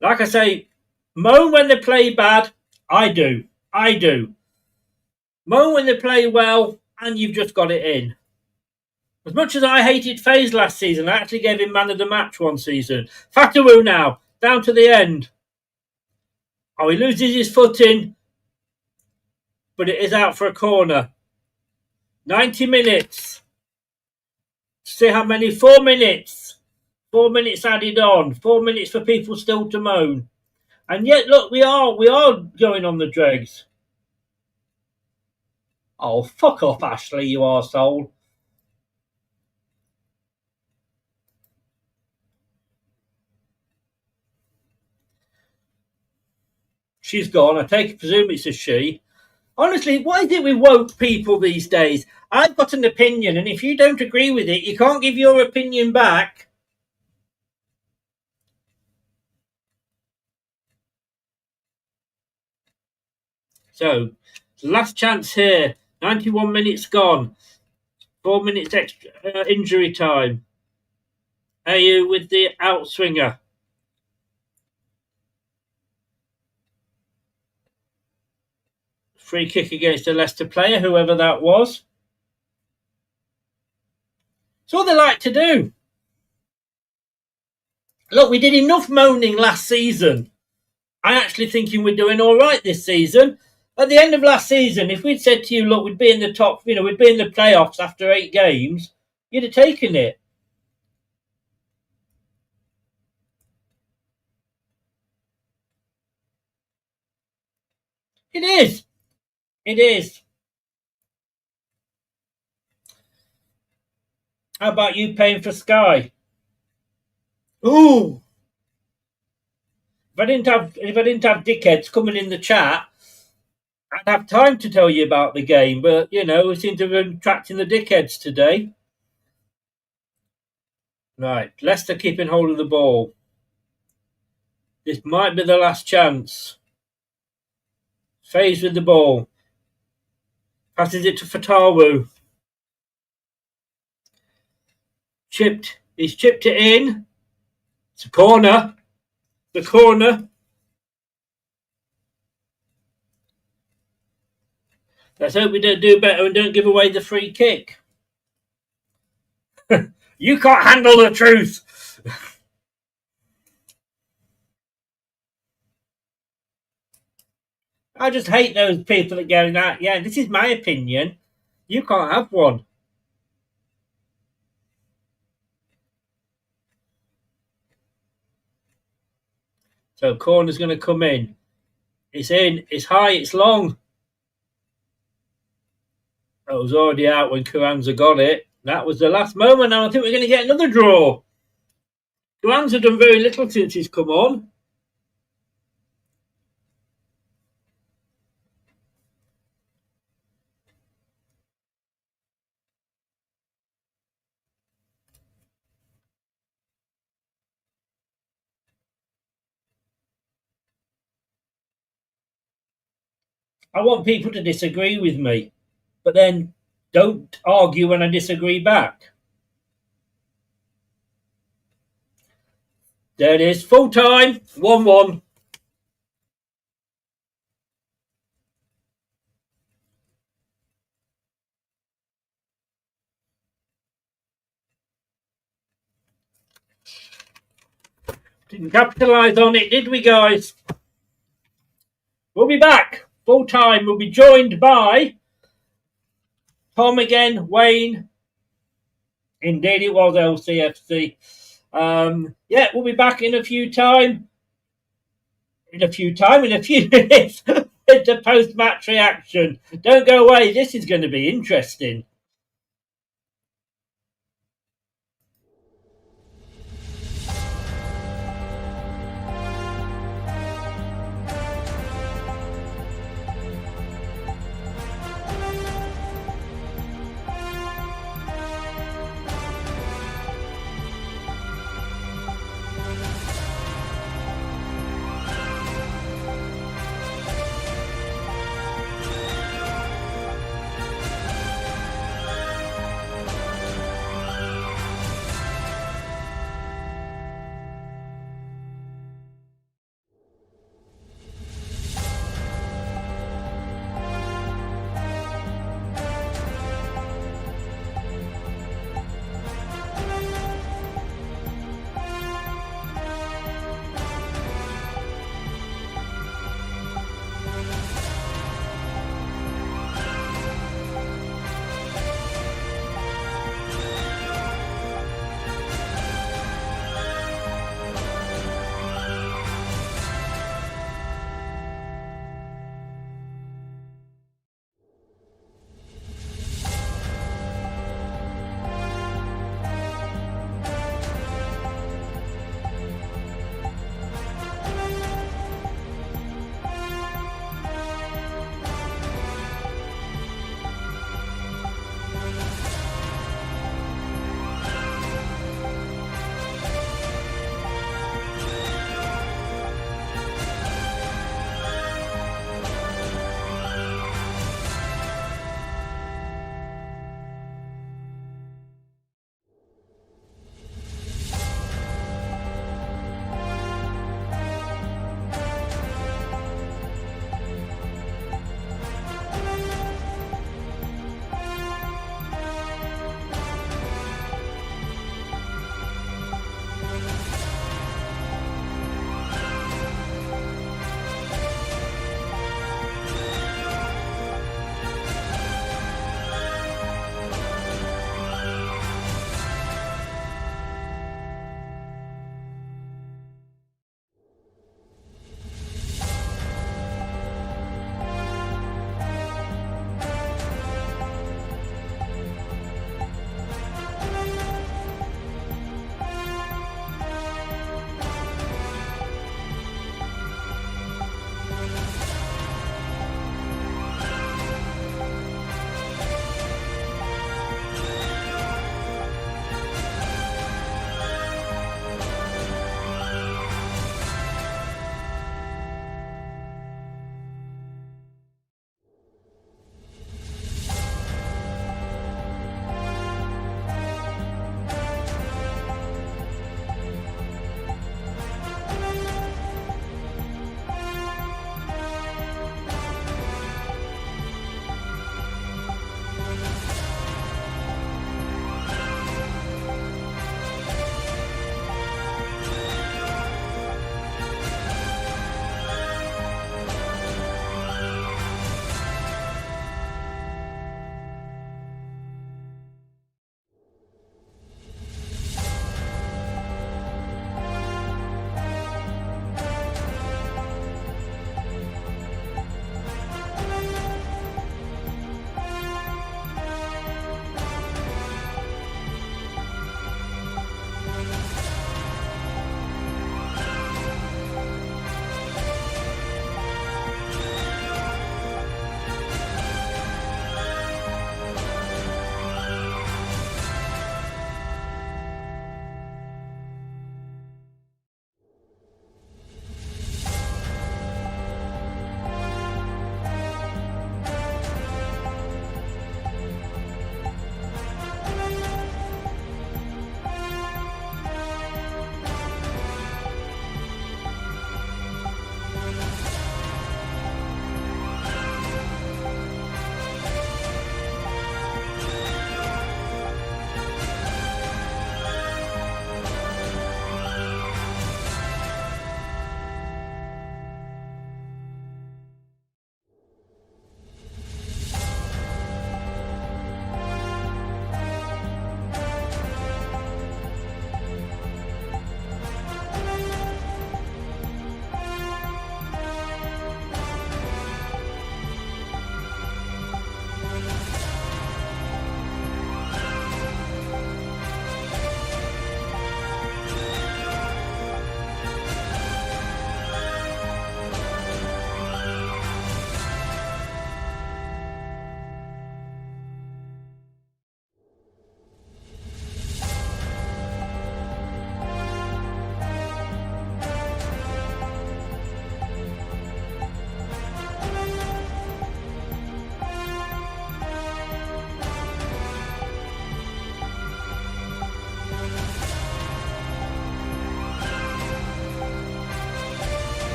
Like I say, moan when they play bad. I do. Moan when they play well, and you've just got it in. As much as I hated FaZe last season, I actually gave him man of the match one season. Fatawu now, down to the end. Oh, he loses his footing, but it is out for a corner. 90 minutes. See how many? 4 minutes. 4 minutes added on. 4 minutes for people still to moan. And yet, look, we are going on the dregs. Oh, fuck off, Ashley, you arsehole. She's gone. I presume it's a she. Honestly, why is it we woke people these days? I've got an opinion, and if you don't agree with it, you can't give your opinion back. So, last chance here. 91 minutes gone. 4 minutes extra injury time. AU with the outswinger. Free kick against a Leicester player, whoever that was. It's all they like to do. Look, we did enough moaning last season. I'm actually thinking we're doing all right this season. At the end of last season, if we'd said to you, look, we'd be in the top, we'd be in the playoffs after 8 games, you'd have taken it. It is. It is. How about you paying for Sky? Ooh. If I didn't have dickheads coming in the chat, I'd have time to tell you about the game. But we seem to have been attracting the dickheads today. Right, Leicester keeping hold of the ball. This might be the last chance. FaZe with the ball. Passes it to Fatawu. Chipped. He's chipped it in. It's a corner. The corner. Let's hope we don't do better and don't give away the free kick. You can't handle the truth. I just hate those people that go, yeah, this is my opinion. You can't have one. So corner's going to come in. It's in. It's high. It's long. That was already out when Carranza got it. That was the last moment. Now I think we're going to get another draw. Carranza done very little since he's come on. I want people to disagree with me, but then don't argue when I disagree back. There it is, full time, 1-1. Didn't capitalise on it, did we, guys? We'll be back full time. We'll be joined by Tom again, Wayne. Indeed, it was LCFC. Yeah, we'll be back in a few minutes with the post-match reaction. Don't go away. This is going to be interesting.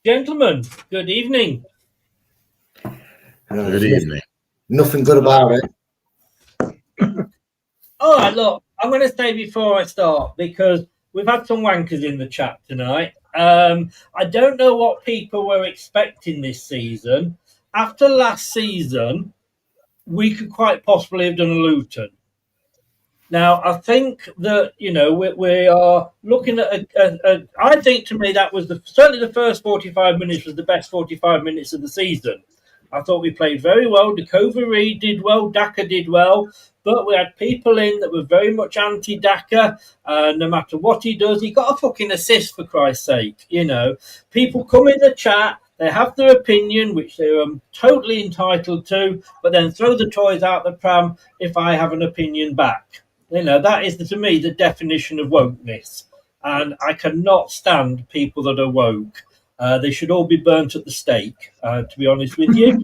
Gentlemen, good evening. Good evening. Nothing good about it. All right, look, I'm going to say before I start, because we've had some wankers in the chat tonight. I don't know what people were expecting this season. After last season, we could quite possibly have done a Luton. Now, I think that, we are looking at I think, to me, that was certainly the first 45 minutes was the best 45 minutes of the season. I thought we played very well. Dakova Reed did well. Daka did well. But we had people in that were very much anti-Daka. No matter what he does, he got a fucking assist, for Christ's sake. People come in the chat. They have their opinion, which they're totally entitled to, but then throw the toys out the pram if I have an opinion back. That is, to me, the definition of wokeness. And I cannot stand people that are woke. They should all be burnt at the stake, to be honest with you.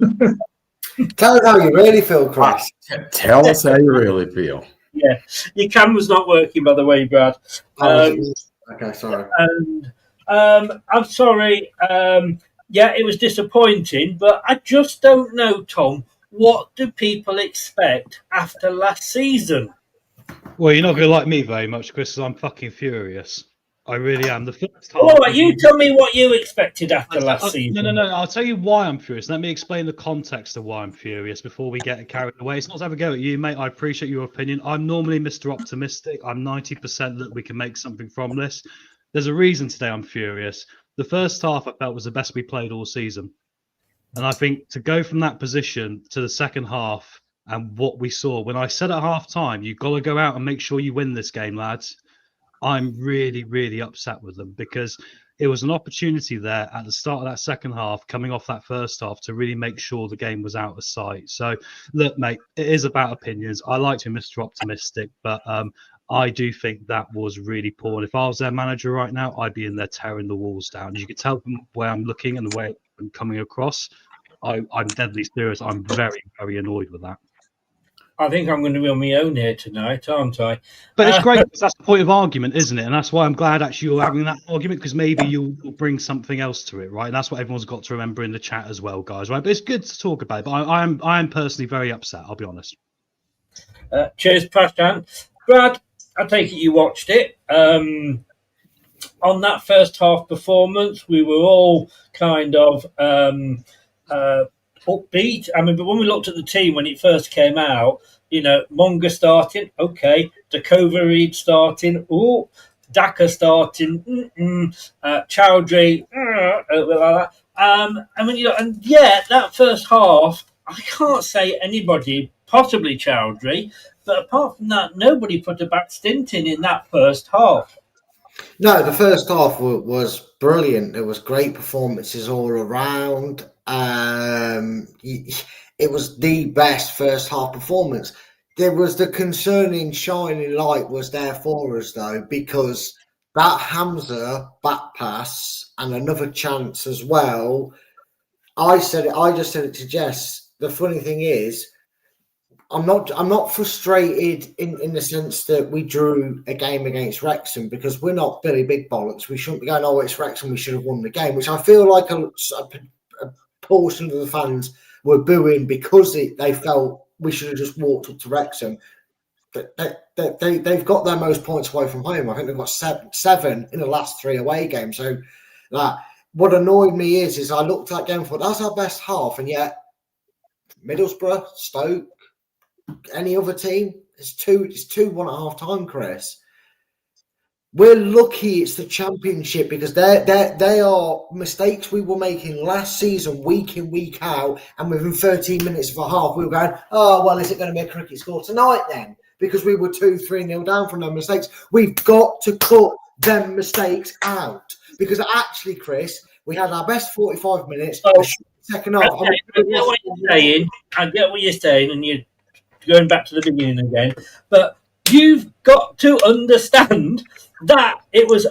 Tell us how you really feel, Chris. Tell us how you really feel. Yeah, your camera's not working, by the way, Brad. Okay, sorry. And I'm sorry. Yeah, it was disappointing, but I just don't know, Tom. What do people expect after last season? Well, you're not going to like me very much, Chris, because I'm fucking furious. I really am. The first half. All right, you tell me what you expected after last season. No. I'll tell you why I'm furious. Let me explain the context of why I'm furious before we get carried away. It's not to have a go at you, mate. I appreciate your opinion. I'm normally Mr. Optimistic. I'm 90% that we can make something from this. There's a reason today I'm furious. The first half I felt was the best we played all season. And I think to go from that position to the second half and what we saw, when I said at half time, you've got to go out and make sure you win this game, lads. I'm really, really upset with them because it was an opportunity there at the start of that second half, coming off that first half, to really make sure the game was out of sight. So, look, mate, it is about opinions. I like to be Mr. Optimistic, but I do think that was really poor. And if I was their manager right now, I'd be in there tearing the walls down. As you can tell from where I'm looking and the way I'm coming across, I'm deadly serious. I'm very, very annoyed with that. I think I'm going to be on my own here tonight, aren't I? But it's great because that's the point of argument, isn't it? And that's why I'm glad actually you're having that argument, because maybe you'll bring something else to it, right? And that's what everyone's got to remember in the chat as well, guys, right? But it's good to talk about it. But I am personally very upset, I'll be honest. Cheers, Prashant. Brad, I take it you watched it. On that first half performance, we were all kind of upbeat. I mean, but when we looked at the team when it first came out, Monga starting, okay, Dakova Reed starting, Daka starting, Chowdhury, like that. That first half, I can't say anybody, possibly Chowdhury, but apart from that, nobody put a back stint in that first half. No, the first half was brilliant. There was great performances all around. It was the best first half performance. There was the concerning shining light was there for us, though, because that Hamza back pass and another chance as well. I just said it to Jess. The funny thing is, I'm not frustrated in the sense that we drew a game against Wrexham, because we're not Billy Big Bollocks. We shouldn't be going, oh, it's Wrexham, we should have won the game, which I feel like a portion of the fans were booing because they felt we should have just walked up to Wrexham. But they've got their most points away from home. I think they've got seven in the last 3 away games. So what annoyed me is I looked at that game and thought, that's our best half, and yet Middlesbrough, Stoke, any other team, it's 2-1 at half time, Chris. We're lucky it's the Championship, because they are mistakes we were making last season, week in, week out, and within 13 minutes of a half, we were going, oh, well, is it going to be a cricket score tonight then? Because we were 2-3-0 down from them mistakes. We've got to cut them mistakes out. Because actually, Chris, we had our best 45 minutes, second half. Okay, I get what you're saying, and you're going back to the beginning again, but you've got to understand that it was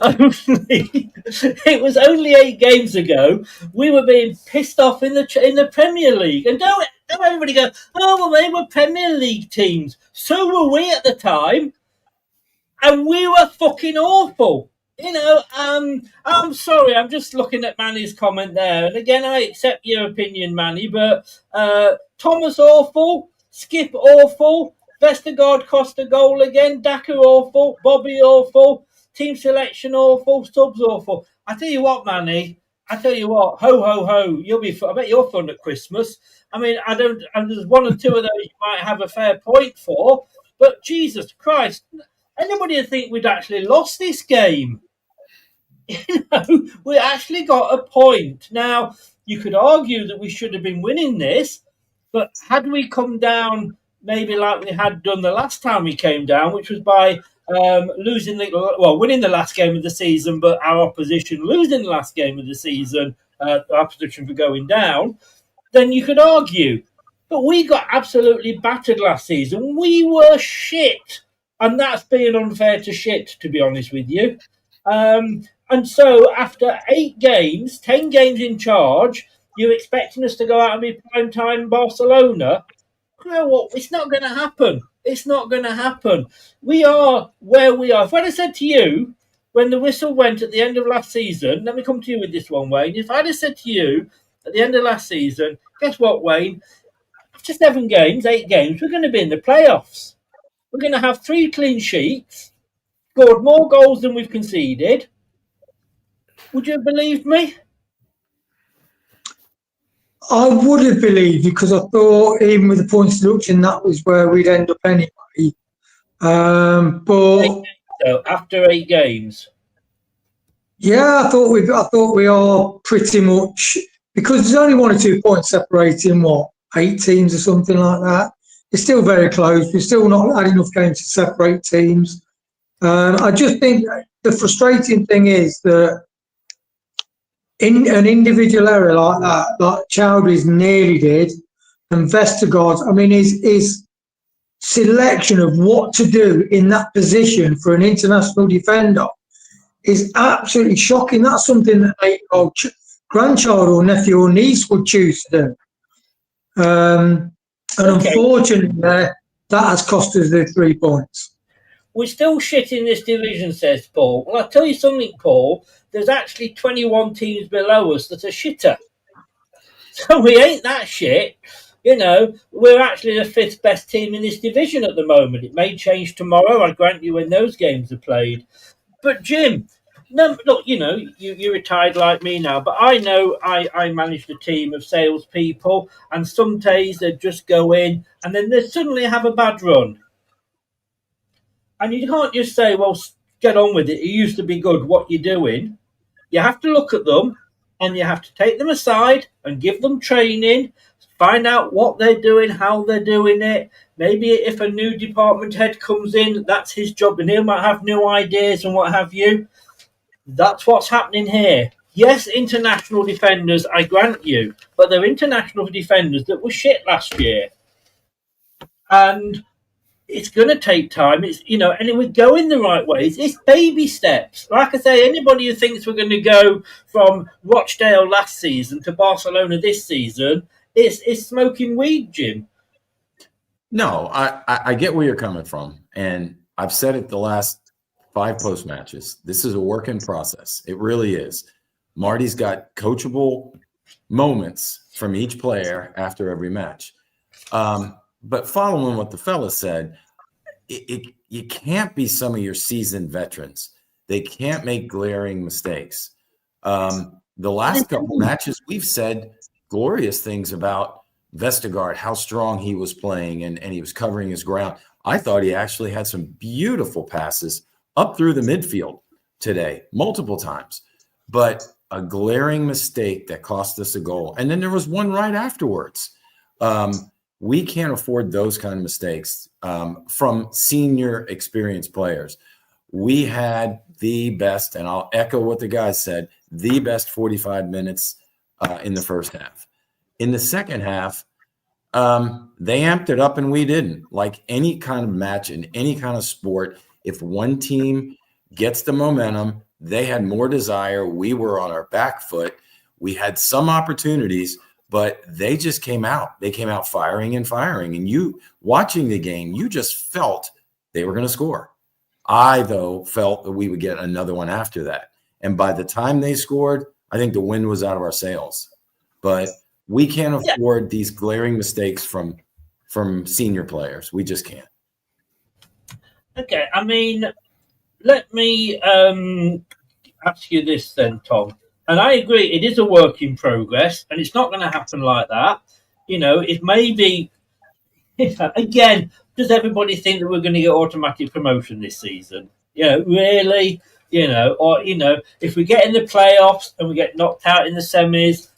only 8 games ago we were being pissed off in the Premier League, and don't everybody go, oh well, they were Premier League teams. So were we at the time, and we were fucking awful. I'm sorry. I'm just looking at Manny's comment there, and again, I accept your opinion, Manny. But Thomas awful, Skip awful, Vestergaard cost a goal again, Daka awful, Bobby awful, team selection awful, subs awful. I tell you what, Manny. I tell you what, ho ho ho! You'll be. I bet you're fun at Christmas. I mean, I don't. And there's one or two of those you might have a fair point for, but Jesus Christ, anybody would think we'd actually lost this game? We actually got a point. Now, you could argue that we should have been winning this, but had we come down maybe like we had done the last time we came down, which was by winning the last game of the season, but our opposition losing the last game of the season, our opposition for going down, then you could argue. But we got absolutely battered last season. We were shit. And that's being unfair to shit, to be honest with you. And so after 8 games, 10 games in charge, you're expecting us to go out and be prime time Barcelona? You know what? It's not going to happen. It's not going to happen. We are where we are. If I'd have said to you, when the whistle went at the end of last season, let me come to you with this one, Wayne. If I'd have said to you at the end of last season, guess what, Wayne? After 7 games, 8 games, we're going to be in the playoffs. We're going to have 3 clean sheets, scored more goals than we've conceded. Would you have believed me? I would have believed you because I thought even with the points deduction, that was where we'd end up anyway. But so after 8 games, yeah, I thought we are pretty much, because there's only 1 or 2 points separating 8 teams or something like that. It's still very close. We've still not had enough games to separate teams. I just think the frustrating thing is that in an individual error like that, like Chowdhury's nearly did, and Vestergaard's, I mean, his selection of what to do in that position for an international defender is absolutely shocking. That's something that a grandchild or nephew or niece would choose to do. And unfortunately, that has cost us the 3 points. We're still shit in this division, says Paul. Well, I'll tell you something, Paul. There's actually 21 teams below us that are shitter. So we ain't that shit. We're actually the 5th best team in this division at the moment. It may change tomorrow, I grant you, when those games are played. But, Jim, no, look, you're retired like me now, but I know I managed a team of salespeople, and some days they just go in and then they suddenly have a bad run. And you can't just say, well, get on with it. It used to be good. What you're doing. You have to look at them and you have to take them aside and give them training, find out what they're doing, how they're doing it. Maybe if a new department head comes in, that's his job and he might have new ideas and what have you. That's what's happening here. Yes, international defenders, I grant you, but they're international defenders that were shit last year. And it's going to take time. It's and we're going the right ways. It's baby steps. Like I say, anybody who thinks we're going to go from Rochdale last season to Barcelona this season is smoking weed, Jim. No, I get where you're coming from, and I've said it the last 5 post matches. This is a work in process. It really is. Marty's got coachable moments from each player after every match. But following what the fella said, you can't be some of your seasoned veterans. They can't make glaring mistakes. The last couple matches, we've said glorious things about Vestergaard, how strong he was playing, and he was covering his ground. I thought he actually had some beautiful passes up through the midfield today, multiple times. But a glaring mistake that cost us a goal. And then there was one right afterwards. We can't afford those kind of mistakes from senior experienced players. We had the best, and I'll echo what the guys said, the best 45 minutes in the first half. In the second half, they amped it up and we didn't. Like any kind of match in any kind of sport, if one team gets the momentum, they had more desire. We were on our back foot. We had some opportunities, but they just came out. They came out firing and firing. And you, watching the game, you just felt they were going to score. I, though, felt that we would get another one after that. And by the time they scored, I think the wind was out of our sails. But we can't afford these glaring mistakes from senior players. We just can't. Okay, I mean, let me ask you this then, Tom. And I agree, it is a work in progress, and it's not going to happen like that. It may be, again, does everybody think that we're going to get automatic promotion this season? Really? If we get in the playoffs and we get knocked out in the semis,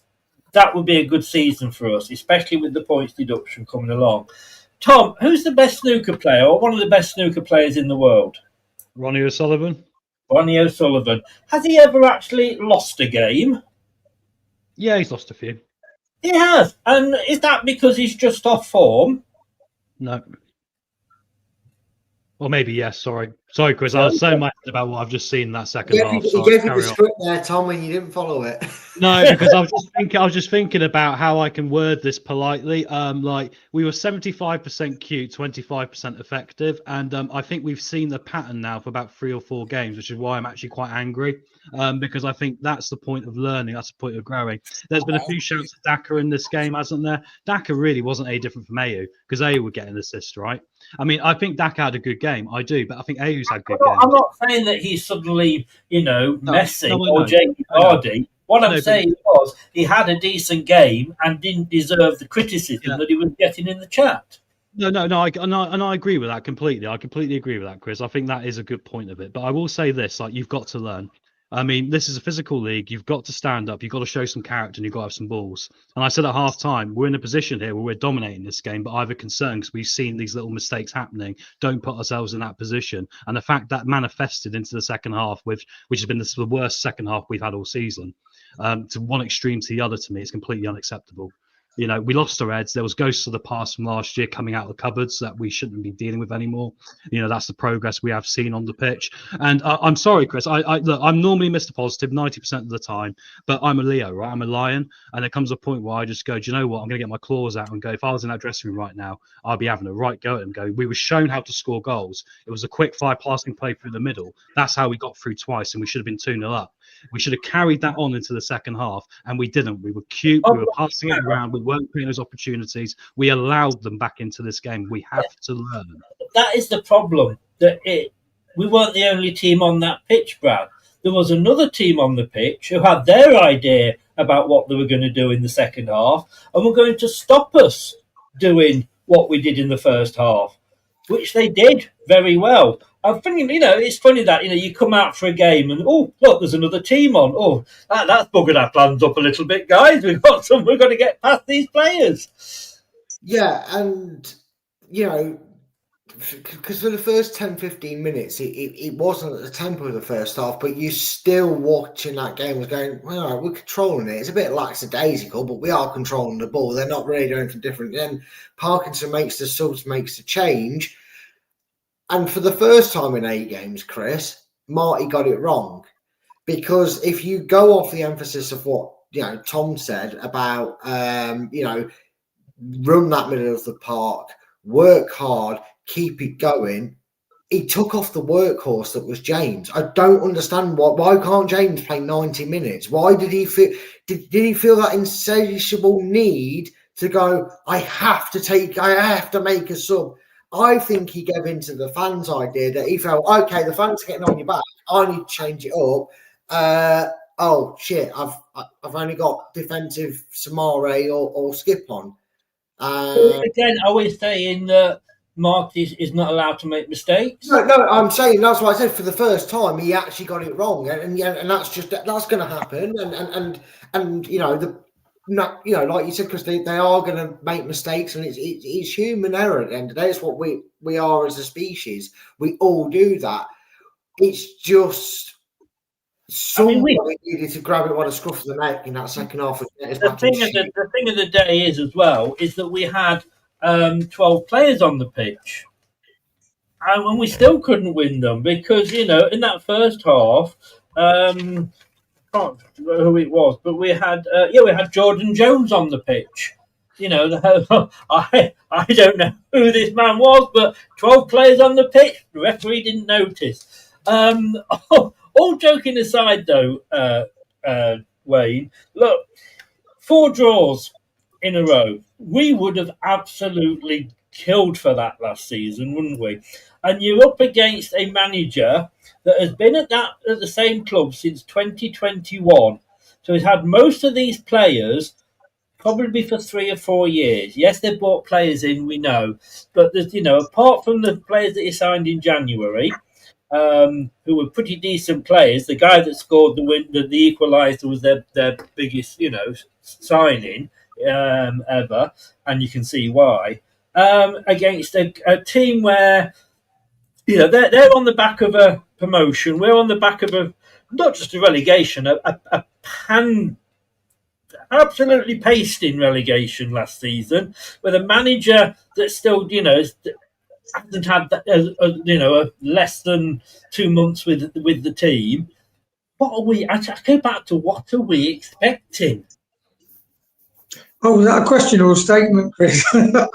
that would be a good season for us, especially with the points deduction coming along. Tom, who's the best snooker player or one of the best snooker players in the world? Ronnie O'Sullivan. Ronnie O'Sullivan. Has he ever actually lost a game? Yeah, he's lost a few. He has. And is that because he's just off form? No. Or maybe yes, sorry. Sorry, Chris. I was so mad about what I've just seen in that second half. He gave you the script there, Tom, and you didn't follow it. No, because I was just thinking about how I can word this politely. Like we were 75% cute, 25% effective, and I think we've seen the pattern now for about 3 or 4 games, which is why I'm actually quite angry. Because I think that's the point of learning, that's the point of growing. There's been a few shouts at Daka in this game, hasn't there? Daka really wasn't any different from Ayew, because Ayew would get an assist, right? I mean, I think Daka had a good game, I do, but I think Ayew's had good games. I'm not saying that he's suddenly, Messi or Jamie Vardy. What I'm saying was he had a decent game and didn't deserve the criticism that he was getting in the chat. No, I agree with that completely. I completely agree with that, Chris. I think that is a good point of it. But I will say this, like, you've got to learn. I mean, this is a physical league. You've got to stand up. You've got to show some character and you've got to have some balls. And I said at half time, we're in a position here where we're dominating this game, but I have a concern because we've seen these little mistakes happening. Don't put ourselves in that position. And the fact that manifested into the second half, which has been the worst second half we've had all season, to one extreme to the other, to me, is completely unacceptable. We lost our heads. There was ghosts of the past from last year coming out of the cupboards that we shouldn't be dealing with anymore. That's the progress we have seen on the pitch. And I'm sorry, Chris. Look, I'm normally Mr. Positive 90% of the time, but I'm a Leo, right? I'm a lion. And there comes a point where I just go, do you know what? I'm going to get my claws out and go, if I was in that dressing room right now, I'd be having a right go at him. We were shown how to score goals. It was a quick fire passing play through the middle. That's how we got through twice, and we should have been 2-0 up. We should have carried that on into the second half, and we didn't. We were cute. We were passing it around. We weren't creating those opportunities. We allowed them back into this game. We have to learn. That is the problem. We weren't the only team on that pitch, Brad. There was another team on the pitch who had their idea about what they were going to do in the second half and were going to stop us doing what we did in the first half, which they did very well. I'm thinking, it's funny that, you come out for a game and, oh, look, there's another team on. Oh, that's buggered our plans up a little bit, guys. We've got to get past these players. Yeah, and, because for the first 10, 15 minutes, it wasn't at the tempo of the first half, but you're still watching that game was going, well, we're controlling it. It's a bit lackadaisical, but we are controlling the ball. They're not really doing anything different. Then Parkinson makes the subs, makes the change. And for the first time in 8 games, Chris, Marty got it wrong. Because if you go off the emphasis of what, Tom said about, run that middle of the park, work hard, keep it going, he took off the workhorse that was James. I don't understand why can't James play 90 minutes? Why did he feel, did he feel that insatiable need to go, I have to make a sub? I think he gave into the fans' idea that he felt, okay, the fans are getting on your back. I need to change it up. Oh shit, I've only got defensive Samare or Skip on. Again, are we saying that Mark is not allowed to make mistakes? No, I'm saying that's what I said. For the first time, he actually got it wrong, and that's going to happen. And like you said, because they are going to make mistakes, and it's human error at the end of the day. It's what we are as a species. We all do that. It's just somebody needed to grab it by the scruff of the neck in that second half. The thing of the day is that we had 12 players on the pitch, and we still couldn't win them because in that first half. Can't remember who it was, but we had Jordan Jones on the pitch, I don't know who this man was, but 12 players on the pitch, the referee didn't notice. All joking aside, though, Wayne, look, 4 draws in a row. We would have absolutely killed for that last season, wouldn't we? And you're up against a manager that has been at the same club since 2021. So he's had most of these players probably for 3 or 4 years. Yes, they've brought players in, we know, but there's, apart from the players that he signed in January, who were pretty decent players, the guy that scored the equaliser was their biggest, signing ever, and you can see why. Against a team where they're on the back of a promotion, we're on the back of not just a relegation, a absolutely pasting relegation last season, with a manager that still, hasn't had less than 2 months with the team. What are we? I go back to what are we expecting? Oh, was that a question or a statement, Chris? that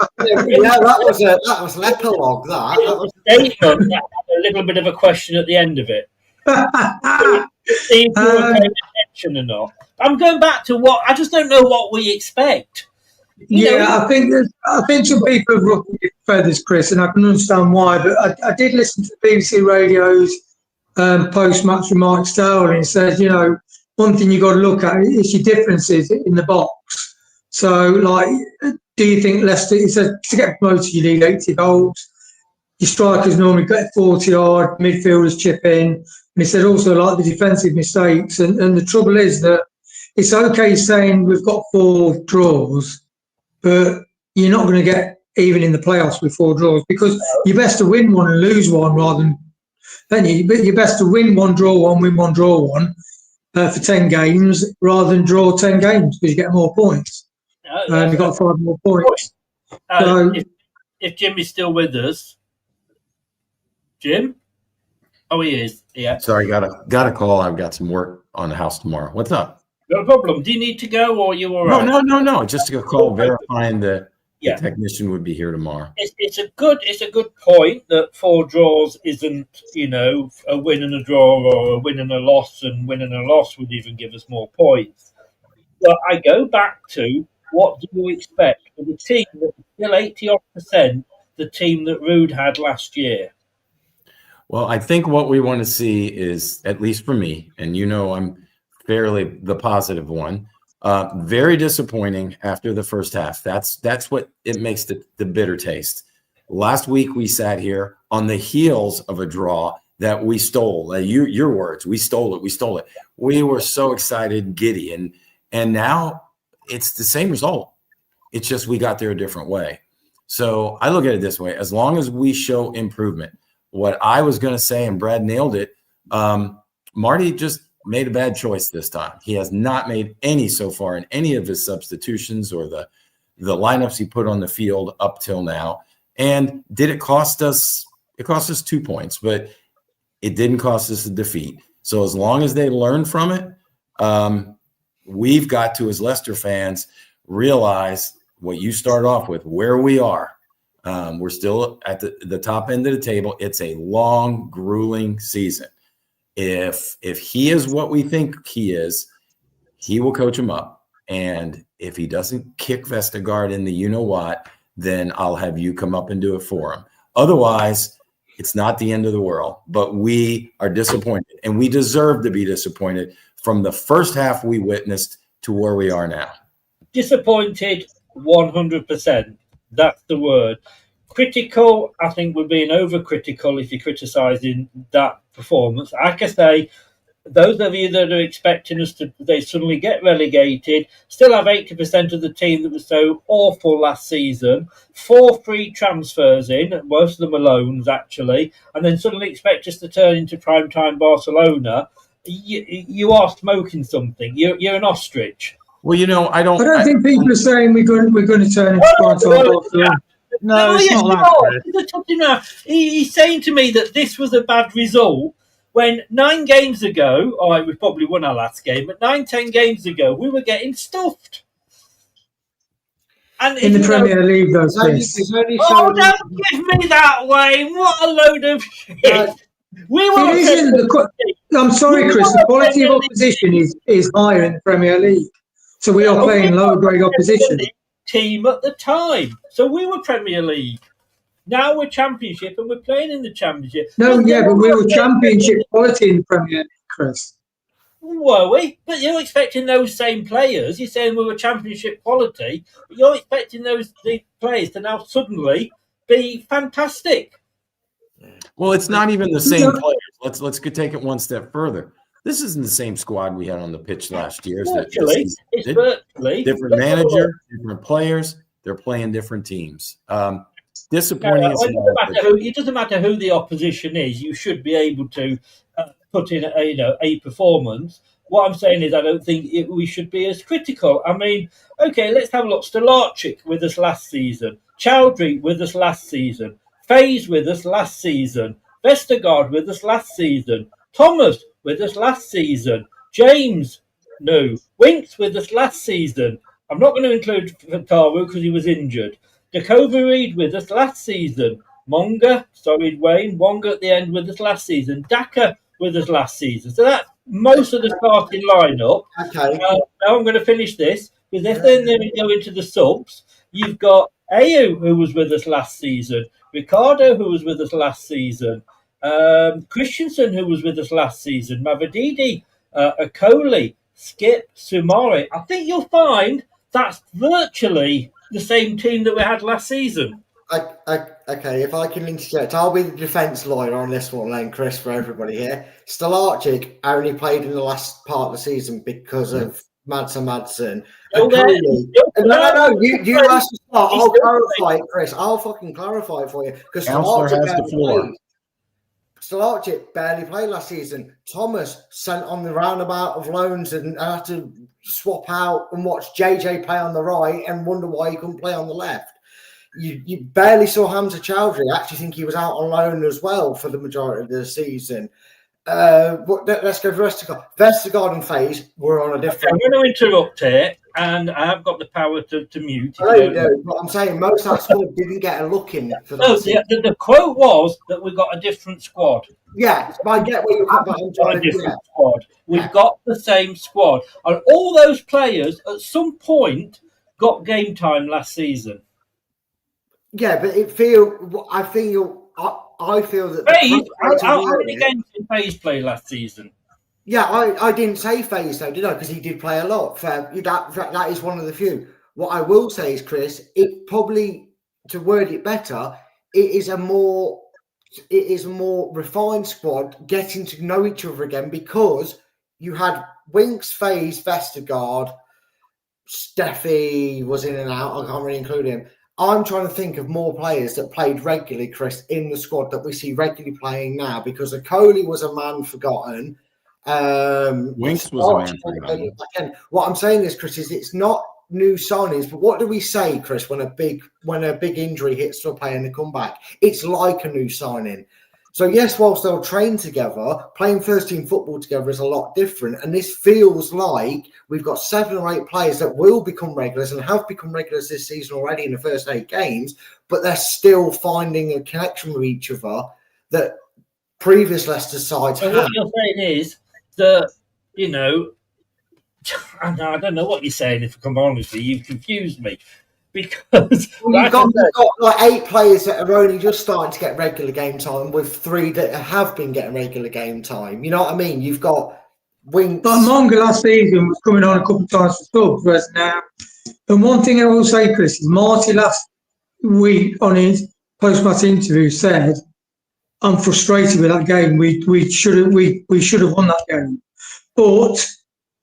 was an epilogue. That was a statement that had a little bit of a question at the end of it. See if you were paying attention or not. I'm going back to what I just don't know what we expect. I think some people have ruffled your feathers, Chris, and I can understand why. But I did listen to the BBC Radio's post-match with Mike Stowell, and he says, one thing you got to look at is your differences in the box. So, do you think Leicester? He said to get promoted, you need 80 goals. Your strikers normally get 40-yard, midfielders chip in. And he said also the defensive mistakes. And the trouble is that it's okay saying we've got 4 draws, but you're not going to get even in the playoffs with 4 draws, because you're best to win one and lose one rather than you're best to win one, draw one, win one, draw one for 10 games rather than draw 10 games because you get more points. You've got 5 more points. So, if Jim is still with us, Jim? Oh, he is. Yeah. Sorry, got a call. I've got some work on the house tomorrow. What's up? No problem. Do you need to go, or are you all right? No. Just a call verifying that the technician would be here tomorrow. It's a good point that 4 draws isn't, a win and a draw, or a win and a loss, and win and a loss would even give us more points. But I go back to, what do you expect for the team that is still 80% the team that Rude had last year? Well, I think what we want to see is, at least for me, and I'm fairly the positive one, very disappointing after the first half. That's what it makes the bitter taste. Last week we sat here on the heels of a draw that we stole. Your words, we stole it. We were so excited, giddy, and now it's the same result. It's just we got there a different way. So I look at it this way: as long as we show improvement. What I was going to say, and Brad nailed it, Marty just made a bad choice this time. He has not made any so far in any of his substitutions or the lineups he put on the field up till now. And did it cost us? It cost us 2 points, but it didn't cost us a defeat. So as long as they learn from it, we've got to, as Leicester fans, realize what you start off with, where we are. We're still at the top end of the table. It's a long, grueling season. If he is what we think he is, he will coach him up. And if he doesn't kick Vestergaard in the you-know-what, then I'll have you come up and do it for him. Otherwise, it's not the end of the world. But we are disappointed, and we deserve to be disappointed from the first half we witnessed to where we are now. Disappointed 100%. That's the word. Critical, I think we're being overcritical if you're criticising that performance. Like I say, those of you that are expecting us to they suddenly get relegated, still have 80% of the team that was so awful last season, 4 free transfers in, most of them are loans actually, and then suddenly expect us to turn into primetime Barcelona. You are smoking something. You're an ostrich. Well, I don't think people are saying we're going to turn into primetime Barcelona. No, it's not that. He's saying to me that this was a bad result when 9 games ago, we probably won our last game, but 9-10 games ago, we were getting stuffed. And in the Premier League, though, Chris. Oh, don't give me that, Wayne. What a load of shit. We were. It isn't. I'm sorry, Chris. The quality of opposition is higher in the Premier League. So we are playing lower grade opposition. Team at the time. So we were Premier League. Now we're Championship and we're playing in the Championship. No, but we were Championship quality in the Premier League, Chris. Were we? But you're expecting those same players. You're saying we were Championship quality, but you're expecting the players to now suddenly be fantastic. Well, it's not even the same players. Let's take it one step further. This isn't the same squad we had on the pitch last year. It's virtually different manager, different players. They're playing different teams. Disappointing. It doesn't matter who the opposition is. You should be able to put in a performance. What I'm saying is, I don't think we should be as critical. I mean, okay, let's have a look. Stolarczyk with us last season. Chowdhury with us last season. Faze with us last season. Vestergaard with us last season. Thomas with us last season. James, no. Winks with us last season. I'm not going to include Fatawu because he was injured. Dakova Reed with us last season. Wonga at the end with us last season. Daka with us last season. So that's most of the starting lineup. Okay. Now I'm going to finish this because if then we go into the subs, you've got Ayew, who was with us last season. Ricardo, who was with us last season. Christensen, who was with us last season. Mavididi, Akoli, Skip, Sumari. I think you'll find that's virtually the same team that we had last season. Okay, if I can interject, I'll be the defence lawyer on this one then, Chris, for everybody here. Stolarczyk only played in the last part of the season because of Madsen. No, you asked to start. I'll clarify it, Chris. I'll fucking clarify it for you. Because Stolarczyk barely played last season. Thomas sent on the roundabout of loans and had to swap out and watch JJ play on the right and wonder why he couldn't play on the left. You barely saw Hamza Chowdhury. I actually think he was out on loan as well for the majority of the season. Let's go for Vestergaard and Faze were on a different... I'm going to interrupt here, and I have got the power to mute. I know you do, but I'm saying most of that squad didn't get a look in for that. No, the quote was that we got a different squad. Yeah, I get where you're coming from. Squad. We've got the same squad. And all those players, at some point, got game time last season. Yeah, but I feel that how many games did Faze play last season? Yeah, I didn't say Faze though, did I? Because he did play a lot. That is one of the few. What I will say is, Chris, it probably, to word it better, it is a more refined squad getting to know each other again, because you had Winks, Faze, Vestergaard, Steffi was in and out. I can't really include him. I'm trying to think of more players that played regularly, Chris, in the squad that we see regularly playing now, because Akoli was a man forgotten. Winks was a man forgotten. Again, what I'm saying is, Chris, is it's not new signings, but what do we say, Chris, when a big injury hits to a player in the comeback? It's like a new signing. So yes, whilst they'll train together, playing first team football together is a lot different. And this feels like we've got 7 or 8 players that will become regulars and have become regulars this season already in the first 8 games, but they're still finding a connection with each other that previous Leicester sides have. What you're saying is that, I don't know what you're saying, if I come honestly, you've confused me. Because you've got like 8 players that are only just starting to get regular game time, with 3 that have been getting regular game time. You know what I mean? You've got Winks. But Monga last season was coming on a couple of times for subs, whereas now. And one thing I will say, Chris, is Marty last week on his post-match interview said, "I'm frustrated with that game. We should have won that game, but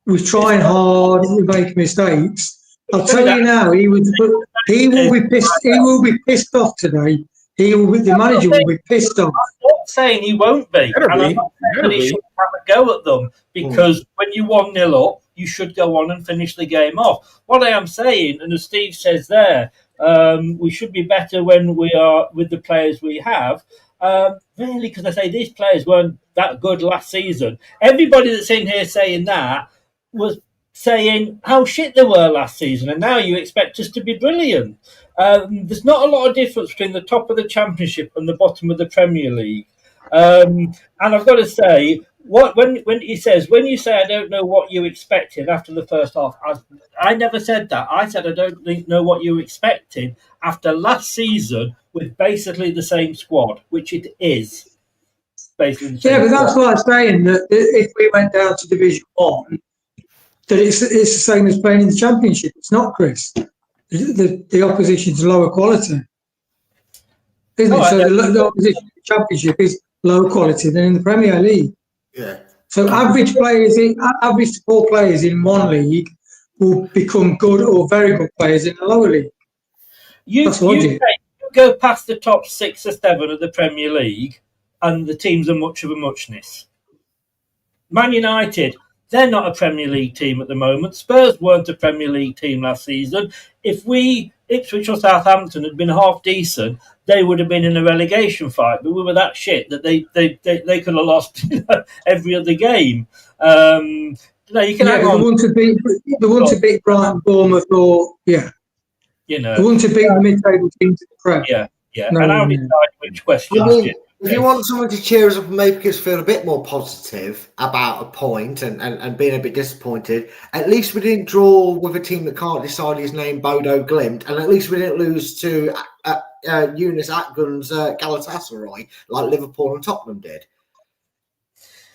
we're trying hard. We're making mistakes." I'll tell you now, he will be pissed. He will be pissed off today. The manager will be pissed off. I'm not saying he won't be. And I'm not saying he should have a go at them, because when you 1-0 up, you should go on and finish the game off. What I am saying, and as Steve says there, we should be better when we are with the players we have. Really, because I say these players weren't that good last season. Everybody that's in here saying that was saying how shit they were last season, and now you expect us to be brilliant. There's not a lot of difference between the top of the Championship and the bottom of the Premier League. And I've got to say, when he says, when you say I don't know what you expected after the first half, I never said that. I said I don't know what you expected after last season with basically the same squad, which it is. Basically, Yeah, but that's like saying that if we went down to Division 1, that it's the same as playing in the Championship. It's not, Chris. The opposition's lower quality, isn't it? So the opposition in the Championship is lower quality than in the Premier League. Yeah. So average poor players in one league will become good or very good players in the lower league. You go past the top 6 or 7 of the Premier League, and the teams are much of a muchness. Man United, they're not a Premier League team at the moment. Spurs weren't a Premier League team last season. If Ipswich or Southampton had been half decent, they would have been in a relegation fight. But we were that shit that they could have lost every other game. You can hang on. They want to beat Brighton, Bournemouth, or they want to beat the mid-table teams in the Prem. Yeah. No, and I'll decide which question. If you want someone to cheer us up and make us feel a bit more positive about a point and being a bit disappointed, at least we didn't draw with a team that can't decide his name, Bodo Glimt, and at least we didn't lose to Yunus Akgun's Galatasaray like Liverpool and Tottenham did.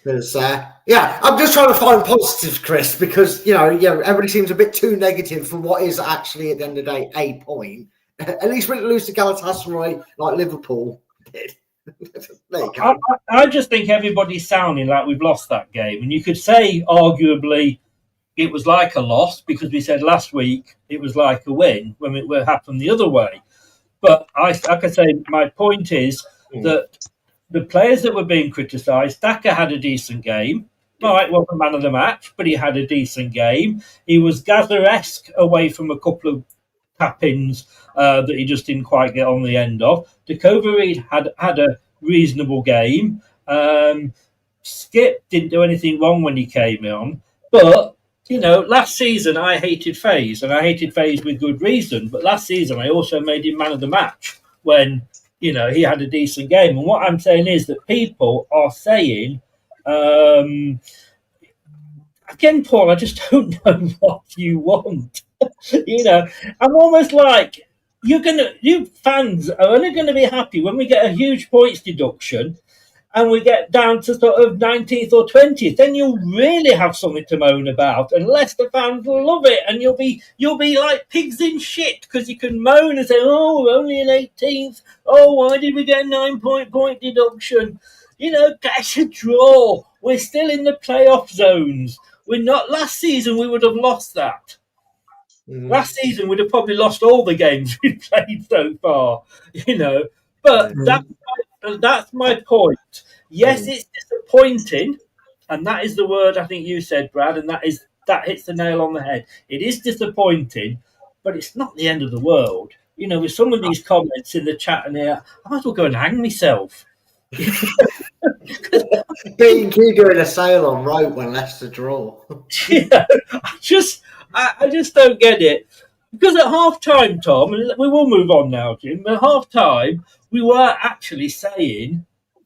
Because, I'm just trying to find positives, Chris, because, everybody seems a bit too negative for what is actually, at the end of the day, a point. At least we didn't lose to Galatasaray like Liverpool did. I just think everybody's sounding like we've lost that game. And you could say, arguably, it was like a loss because we said last week it was like a win when it would happen the other way. But I could say my point is that the players that were being criticised, Daka had a decent game. All right, wasn't man of the match, but he had a decent game. He was Gaza-esque away from a couple of tap-ins that he just didn't quite get on the end of. Dukovic had a reasonable game. Skip didn't do anything wrong when he came on. But, last season I hated Faze, and I hated Faze with good reason. But last season I also made him man of the match when, he had a decent game. And what I'm saying is that people are saying, again, Paul, I just don't know what you want. I'm almost like, you fans are only going to be happy when we get a huge points deduction and we get down to sort of 19th or 20th. Then you'll really have something to moan about, and Leicester fans will love it, and you'll be like pigs in shit because you can moan and say, "Oh, we're only in 18th. Oh, why did we get a 9-point deduction?" That's a draw. We're still in the playoff zones. We're not. Last season we would have lost that. Last season we'd have probably lost all the games we played so far, But that's my point. Yes, it's disappointing, and that is the word I think you said, Brad, and that hits the nail on the head. It is disappointing, but it's not the end of the world. With some of these comments in the chat and here, I might as well go and hang myself. Being you doing a sail on rope when Leicester draw. I just don't get it. Because at half time, Tom, and we will move on now, Jim, at half time, we were actually saying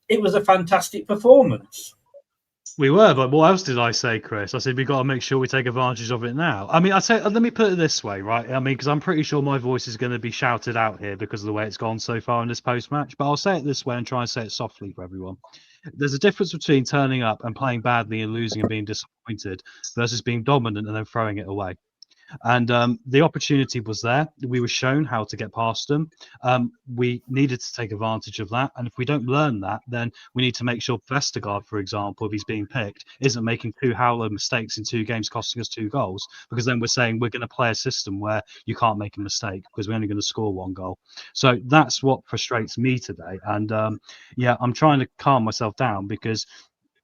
it was a fantastic performance. We were, but what else did I say, Chris? I said we've got to make sure we take advantage of it now. I mean, let me put it this way, right? I mean, because I'm pretty sure my voice is going to be shouted out here because of the way it's gone so far in this post-match. But I'll say it this way and try and say it softly for everyone. There's a difference between turning up and playing badly and losing and being disappointed versus being dominant and then throwing it away. And the opportunity was there. We were shown how to get past them. We needed to take advantage of that. And if we don't learn that, then we need to make sure Vestergaard, for example, if he's being picked, isn't making 2 howler mistakes in 2 games costing us 2 goals. Because then we're saying we're going to play a system where you can't make a mistake because we're only going to score 1 goal. So that's what frustrates me today. And I'm trying to calm myself down because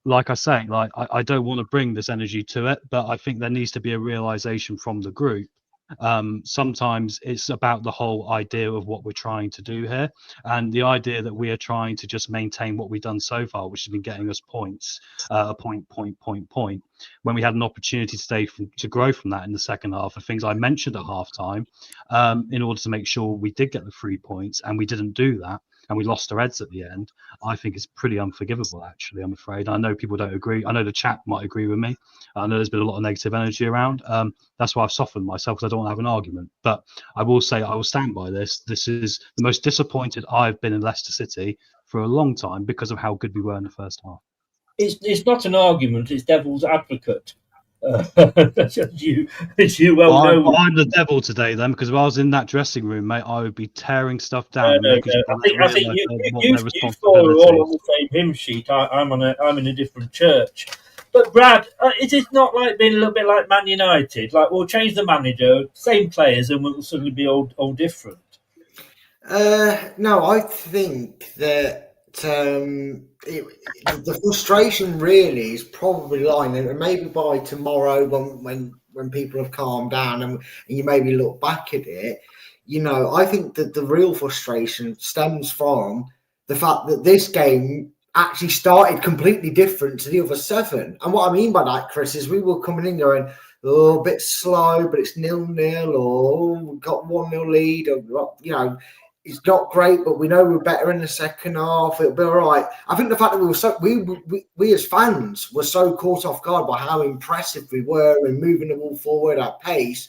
like I say, I don't want to bring this energy to it, but I think there needs to be a realization from the group Sometimes it's about the whole idea of what we're trying to do here, and the idea that we are trying to just maintain what we've done so far, which has been getting us points, point, when we had an opportunity to grow from that in the second half, the things I mentioned at half time, in order to make sure we did get the 3 points, and we didn't do that, and we lost our heads at the end. I think it's pretty unforgivable, actually, I'm afraid. I know people don't agree. I know the chat might agree with me. I know there's been a lot of negative energy around. That's why I've softened myself, because I don't want to have an argument. But I will say, I will stand by this. This is the most disappointed I've been in Leicester City for a long time because of how good we were in the first half. It's not an argument, it's devil's advocate. As you well know. I'm the devil today, then, because if I was in that dressing room, mate, I would be tearing stuff down. I think you four are all on the same hymn sheet. I'm in a different church. But Brad, is it not like being a little bit like Man United? Like, we'll change the manager, same players, and we'll suddenly be all different. No, I think that the frustration really is probably lying, and maybe by tomorrow when people have calmed down and you maybe look back at it, I think that the real frustration stems from the fact that this game actually started completely different to the other 7. And what I mean by that, Chris, is we were coming in going, a bit slow, but it's 0-0, or we've got 1-0 lead, or, it's not great, but we know we're better in the second half. It'll be all right. I think the fact that we as fans were so caught off guard by how impressive we were in moving the ball forward at pace,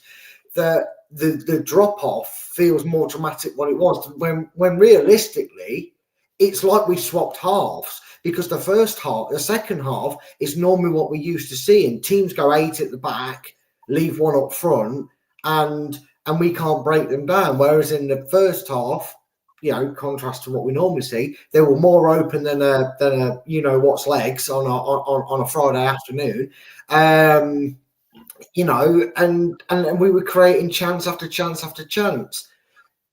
that the drop off feels more dramatic than it was. When realistically, it's like we swapped halves, because the second half is normally what we used to seeing. Teams go 8 at the back, leave 1 up front, and we can't break them down. Whereas in the first half, contrast to what we normally see, they were more open than a what's legs on a Friday afternoon. And we were creating chance after chance after chance.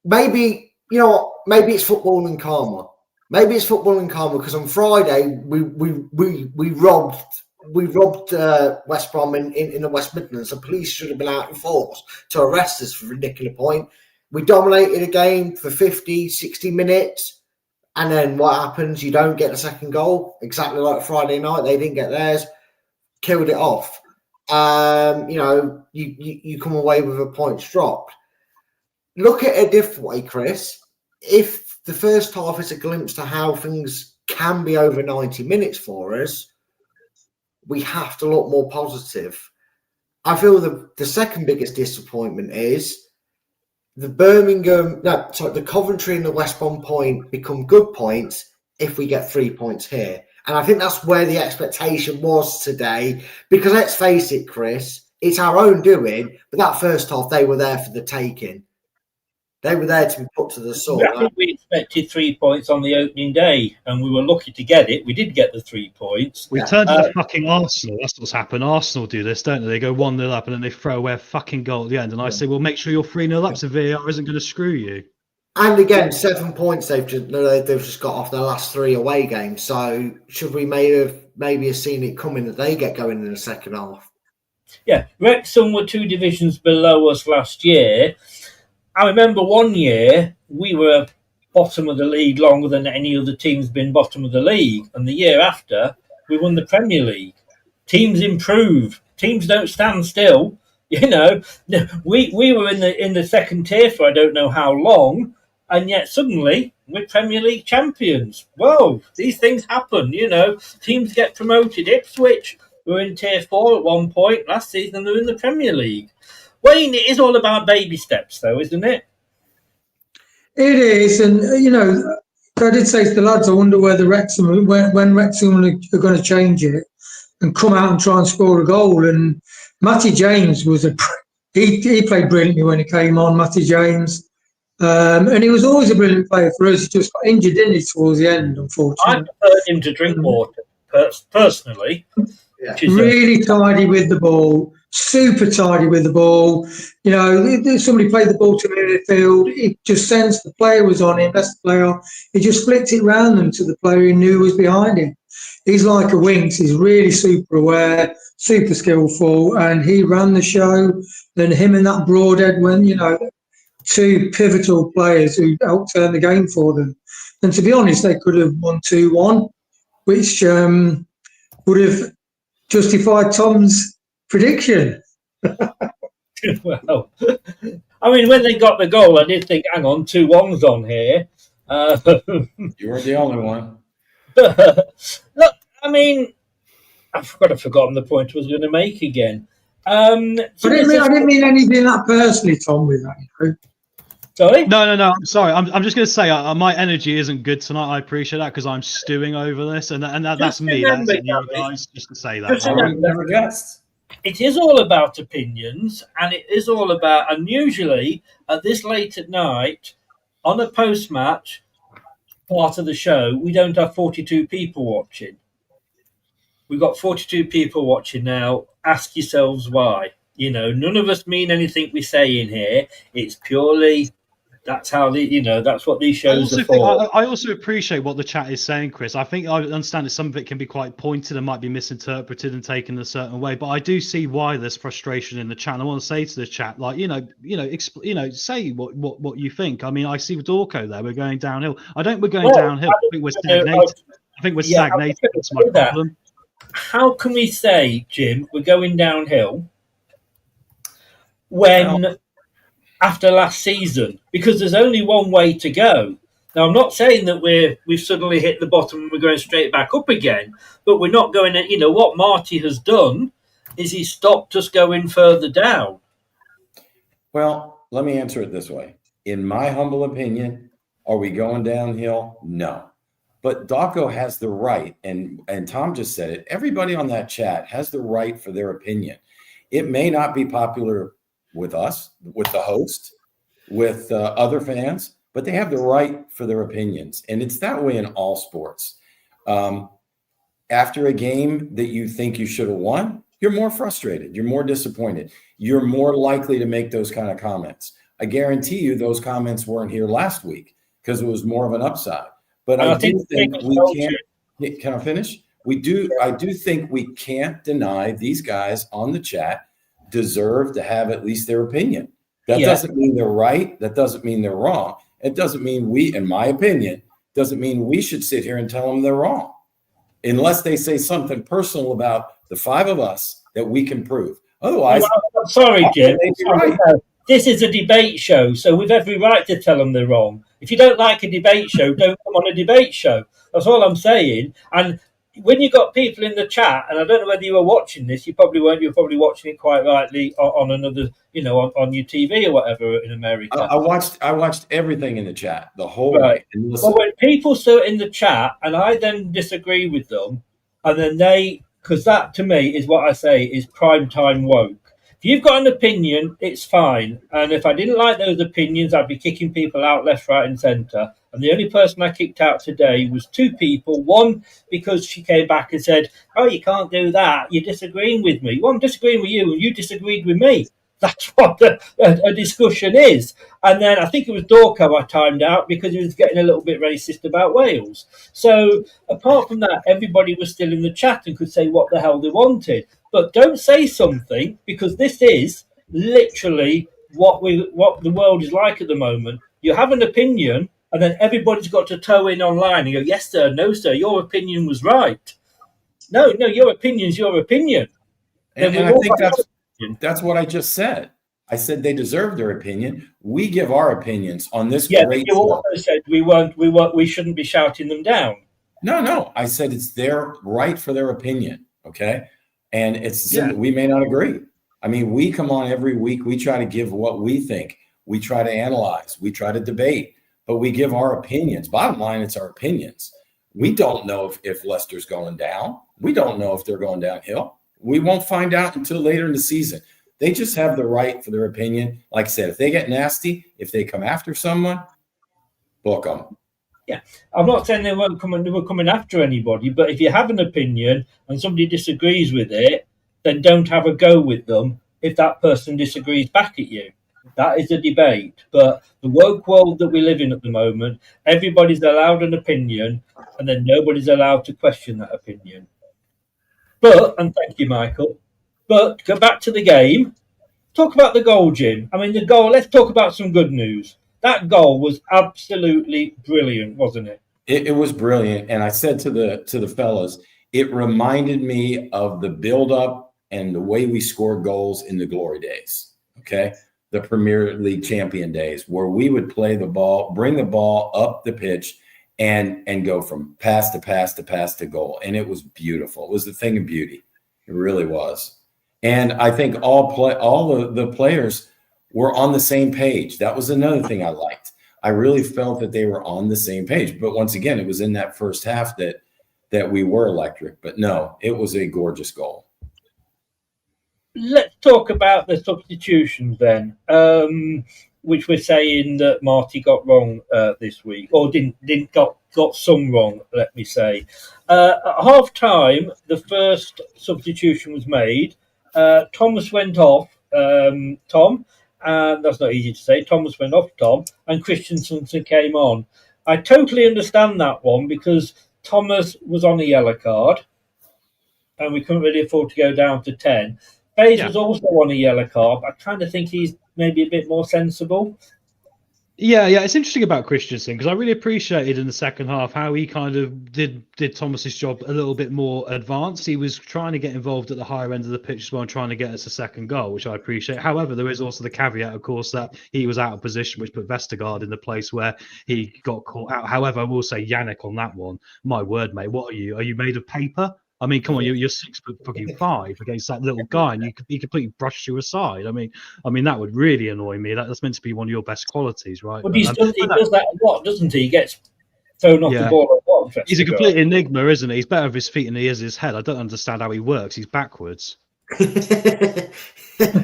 Maybe maybe it's football and karma. Maybe it's football and karma, because on Friday we robbed West Brom in the West Midlands. The police should have been out in force to arrest us for a ridiculous point. We dominated a game for 50, 60 minutes, and then what happens? You don't get the second goal, exactly like Friday night. They didn't get theirs, killed it off. You come away with a points dropped. Look at it a different way, Chris. If the first half is a glimpse to how things can be over 90 minutes for us, we have to look more positive. I feel the second biggest disappointment is the Coventry and the West Brom point become good points if we get 3 points here. And I think that's where the expectation was today, because let's face it, Chris, it's our own doing, but that first half, they were there for the taking. They were there to be put to the sword. I think we expected 3 points on the opening day, and we were lucky to get it. We did get the 3 points. We turned into fucking Arsenal. That's what's happened. Arsenal do this, don't they? They go 1-0 up and then they throw away a fucking goal at the end. And I say, well, make sure you're 3-0 up so VAR isn't going to screw you. And again, 7 points they've just got off their last 3 away games. So should we maybe have seen it coming that they get going in the second half? Yeah, Wrexham were 2 divisions below us last year. I remember one year we were bottom of the league longer than any other team's been bottom of the league. And the year after, we won the Premier League. Teams improve. Teams don't stand still. We were in the second tier for I don't know how long, and yet suddenly we're Premier League champions. Whoa, these things happen, Teams get promoted. Ipswich were in tier 4 at one point last season, and they're in the Premier League. Wayne, it is all about baby steps, though, isn't it? It is, and I did say to the lads, I wonder whether Wrexham, when Wrexham are going to change it and come out and try and score a goal. And Matty James he played brilliantly when he came on. Matty James, and he was always a brilliant player for us. He just got injured, didn't he, towards the end, unfortunately. I preferred him to drink water personally. Yeah. Really tidy with the ball. Super tidy with the ball. Somebody played the ball to midfield. He just sensed the player was on him. That's the player. He just flicked it round them to the player he knew was behind him. he's like a Winks. He's really super aware, super skillful, and he ran the show. Then him and that Broadhead when, two pivotal players who helped turn the game for them. And to be honest, they could have won 2-1, which would have justified Tom's prediction. Well, I mean, when they got the goal, I did think, hang on, 2-1's on here. You weren't the only one. Look, I mean, I've forgotten the point I was going to make again. I didn't mean anything that personally, Tom, with that. Sorry? No. I'm sorry. I'm just going to say my energy isn't good tonight. I appreciate that because I'm stewing over this, and that's me. That's you guys. Just to say that. Never guessed. It is all about opinions, and it is all about. And usually, at this late at night, on a post-match part of the show, we don't have 42 people watching. We've got 42 people watching now. Ask yourselves why. None of us mean anything we say in here. It's purely that's how that's what these shows are for. I also appreciate what the chat is saying, Chris. I think I understand that some of it can be quite pointed and might be misinterpreted and taken a certain way. But I do see why there's frustration in the chat. And I want to say to the chat, say what you think. I mean, I see with Dorco there, we're going downhill. We're going downhill. I think we're stagnating. That's my problem. How can we say, Jim, we're going downhill when after last season? Because there's only one way to go. Now, I'm not saying that we've suddenly hit the bottom and we're going straight back up again, but we're not going to, what Marty has done is he stopped us going further down. Well, let me answer it this way. In my humble opinion, are we going downhill? No. But Daco has the right, and Tom just said it, everybody on that chat has the right for their opinion. It may not be popular with us, with the host, with other fans, but they have the right for their opinions. And it's that way in all sports. After a game that you think you should have won, you're more frustrated. You're more disappointed. You're more likely to make those kind of comments. I guarantee you those comments weren't here last week because it was more of an upside. But I do think we can't. Can I finish? I do think we can't deny these guys on the chat deserve to have at least their opinion. That doesn't mean they're right. That doesn't mean they're wrong. It doesn't mean in my opinion, doesn't mean we should sit here and tell them they're wrong, unless they say something personal about the five of us that we can prove. Otherwise, I'm sorry, Jim. Right. This is a debate show, so we've every right to tell them they're wrong. If you don't like a debate show, don't come on a debate show. That's all I'm saying. And when you got people in the chat, and I don't know whether you were watching this, you probably weren't. You were probably watching it quite rightly on another, on your TV or whatever in America. I watched everything in the chat, the whole right. But when people sit in the chat, and I then disagree with them, and then because that to me is what I say is prime time woke. If you've got an opinion, it's fine. And if I didn't like those opinions, I'd be kicking people out left, right, and centre. And the only person I kicked out today was two people. One, because she came back and said, "Oh, you can't do that. You're disagreeing with me." Well, I'm disagreeing with you, and you disagreed with me. That's what a discussion is. And then I think it was Dorco I timed out because he was getting a little bit racist about Wales. So apart from that, everybody was still in the chat and could say what the hell they wanted. But don't say something, because this is literally what the world is like at the moment. You have an opinion, and then everybody's got to toe in online and go, "Yes, sir, no, sir, your opinion was right." No, your opinion's your opinion. And I think that's what I just said. I said they deserve their opinion. We give our opinions on this. Yeah, but you also said we shouldn't be shouting them down. No. I said it's their right for their opinion. Okay. And we may not agree. I mean, we come on every week. We try to give what we think. We try to analyze. We try to debate. But we give our opinions. Bottom line, it's our opinions. We don't know if Leicester's going down. We don't know if they're going downhill. We won't find out until later in the season. They just have the right for their opinion. Like I said, if they get nasty, if they come after someone, book them. Yeah, I'm not saying they were coming after anybody, but if you have an opinion and somebody disagrees with it, then don't have a go with them if that person disagrees back at you. That is a debate. But the woke world that we live in at the moment, everybody's allowed an opinion, and then nobody's allowed to question that opinion. But, and thank you, Michael, but go back to the game. Talk about the goal, Jim. I mean, the goal, let's talk about some good news. That goal was absolutely brilliant, wasn't it? It was brilliant. And I said to the fellas, it reminded me of the build-up and the way we scored goals in the glory days, okay? The Premier League champion days, where we would play the ball, bring the ball up the pitch, and go from pass to pass to pass to goal. And it was beautiful. It was a thing of beauty. It really was. And I think all the players were on the same page. That was another thing I liked. I really felt that they were on the same page. But once again, it was in that first half that we were electric. But no, it was a gorgeous goal. Let's talk about the substitutions then, which we're saying that Marty got wrong this week, or got some wrong, let me say. At half time, the first substitution was made. Thomas went off, Tom, and that's not easy to say. Thomas went off, Tom, and Christensen came on. I totally understand that one because Thomas was on a yellow card, and we couldn't really afford to go down to 10. Faze was also on a yellow card. I kind of think he's maybe a bit more sensible. Yeah, it's interesting about Christensen because I really appreciated in the second half how he kind of did Thomas's job a little bit more advanced. He was trying to get involved at the higher end of the pitch as well and trying to get us a second goal, which I appreciate. However, there is also the caveat, of course, that he was out of position, which put Vestergaard in the place where he got caught out. However, I will say Yannick on that one. My word, mate, what are you? Are you made of paper? I mean, come on, you're 6'5" against that little guy, and he completely brushed you aside. I mean, that would really annoy me. That's meant to be one of your best qualities, right? But he does that a lot, doesn't he? He gets thrown off the ball a lot. He's a complete enigma, isn't he? He's better with his feet than he is his head. I don't understand how he works. He's backwards.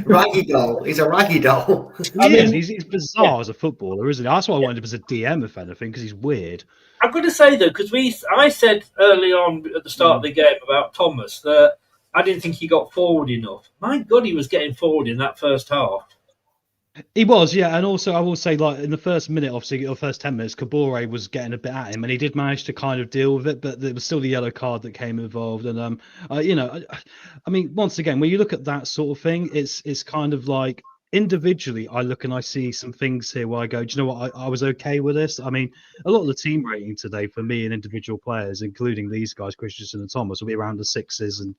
Raggy doll. He's a raggy doll. He's bizarre as a footballer, isn't he? That's why I wanted him as a DM, if anything, because he's weird. I'm going to say, though, because I said early on at the start of the game about Thomas that I didn't think he got forward enough. My God, he was getting forward in that first half. He was, yeah. And also, I will say, like, in the first minute, obviously, or first 10 minutes, Kabore was getting a bit at him, and he did manage to kind of deal with it, but there was still the yellow card that came involved. And, I mean, once again, when you look at that sort of thing, it's kind of like, individually, I look and I see some things here where I go, do you know what? I was okay with this. I mean, a lot of the team rating today for me and individual players, including these guys, Christensen and Thomas, will be around the 6s, and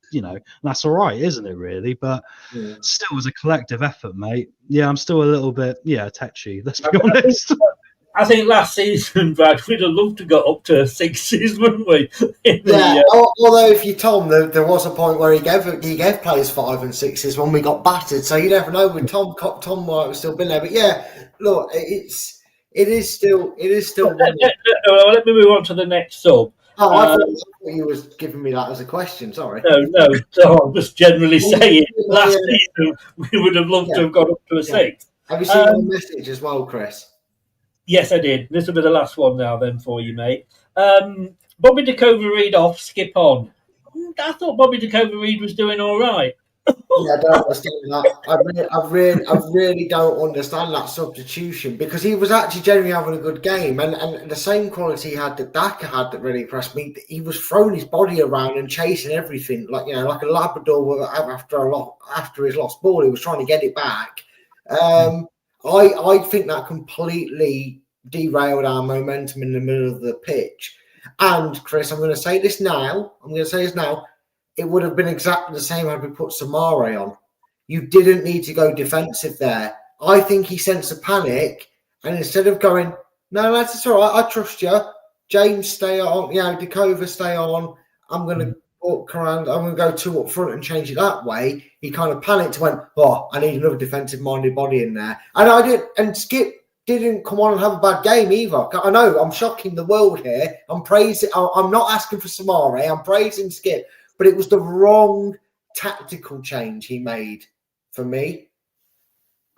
that's all right, isn't it? Really, but still, as a collective effort, mate. Yeah, I'm still a little bit tetchy. Let's be honest. I think last season, Brad, we'd have loved to go up to 6s, wouldn't we? Although if you told him there was a point where he gave players 5 and 6s when we got battered, so you never know with Tom might have still been there. But yeah, look, it is still. Let me move on to the next sub. I thought you was giving me that as a question. Sorry. No. So I'm just generally saying, last season we would have loved to have got up to a 6. Have you seen my message as well, Chris? Yes, I did. This will be the last one now then for you, mate. Bobby De Cova-Reid off, skip on. I thought Bobby De Cova-Reid was doing all right. I don't understand that. I really don't understand that substitution because he was actually generally having a good game and the same quality he had that Daka had that really impressed me. He was throwing his body around and chasing everything like a Labrador after his lost ball. He was trying to get it back. I think that completely derailed our momentum in the middle of the pitch. And Chris, I'm going to say this now. It would have been exactly the same had we put Samare on. You didn't need to go defensive there. I think he sensed a panic, and instead of going, no, lads, it's all right, I trust you. James, stay on. Dekova, stay on. I'm going to walk around. I'm going to go 2 up front and change it that way. He kind of panicked and went, I need another defensive-minded body in there. And I did. And Skip didn't come on and have a bad game either. I know I'm shocking the world here. I'm not asking for Samare. I'm praising Skip. But it was the wrong tactical change he made for me.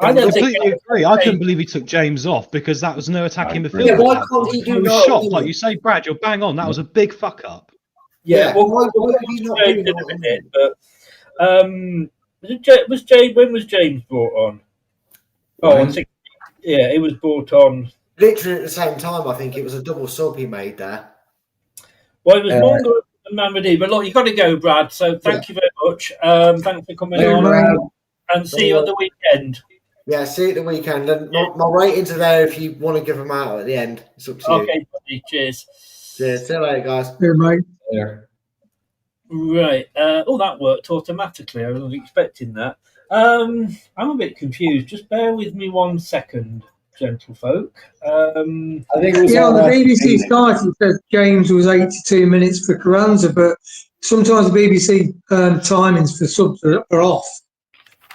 I completely agree. I couldn't believe he took James off because that was no attacking midfield. Yeah, why can't he do that? Shot, like you say, Brad, you're bang on. That was a big fuck up. Yeah, why did he not do that? When was James brought on? Oh, I think, yeah, it was brought on. Literally at the same time, I think it was a double sub he made there. Well, it was Mongo and Mamadi, but look, you got to go, Brad. So thank you very much. Thanks for coming on, and see you at the weekend. Yeah, see you at the weekend. And my ratings are there if you want to give them out at the end. It's up to you. Okay, buddy. Cheers. Cheers. See you later, guys. Good, mate. Yeah. Right. That worked automatically. I wasn't expecting that. I'm a bit confused. Just bear with me 1 second, gentlefolk. I think it was on the BBC site it says James was 82 minutes for Carranza, but sometimes the BBC timings for subs are off.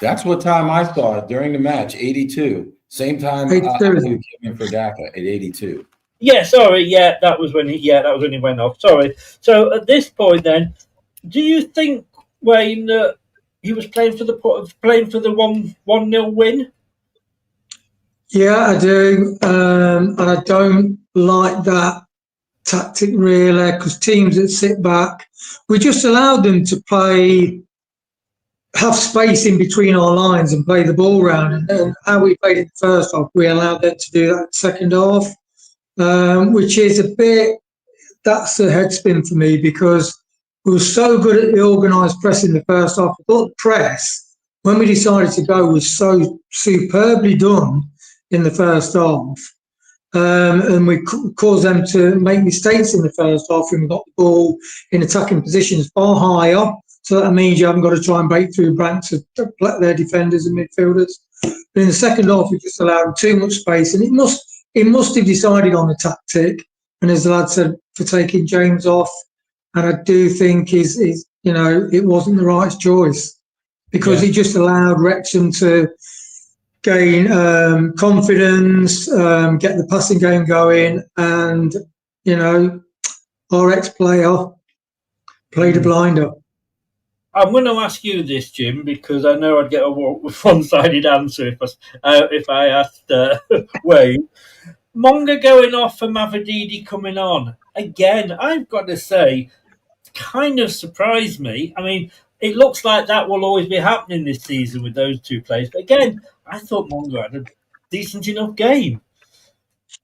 That's what time I saw it during the match, 82. Same time I came in for Daka at 82. Yeah, sorry. Yeah, that was when he went off. Sorry. So at this point, then, do you think, Wayne, that he was playing for the 1-0 win? Yeah, I do, and I don't like that tactic really, because teams that sit back, we just allowed them to have space in between our lines and play the ball round. And how we played in the first half, we allowed them to do that in the second half, which is that's a head spin for me, because we were so good at the organised press in the first half. I thought the press, when we decided to go, was so superbly done in the first half. And we caused them to make mistakes in the first half when we got the ball in attacking positions far higher. So that means you haven't got to try and break through ranks of their defenders and midfielders. But in the second half, we just allowed too much space, and it must have decided on the tactic. And as the lad said, for taking James off, and I do think it wasn't the right choice, because it just allowed Wrexham to gain confidence, get the passing game going, and our ex-player played a blinder. I'm going to ask you this, Jim, because I know I'd get a one-sided answer if I asked Wayne. Monga going off for Mavididi coming on. Again, I've got to say, kind of surprised me. I mean, it looks like that will always be happening this season with those two players. But again, I thought Monga had a decent enough game.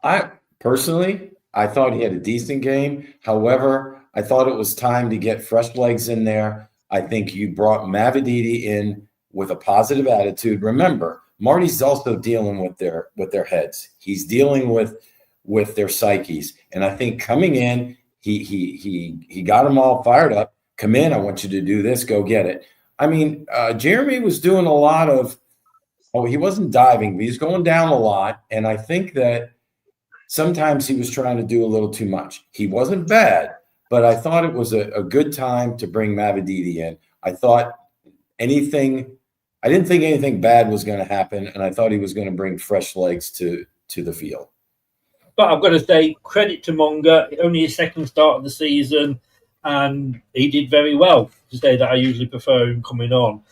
I thought he had a decent game. However, I thought it was time to get fresh legs in there. I think you brought Mavididi in with a positive attitude. Remember, Marty's also dealing with their heads. He's dealing with their psyches. And I think coming in, he got them all fired up. Come in, I want you to do this, go get it. I mean, Jeremy was doing a lot of, he wasn't diving, but he's going down a lot. And I think that sometimes he was trying to do a little too much. He wasn't bad, but I thought it was a good time to bring Mavididi in. I didn't think anything bad was going to happen, and I thought he was going to bring fresh legs to the field. But I've got to say, credit to Monga, only his second start of the season, and he did very well, to say that I usually prefer him coming on.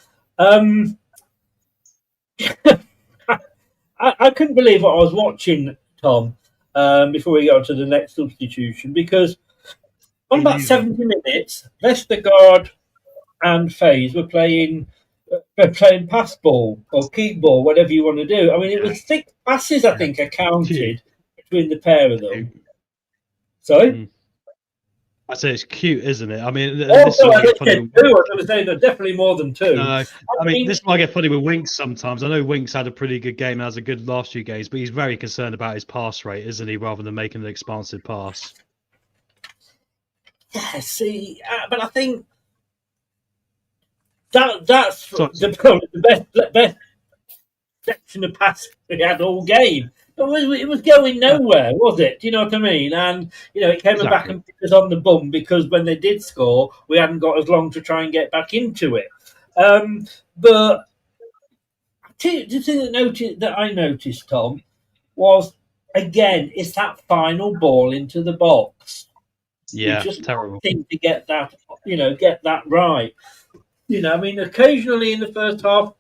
I couldn't believe what I was watching, Tom, before we go to the next substitution, because on about 70 minutes, Vestergaard and FaZe were playing pass ball or keep ball, whatever you want to do. I mean, it was 6 passes, I think, accounted between the pair of them. Sorry? I say it's cute, isn't it? I mean, I was saying definitely more than 2. I mean, this might get funny with Winks sometimes. I know Winks had a pretty good game and has a good last few games, but he's very concerned about his pass rate, isn't he, rather than making an expansive pass. Yeah, see, but I think that's the best section of pass we had all game. But it was going nowhere, was it? Do you know what I mean? And, it came back and picked us on the bum, because when they did score, we hadn't got as long to try and get back into it. But the thing that I noticed, Tom, was, again, it's that final ball into the box. Yeah, terrible. Thing to get that, get that right. I mean, occasionally in the first half,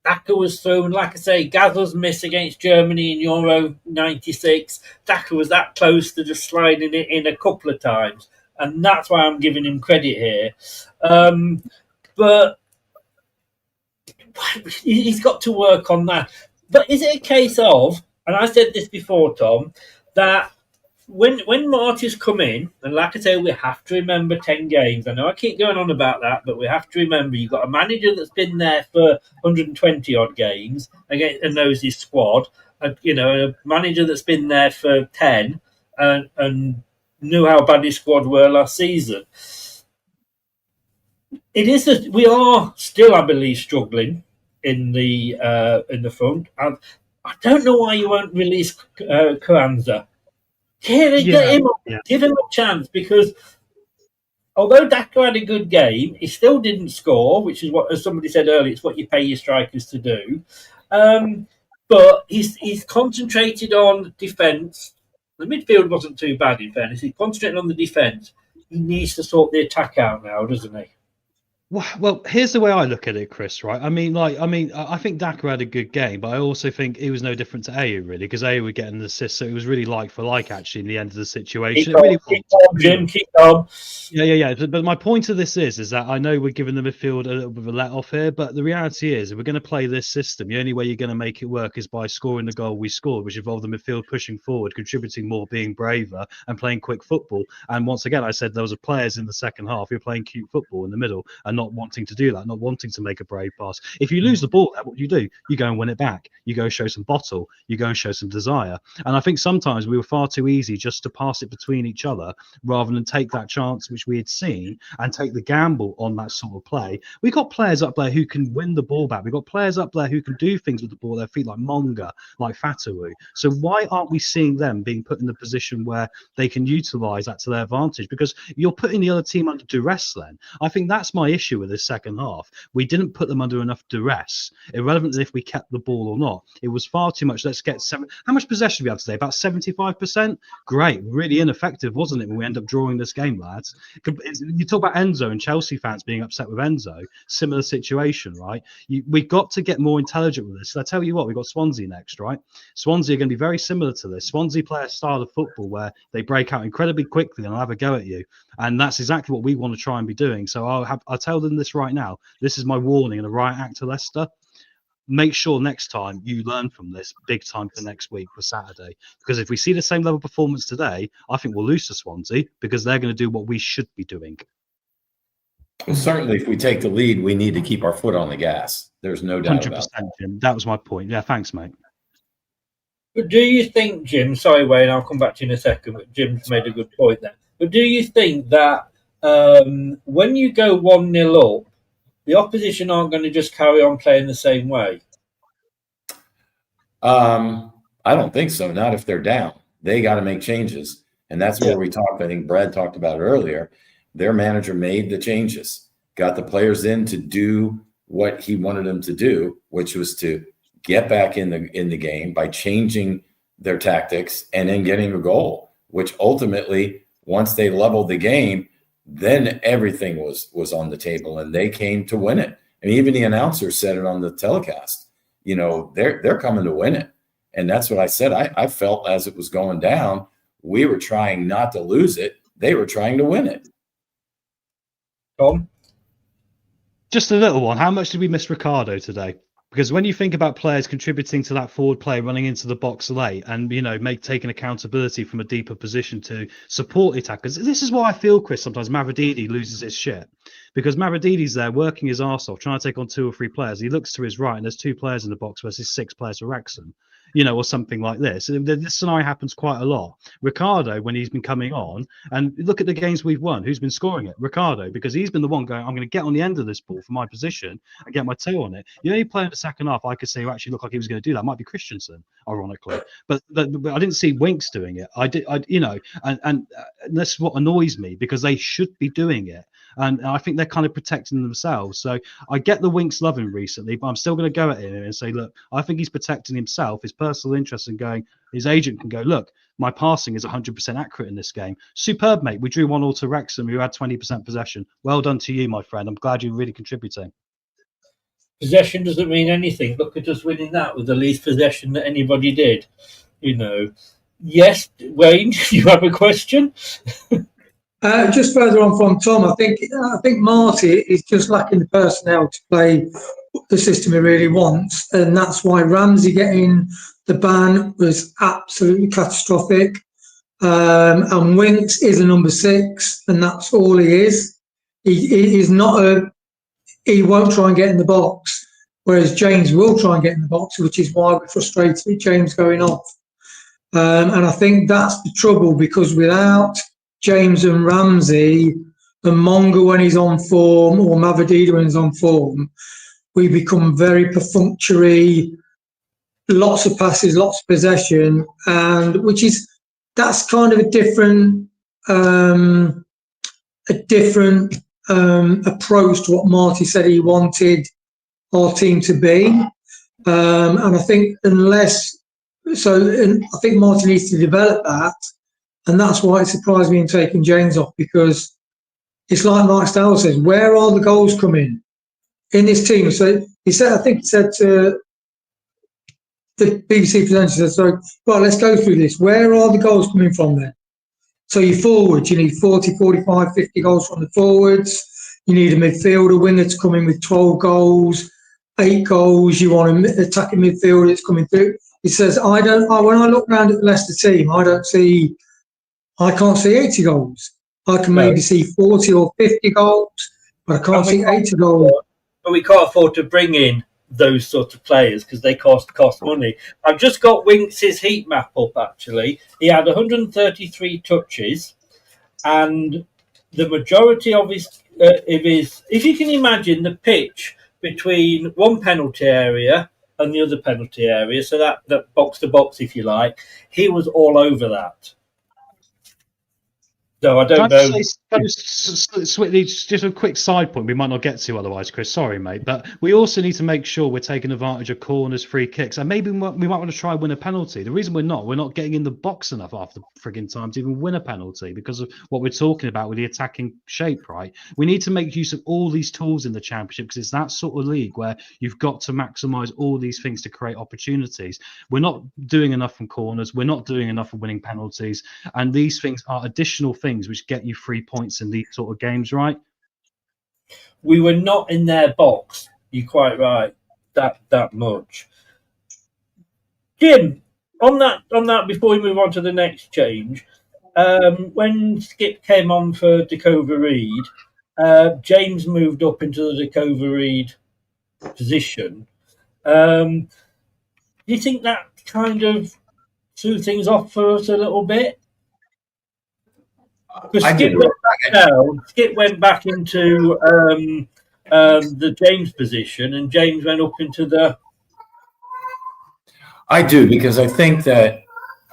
Daka was through, and like I say, Gazza's miss against Germany in Euro 96. Daka was that close to just sliding it in a couple of times, and that's why I'm giving him credit here. But he's got to work on that. But is it a case of, and I said this before, Tom, that when Marty's come in, and like I say, we have to remember 10 games. I know I keep going on about that, but we have to remember you've got a manager that's been there for 120 odd games and knows his squad. A manager that's been there for 10 and knew how bad his squad were last season. We are still, I believe, struggling in the front. And I don't know why you won't release Carranza. Get him on. Yeah. Give him a chance, because although Daka had a good game, he still didn't score, which is what, as somebody said earlier, it's what you pay your strikers to do. But he's concentrated on defence. The midfield wasn't too bad, in fairness. He's concentrated on the defence. He needs to sort the attack out now, doesn't he? Well, here's the way I look at it, Chris. Right? I think Daka had a good game, but I also think he was no different to Ayew, really, because Ayew would get an assist, so it was really like for like, actually, in the end of the situation. Keep on, Jim. Keep on. Yeah. But my point of this is that I know we're giving the midfield a little bit of a let off here, but the reality is, if we're going to play this system, the only way you're going to make it work is by scoring the goal we scored, which involved the midfield pushing forward, contributing more, being braver, and playing quick football. And once again, I said there was players in the second half who were playing cute football in the middle and not wanting to do that, not wanting to make a brave pass. If you lose the ball, what do? You go and win it back. You go show some bottle. You go and show some desire. And I think sometimes we were far too easy just to pass it between each other rather than take that chance which we had seen and take the gamble on that sort of play. We got players up there who can win the ball back. We got players up there who can do things with the ball at their feet, like Monga, like Fatawu. So why aren't we seeing them being put in the position where they can utilise that to their advantage? Because you're putting the other team under duress then. I think that's my issue with this second half. We didn't put them under enough duress, irrelevant if we kept the ball or not. It was far too much. Let's get how much possession did we have today? About 75%? Great. Really ineffective, wasn't it, when we end up drawing this game, lads? You talk about Enzo and Chelsea fans being upset with Enzo. Similar situation, right? We've got to get more intelligent with this. So I tell you what, we've got Swansea next, right? Swansea are going to be very similar to this. Swansea play a style of football where they break out incredibly quickly and they'll have a go at you. And that's exactly what we want to try and be doing. So I'll tell them this right now. This is my warning and a riot act to Leicester. Make sure next time you learn from this big time for next week for Saturday. Because if we see the same level of performance today, I think we'll lose to Swansea because they're going to do what we should be doing. Well, certainly if we take the lead, we need to keep our foot on the gas. There's no doubt about that. Jim. That was my point. Yeah, thanks, mate. But do you think, Jim, sorry, Wayne, I'll come back to you in a second, but Jim's made a good point there. But do you think that when you go 1-0 up, the opposition aren't going to just carry on playing the same way? I don't think so. Not if they're down. They got to make changes. And that's where we talked. I think Brad talked about it earlier. Their manager made the changes, got the players in to do what he wanted them to do, which was to get back in the game by changing their tactics and then getting a goal, which ultimately, once they leveled the game, then everything was on the table and they came to win it. And even the announcer said it on the telecast. You know, they're coming to win it. And that's what I said. I felt as it was going down, we were trying not to lose it. They were trying to win it. Tom? Just a little one. How much did we miss Ricardo today? Because when you think about players contributing to that forward play, running into the box late and, taking accountability from a deeper position to support the attackers, this is why I feel, Chris, sometimes Mavididi loses his shit. Because Mavididi's there working his arse off, trying to take on 2 or 3 players. He looks to his right and there's 2 players in the box versus 6 players for Wrexham. Or something like this. This scenario happens quite a lot. Ricardo, when he's been coming on, and look at the games we've won, who's been scoring it? Ricardo, because he's been the one going, I'm going to get on the end of this ball for my position and get my toe on it. The only player in the second half I could say who actually looked like he was going to do that might be Christensen, ironically. But I didn't see Winks doing it. And that's what annoys me, because they should be doing it. And I think they're kind of protecting themselves. So I get the Winks loving recently, but I'm still going to go at him and say, look, I think he's protecting himself, his personal interest, in going, his agent can go, look, my passing is 100% accurate in this game. Superb, mate. We drew 1-1 to Wrexham, who had 20% possession. Well done to you, my friend. I'm glad you're really contributing. Possession doesn't mean anything. Look at us winning that with the least possession that anybody did. Yes, Wayne, you have a question? Just further on from Tom, I think Marty is just lacking the personnel to play the system he really wants, and that's why Ramsey getting the ban was absolutely catastrophic. And Winks is a number 6, and that's all he is. He won't try and get in the box, whereas James will try and get in the box, which is why we're frustrated with James going off. And I think that's the trouble, because without James and Ramsey, and Monga when he's on form, or Mavadida when he's on form, we become very perfunctory, lots of passes, lots of possession, and that's kind of a different approach to what Marty said he wanted our team to be. And I think I think Marty needs to develop that. And that's why it surprised me in taking James off, because it's like Mike Stowell says, where are the goals coming in this team? So he said to the BBC presenter, so, right, let's go through this. Where are the goals coming from then? So your forwards, you need 40, 45, 50 goals from the forwards. You need a midfielder winger to come in with 12 goals, 8 goals. You want an attacking midfielder that's coming through. He says, when I look around at the Leicester team, I can't see 80 goals. I can maybe see 40 or 50 goals, but I can't see 80 goals. But we can't afford to bring in those sort of players because they cost money. I've just got Winks' heat map up, actually. He had 133 touches, and the majority of his, if you can imagine the pitch between one penalty area and the other penalty area, so that box to box, if you like, he was all over that. So I don't know. Just a quick side point we might not get to otherwise, Chris. Sorry, mate. But we also need to make sure we're taking advantage of corners, free kicks, and maybe we might want to try and win a penalty. The reason we're not getting in the box enough after frigging time to even win a penalty because of what we're talking about with the attacking shape, right? We need to make use of all these tools in the Championship because it's that sort of league where you've got to maximise all these things to create opportunities. We're not doing enough from corners. We're not doing enough of winning penalties. And these things are additional things which get you 3 points in these sort of games, right? We were not in their box. You're quite right. That much. Jim, on that. Before we move on to the next change, when Skip came on for Dakova Reed, James moved up into the Dakova Reed position. Do you think that kind of threw things off for us a little bit? Skip went back into the James position, and James went up into the. I do, because I think that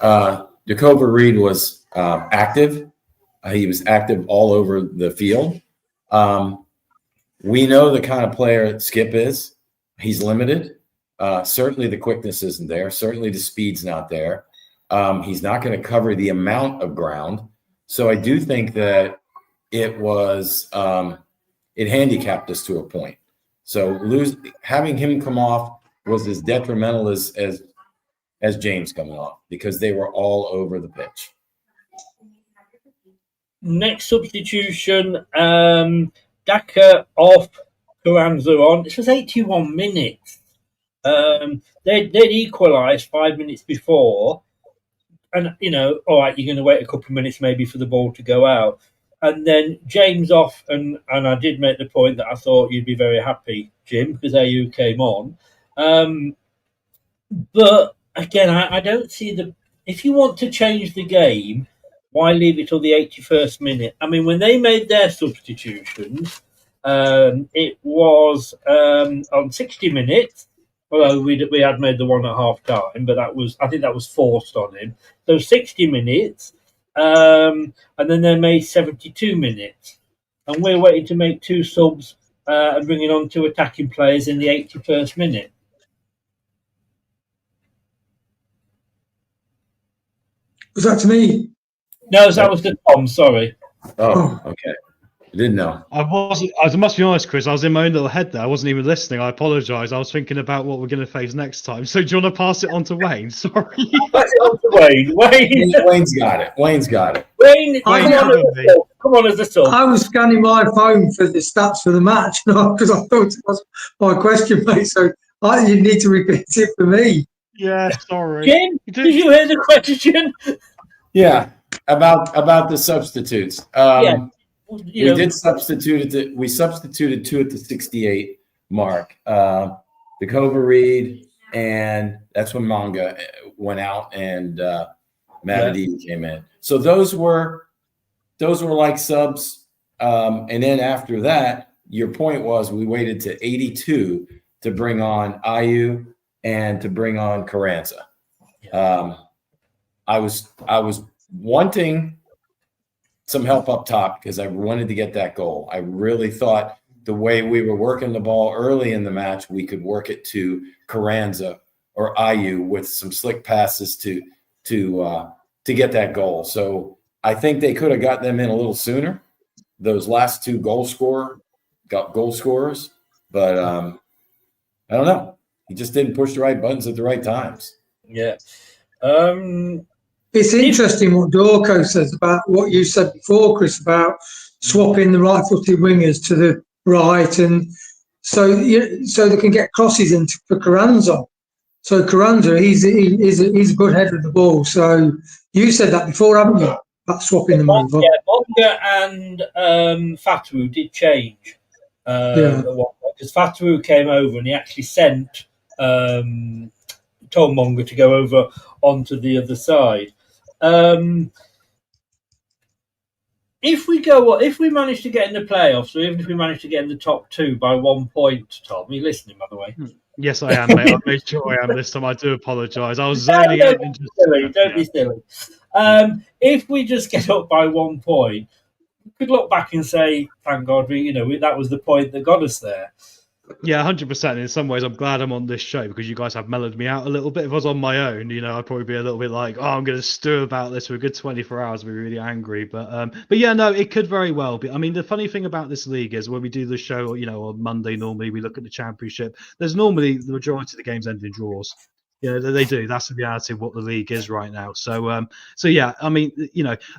Dakova Reed was active. He was active all over the field. We know the kind of player Skip is. He's limited. Certainly the quickness isn't there. Certainly the speed's not there. He's not going to cover the amount of ground. So I do think that it was it handicapped us to a point. So having him come off was as detrimental as James coming off because they were all over the pitch. Next substitution, Daka off, Carranza on. This was 81 minutes. They'd equalised 5 minutes before. And, all right, you're going to wait a couple of minutes maybe for the ball to go out. And then James off, and I did make the point that I thought you'd be very happy, Jim, because AU came on. But, again, I don't see if you want to change the game, why leave it till the 81st minute? I mean, when they made their substitutions, it was on 60 minutes, although we had made the one at half time, but I think that was forced on him. So 60 minutes, and then they made 72 minutes. And we're waiting to make 2 subs and bringing on 2 attacking players in the 81st minute. Was that to me? No, that was to Tom, sorry. Oh, okay. I didn't know. I must be honest, Chris. I was in my own little head there. I wasn't even listening. I apologise. I was thinking about what we're going to face next time. So, do you want to pass it on to Wayne? Sorry. Pass it on to Wayne. Wayne's got it. Wayne, come come on as a sub. I was scanning my phone for the stats for the match because I thought it was my question, mate. So you need to repeat it for me. Yeah, sorry. Jim, did you hear the question? Yeah, about the substitutes. Yeah. We did substitute it. We substituted 2 at the 68 mark. The Cobra Reed, and that's when Manga went out and Matchday came in. So those were like subs. And then after that, your point was we waited to 82 to bring on Ayu and to bring on Carranza. I was wanting some help up top because I wanted to get that goal. I really thought the way we were working the ball early in the match, we could work it to Carranza or Ayu with some slick passes to get that goal. So I think they could have got them in a little sooner. Those last two goal scorers, but I don't know. He just didn't push the right buttons at the right times. Yeah. It's interesting what Dorco says about what you said before, Chris, about swapping the right-footed wingers to the right, and so they can get crosses into for Carranza. So Carranza, he's a good header of the ball. So you said that before, haven't you? About swapping them over. Yeah, Bonga and Fatawu did change. Because Fatawu came over and he actually sent told Monga to go over onto the other side. If we manage to get in the playoffs, or even if we manage to get in the top 2 by 1 point, Tom, are you listening, by the way? Yes, I am, mate. I made sure I am this time. I do apologise. I was zoning out. Don't be silly. If we just get up by 1 point, we could look back and say, "Thank God, that was the point that got us there." Yeah, 100%. In some ways, I'm glad I'm on this show because you guys have mellowed me out a little bit. If I was on my own, I'd probably be a little bit like, "Oh, I'm going to stew about this for a good 24 hours, be really angry." But yeah, no, it could very well be. I mean, the funny thing about this league is when we do the show, on Monday, normally we look at the championship. There's normally the majority of the games end in draws. Yeah, they do. That's the reality of what the league is right now. So yeah, I mean,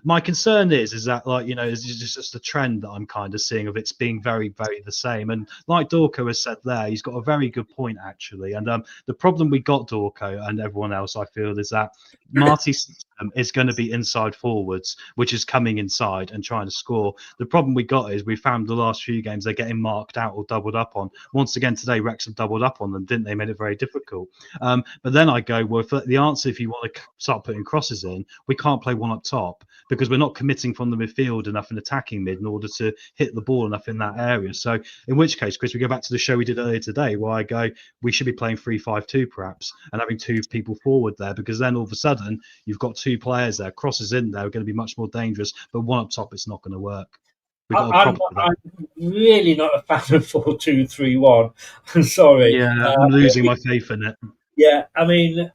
my concern is that it's just a trend that I'm kind of seeing of it's being very, very the same. And like Dorco has said there, he's got a very good point actually. And the problem we got, Dorco and everyone else, I feel, is that Marty's system is going to be inside forwards, which is coming inside and trying to score. The problem we got is we found the last few games they're getting marked out or doubled up on. Once again today, Wrexham doubled up on them, didn't they? Made it very difficult. But then I go, well, the answer, if you want to start putting crosses in, we can't play one up top because we're not committing from the midfield enough in attacking mid in order to hit the ball enough in that area. So in which case, Chris, we go back to the show we did earlier today where I go, we should be playing 3-5-2 perhaps and having 2 people forward there because then all of a sudden you've got 2 players there, crosses in there are going to be much more dangerous, but one up top, it's not going to work. I'm really not a fan of 4-2-3-1. I'm sorry. Yeah, I'm losing my faith in it. Yeah, I mean,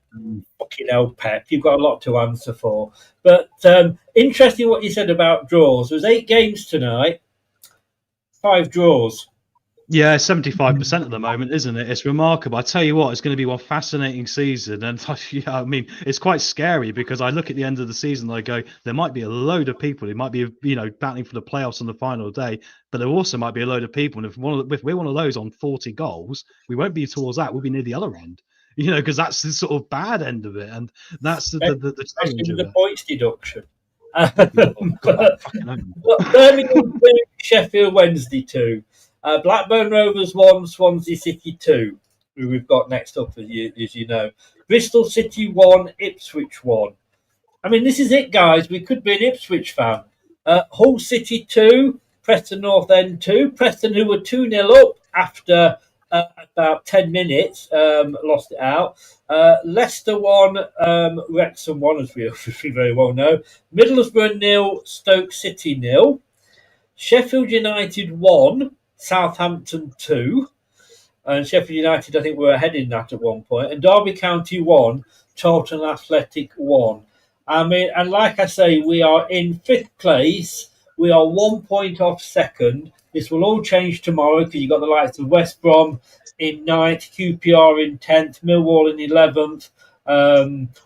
fucking hell, Pep, you've got a lot to answer for. But interesting what you said about draws. There's 8 games tonight, 5 draws. Yeah, 75% at the moment, isn't it? It's remarkable. I tell you what, it's going to be one fascinating season. And I mean, it's quite scary because I look at the end of the season and I go, there might be a load of people. It might be, battling for the playoffs on the final day, but there also might be a load of people. And if we're one of those on 40 goals, we won't be towards that. We'll be near the other end. Because that's the sort of bad end of it, and that's the challenge of the it. points deduction. Birmingham 2, Sheffield Wednesday 2, Blackburn Rovers 1, Swansea City 2. Who we've got next up, as you know, Bristol City 1, Ipswich 1. I mean, this is it, guys. We could be an Ipswich fan. Hull City 2, Preston North End 2. Preston, who were 2-0 up after about 10 minutes, lost it out. Leicester 1, Wrexham 1, as we very well know. Middlesbrough 0, Stoke City 0. Sheffield United 1, Southampton 2. And Sheffield United, I think, were ahead in that at one point. And Derby County 1, Charlton Athletic 1. I mean, and like I say, we are in 5th place. We are 1 point off second. This will all change tomorrow because you've got the likes of West Brom in 9th, QPR in 10th, Millwall in 11th,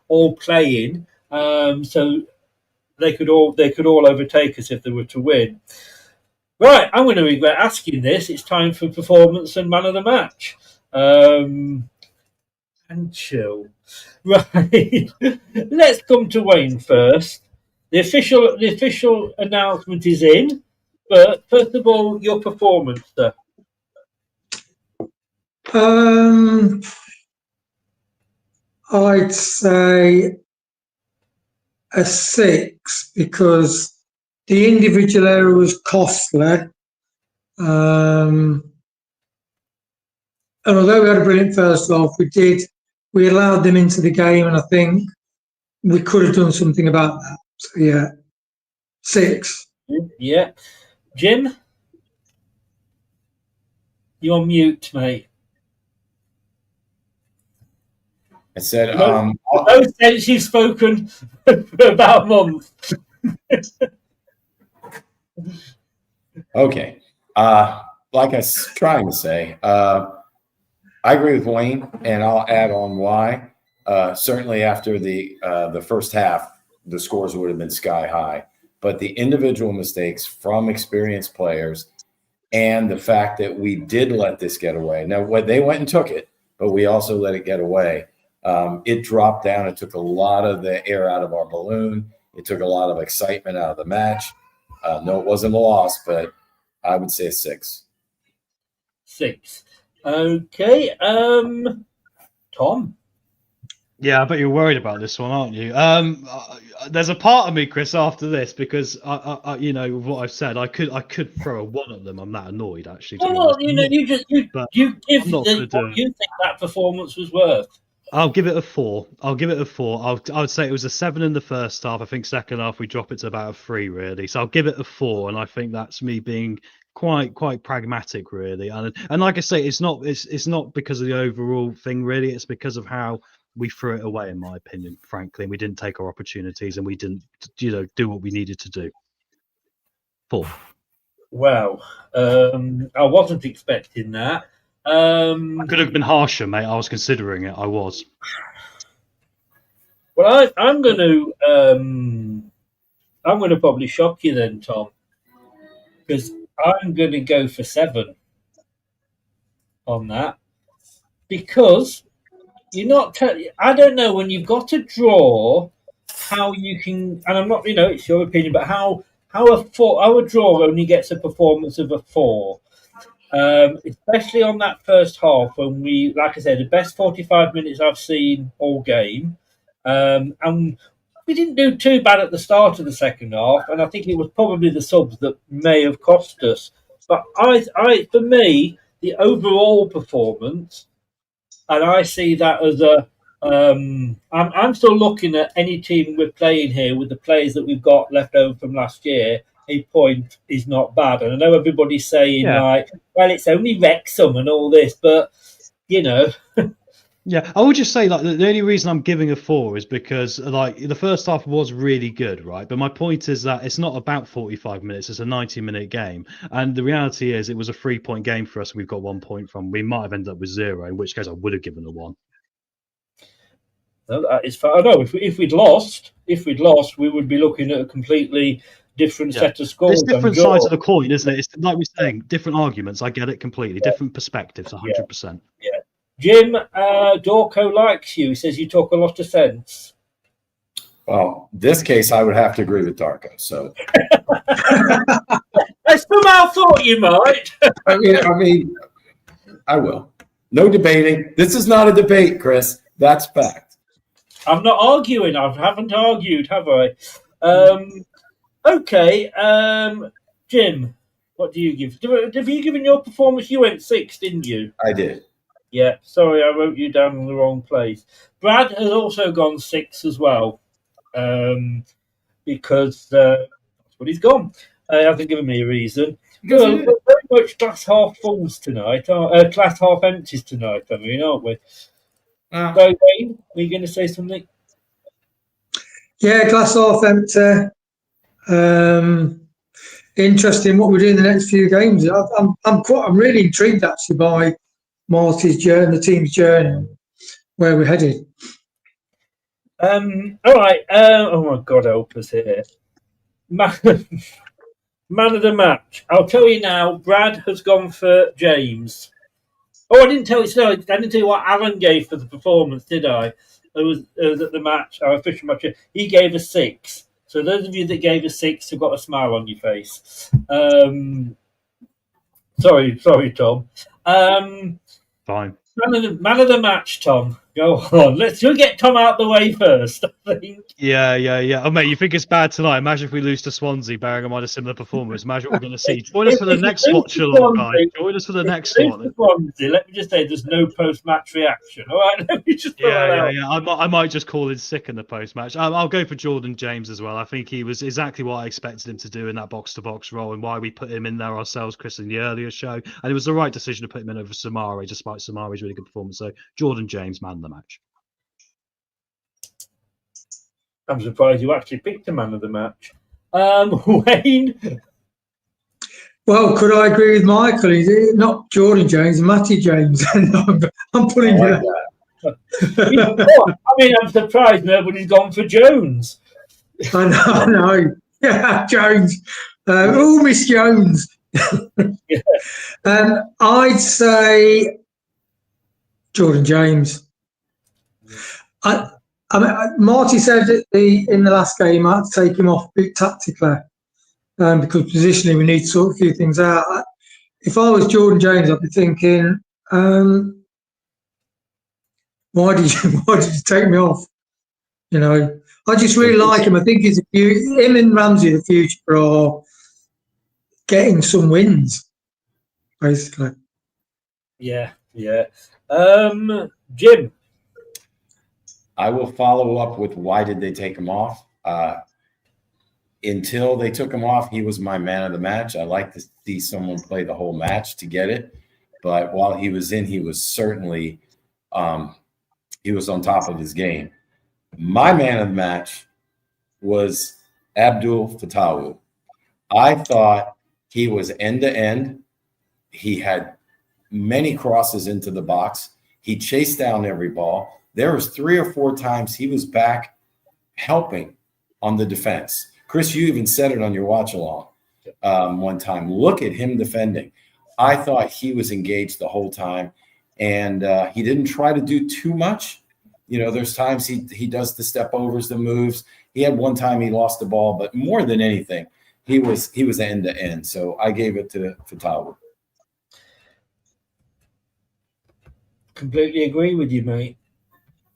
all playing. So they could all overtake us if they were to win. Right, I'm going to regret asking this. It's time for performance and man of the match. And chill. Right, let's come to Wayne first. The official announcement is in, but first of all, your performance, sir. I'd say a 6 because the individual error was costly. And although we had a brilliant first half, we allowed them into the game, and I think we could have done something about that. So yeah, 6. Yeah. Jim? You're on mute, mate. I said, No sense you've spoken for about a month. okay. Like I was trying to say, I agree with Wayne, and I'll add on why. Certainly after the first half, the scores would have been sky high. But the individual mistakes from experienced players and the fact that we did let this get away. Now, they went and took it, but we also let it get away. It dropped down. It took a lot of the air out of our balloon. It took a lot of excitement out of the match. No, it wasn't a loss, but I would say a 6. 6. Okay. Tom? Yeah, I bet you're worried about this one, aren't you? There's a part of me, Chris, after this, because I you know, with what I've said, I could throw a 1 at them. I'm that annoyed, actually. Well, you give what you think that performance was worth. I'll give it a 4. I would say it was a 7 in the first half. I think second half we drop it to about a 3, really. So I'll give it a 4, and I think that's me being quite pragmatic, really. And like I say, it's not because of the overall thing, really. It's because of how we threw it away, in my opinion, frankly. And we didn't take our opportunities, and we didn't, do what we needed to do. 4. Wow. I wasn't expecting that. I could have been harsher, mate. I was considering it. I was. Well, I'm going to probably shock you then, Tom, because I'm going to go for 7 on that, because you're not. I don't know, when you've got a draw, how you can. And I'm not. It's your opinion, but how a draw only gets a performance of a 4. Especially on that first half, when we, like I said, the best 45 minutes I've seen all game. And we didn't do too bad at the start of the second half, and I think it was probably the subs that may have cost us. But for me, the overall performance, and I see that as I'm still looking at any team we're playing here with the players that we've got left over from last year. A point is not bad, and I know everybody's saying well, it's only Wrexham and all this, but Yeah, I would just say, like, the only reason I'm giving a 4 is because, like, the first half was really good, right? But my point is that it's not about 45 minutes; it's a 90-minute game, and the reality is, it was a 3-point game for us. We've got 1 point from. We might have ended up with 0, in which case I would have given a 1. No, that is fair. I know if we'd lost, we would be looking at a completely different set of scores. There's different sides of the coin, isn't it? It's like we're saying, different arguments. I get it completely. Different perspectives, 100%. Yeah. Jim, Dorco likes you. He says you talk a lot of sense. Well, this case, I would have to agree with Darko. So I somehow thought you might. I mean, I will. No debating. This is not a debate, Chris. That's fact. I'm not arguing. I haven't argued, have I? Okay. Jim, what do you give? Have you given your performance? You went 6, didn't you? I did. Yeah. Sorry, I wrote you down in the wrong place. Brad has also gone 6 as well, because that's what he's gone. He hasn't given me a reason. Well, we're very much glass half fulls tonight, glass half empties tonight, aren't we? So, Wayne, are you going to say something? Yeah, glass half empty. Interesting what we do in the next few games. I'm really intrigued actually by Marty's journey, the team's journey, where we're headed. All right. Oh my God, help us here. Man, man of the match. I'll tell you now. Brad has gone for James. Oh, I didn't tell you. No, I didn't tell you what Alan gave for the performance, did I? It was at the match, our official match. He gave a 6. So those of you that gave a 6 have got a smile on your face. Sorry, Tom. Fine. Man of the match, Tom. Go on. Let's get Tom out the way first, I think. Yeah. Oh, mate, you think it's bad tonight? Imagine if we lose to Swansea, bearing in mind a similar performance. Imagine what we're going to see. Join us for the next watch along, guys. Join us for the next one. Swansea, let me just say there's no post-match reaction. All right, let me just Yeah. I might just call in sick in the post-match. I'll go for Jordan James as well. I think he was exactly what I expected him to do in that box-to-box role, and why we put him in there ourselves, Chris, in the earlier show. And it was the right decision to put him in over Samari, despite Samari's really good performance. So Jordan James, man of the match. I'm surprised you actually picked a man of the match. Wayne? Well, could I agree with Michael? He's not Jordan James, Matty James. I'm pulling you that. I mean, I'm surprised nobody's gone for Jones. I know. Yeah, Jones. Miss Jones. I'd say Jordan James. I mean, Marty said in the last game I had to take him off a bit tactically because positionally we need to sort a few things out. If I was Jordan James, I'd be thinking, why did you take me off? You know, I just really like him. I think him and Ramsey, the future, are getting some wins, basically. Yeah. Jim? I will follow up with why did they take him off? Until they took him off, he was my man of the match. I like to see someone play the whole match to get it. But while he was in, he was certainly he was on top of his game. My man of the match was Abdul Fatawu. I thought he was end-to-end. He had many crosses into the box. He chased down every ball. There was 3 or 4 times he was back helping on the defense. Chris, you even said it on your watch along one time. Look at him defending. I thought he was engaged the whole time, and he didn't try to do too much. You know, there's times he does the step overs, the moves. He had one time he lost the ball, but more than anything, he was end to end. So I gave it to Fatawu. Completely agree with you, mate.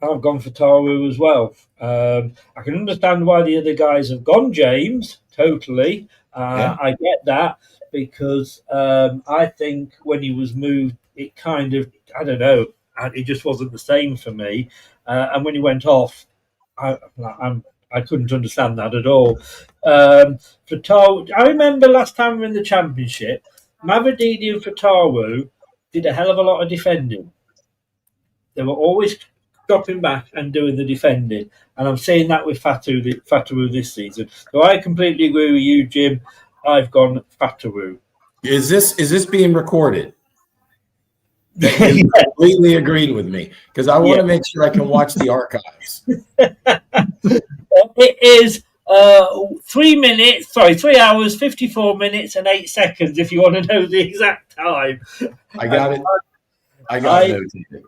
I've gone for Taru as well. I can understand why the other guys have gone James, totally. I get that because I think when he was moved, it kind of, I don't know, it just wasn't the same for me. And when he went off, I couldn't understand that at all. For Taru, I remember last time we were in the Championship, Mavadini and Fatawu did a hell of a lot of defending. They were always dropping back and doing the defending, and I'm saying that with Fatawu this season. So I completely agree with you, Jim. I've gone Fatawu. Is this being recorded? You completely agreed with me because I want to make sure I can watch the archives. It is 3 hours, 54 minutes and 8 seconds. If you want to know the exact time, I got it.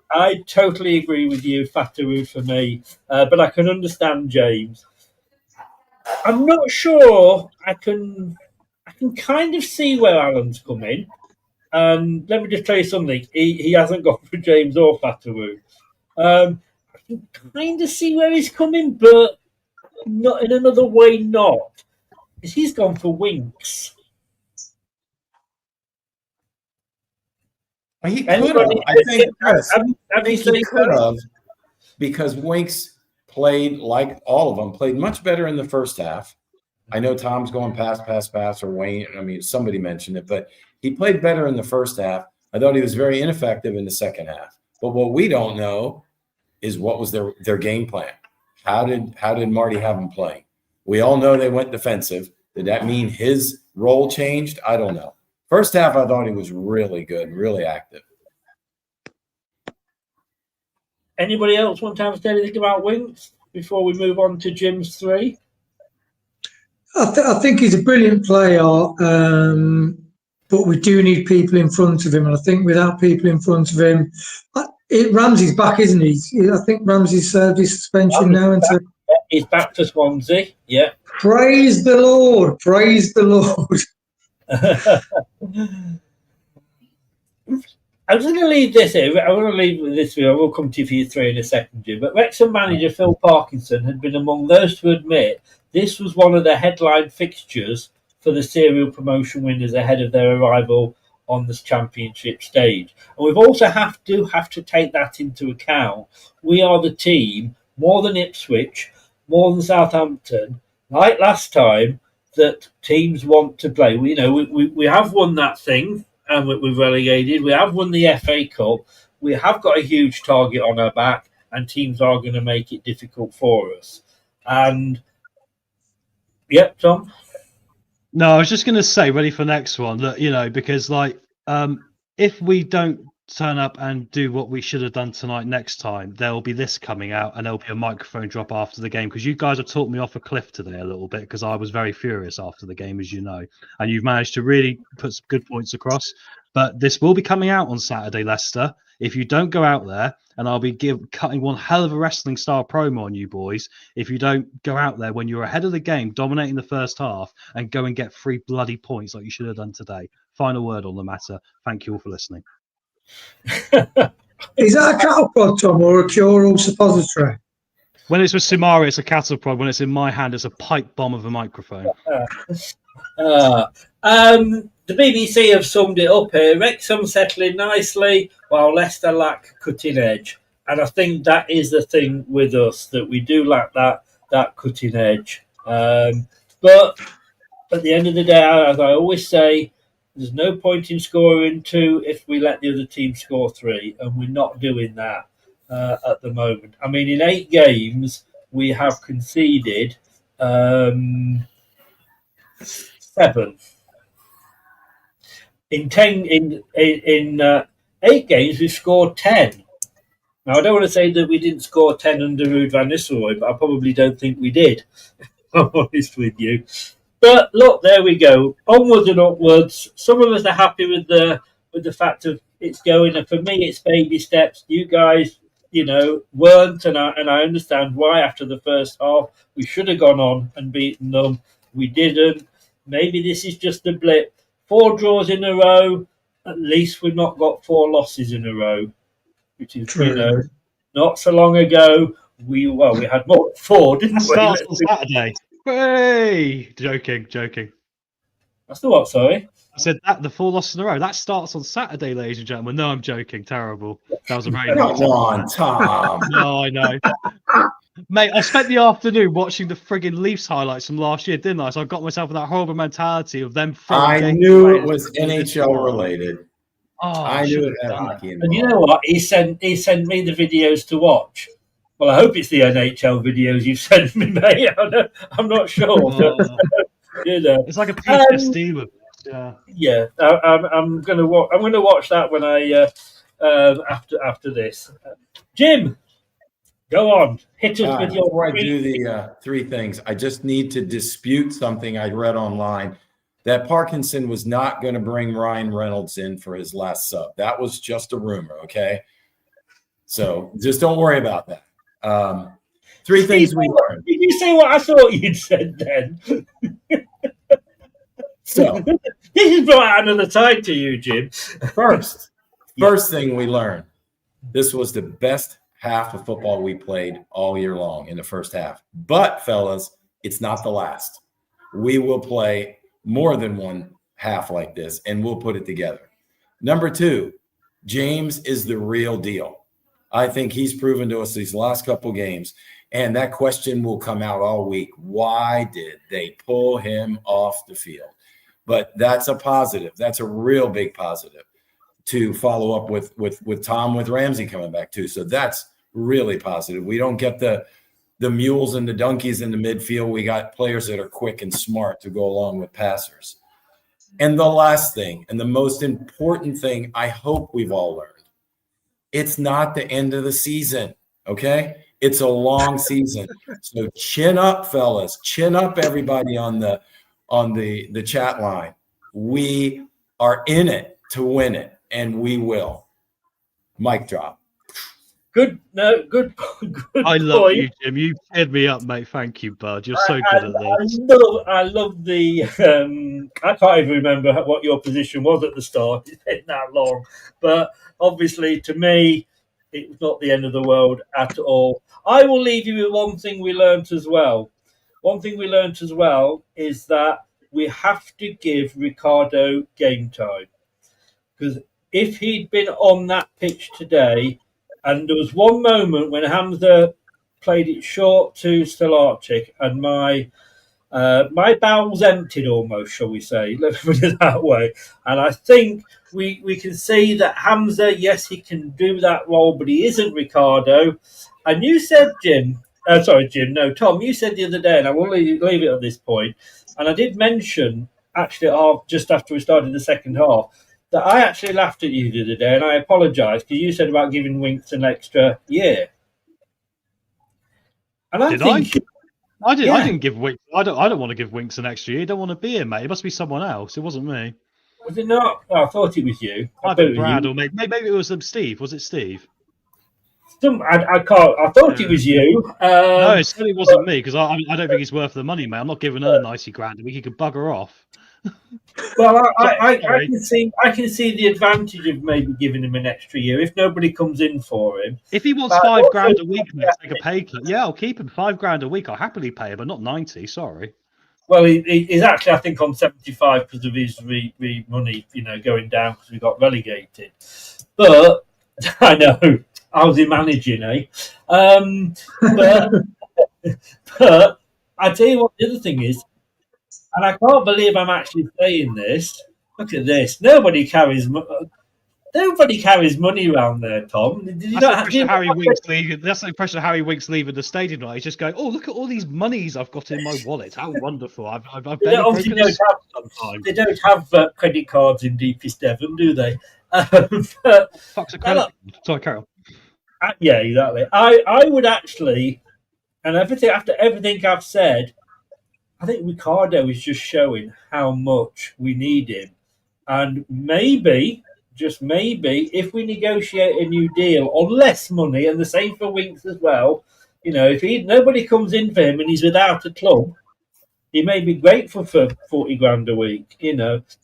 I totally agree with you, Fatawu for me, but I can understand James. I'm not sure. I can kind of see where Alan's come in. Let me just tell you something. He hasn't gone for James or Fatawu. I can kind of see where he's coming, but not in another way. Not because he's gone for Winks. He could have. I think he could have, because Winks played like all of them, played much better in the first half. I know Tom's going pass, or Wayne. I mean, somebody mentioned it, but he played better in the first half. I thought he was very ineffective in the second half. But what we don't know is what was their game plan. How did Marty have them playing? We all know they went defensive. Did that mean his role changed? I don't know. First half, I thought he was really good, really active. Anybody else want to say anything about Winks before we move on to Jim's 3? I think he's a brilliant player, but we do need people in front of him. And I think without people in front of him, Ramsey's back, isn't he? I think Ramsey's served his suspension now. And he's back to Swansea. Yeah. Praise the Lord. Praise the Lord. I'm just going to leave this here. I want to leave this here. I will come to you for your three in a second, Jim. But Wrexham manager Phil Parkinson had been among those to admit this was one of the headline fixtures for the serial promotion winners ahead of their arrival on this championship stage. And we've also have to take that into account. We are the team, more than Ipswich, more than Southampton, like last time, that teams want to play. We have won that thing, and we've relegated. We have won the FA Cup. We have got a huge target on our back, and teams are going to make it difficult for us. And, yep, Tom? No, I was just going to say, ready for next one, that, because, if we don't turn up and do what we should have done tonight next time, there will be this coming out and there'll be a microphone drop after the game, because you guys have talked me off a cliff today a little bit, because I was very furious after the game, as you know, and you've managed to really put some good points across. But this will be coming out on Saturday, Leicester. If you don't go out there, and I'll be cutting one hell of a wrestling style promo on you boys, if you don't go out there when you're ahead of the game, dominating the first half, and go and get 3 bloody points like you should have done today. Final word on the matter. Thank you all for listening. Is that a cattle prod, Tom, or a cure-all suppository? When it's with Simari, it's a cattle prod. When it's in my hand, it's a pipe bomb of a microphone. The BBC have summed it up here. Wrexham settling nicely, while Leicester lack cutting edge. And I think that is the thing with us, that we do lack that cutting edge. But at the end of the day, as I always say, there's no point in scoring 2 if we let the other team score 3, and we're not doing that at the moment. I mean, in 8 games, we have conceded 7. In 8 games, we've scored 10. Now, I don't want to say that we didn't score 10 under Ruud van Nistelrooy, but I probably don't think we did, if I'm honest with you. But look, there we go. Onwards and upwards. Some of us are happy with the fact of it's going. And for me, it's baby steps. You guys, weren't, and I understand why. After the first half, we should have gone on and beaten them. We didn't. Maybe this is just a blip. 4 draws in a row. At least we've not got 4 losses in a row, which is not so long ago. We had more than 4, didn't we? Starts on Saturday. Hey, joking. That's the what? Sorry, I said that the 4 losses in a row. That starts on Saturday, ladies and gentlemen. No, I'm joking. Terrible. That was a very. Come on, Tom. No, I know. Mate, I spent the afternoon watching the frigging Leafs highlights from last year, didn't I? So I got myself in that horrible mentality of them. I knew it was NHL related. Oh, I knew it had hockey involved. And you know what? He sent me the videos to watch. Well, I hope it's the NHL videos you've sent me, mate. I'm not sure. Oh. It's like a PTSD with it. Yeah. I'm gonna watch that when I after this. Jim, go on. Hit us with your. Before I do the 3 things, I just need to dispute something I read online, that Parkinson was not going to bring Ryan Reynolds in for his last sub. That was just a rumor, okay? So just don't worry about that. 3 things we learned. Did you say what I thought you'd said then? So this is brought another side to you, Jim. First thing we learned, this was the best half of football we played all year long in the first half. But, fellas, it's not the last. We will play more than one half like this, and we'll put it together. Number 2, James is the real deal. I think he's proven to us these last couple games, and that question will come out all week. Why did they pull him off the field? But that's a positive. That's a real big positive to follow up with Tom, with Ramsey coming back too. So that's really positive. We don't get the mules and the donkeys in the midfield. We got players that are quick and smart to go along with passers. And the last thing, and the most important thing I hope we've all learned, it's not the end of the season, okay? It's a long season. So chin up, fellas. Chin up, everybody on the chat line. We are in it to win it, and we will. Mic drop. Good. I love point. you, Jim. You cheered me up, mate. Thank you, bud. You're so good at this. I love the. I can't even remember what your position was at the start. It's been that long, but obviously, to me, it was not the end of the world at all. I will leave you with one thing we learnt as well. One thing we learnt as well is that we have to give Ricardo game time, because if he'd been on that pitch today. And there was one moment when Hamza played it short to Stelarczyk, and my bowels emptied almost, shall we say? Let's put it that way. And I think we can see that Hamza, yes, he can do that role, but he isn't Ricardo. And you said, Tom, you said the other day, and I will leave it at this point, and I did mention, actually, just after we started the second half, that I actually laughed at you the other day, and I apologise, because you said about giving Winks an extra year. And I think I didn't give Winks. I don't want to give Winks an extra year. You don't want to be here, mate. It must be someone else. It wasn't me. Was it not? Oh, I thought it was you. I think Brad, or maybe it was Steve. Was it Steve? I can't. I thought it was you. No, it certainly wasn't me, because I don't think he's worth the money, mate. I'm not giving her 90 grand a week. He could bugger off. Well, I can see the advantage of maybe giving him an extra year if nobody comes in for him. If he wants £5 grand a week, mate, take a pay cut. Yeah, I'll keep him £5 grand a week. I'll happily pay him, but not 90. Sorry. Well, he's actually, I think, on 75 because of his money, going down because we got relegated. But I know, how's he managing, eh? But I tell you what, the other thing is. And I can't believe I'm actually saying this. Look at this. Nobody carries money around there, Tom. That's the impression of Harry Winks leaving the stadium. He's just going, "Oh, look at all these monies I've got in my wallet. How wonderful! They don't have credit cards in deepest Devon, do they? Fuck's a credit. Sorry, Carol. Yeah, exactly. I would actually, and after everything I've said, I think Ricardo is just showing how much we need him. And maybe, just maybe, if we negotiate a new deal on less money, and the same for Winks as well, if nobody comes in for him and he's without a club, he may be grateful for 40 grand a week.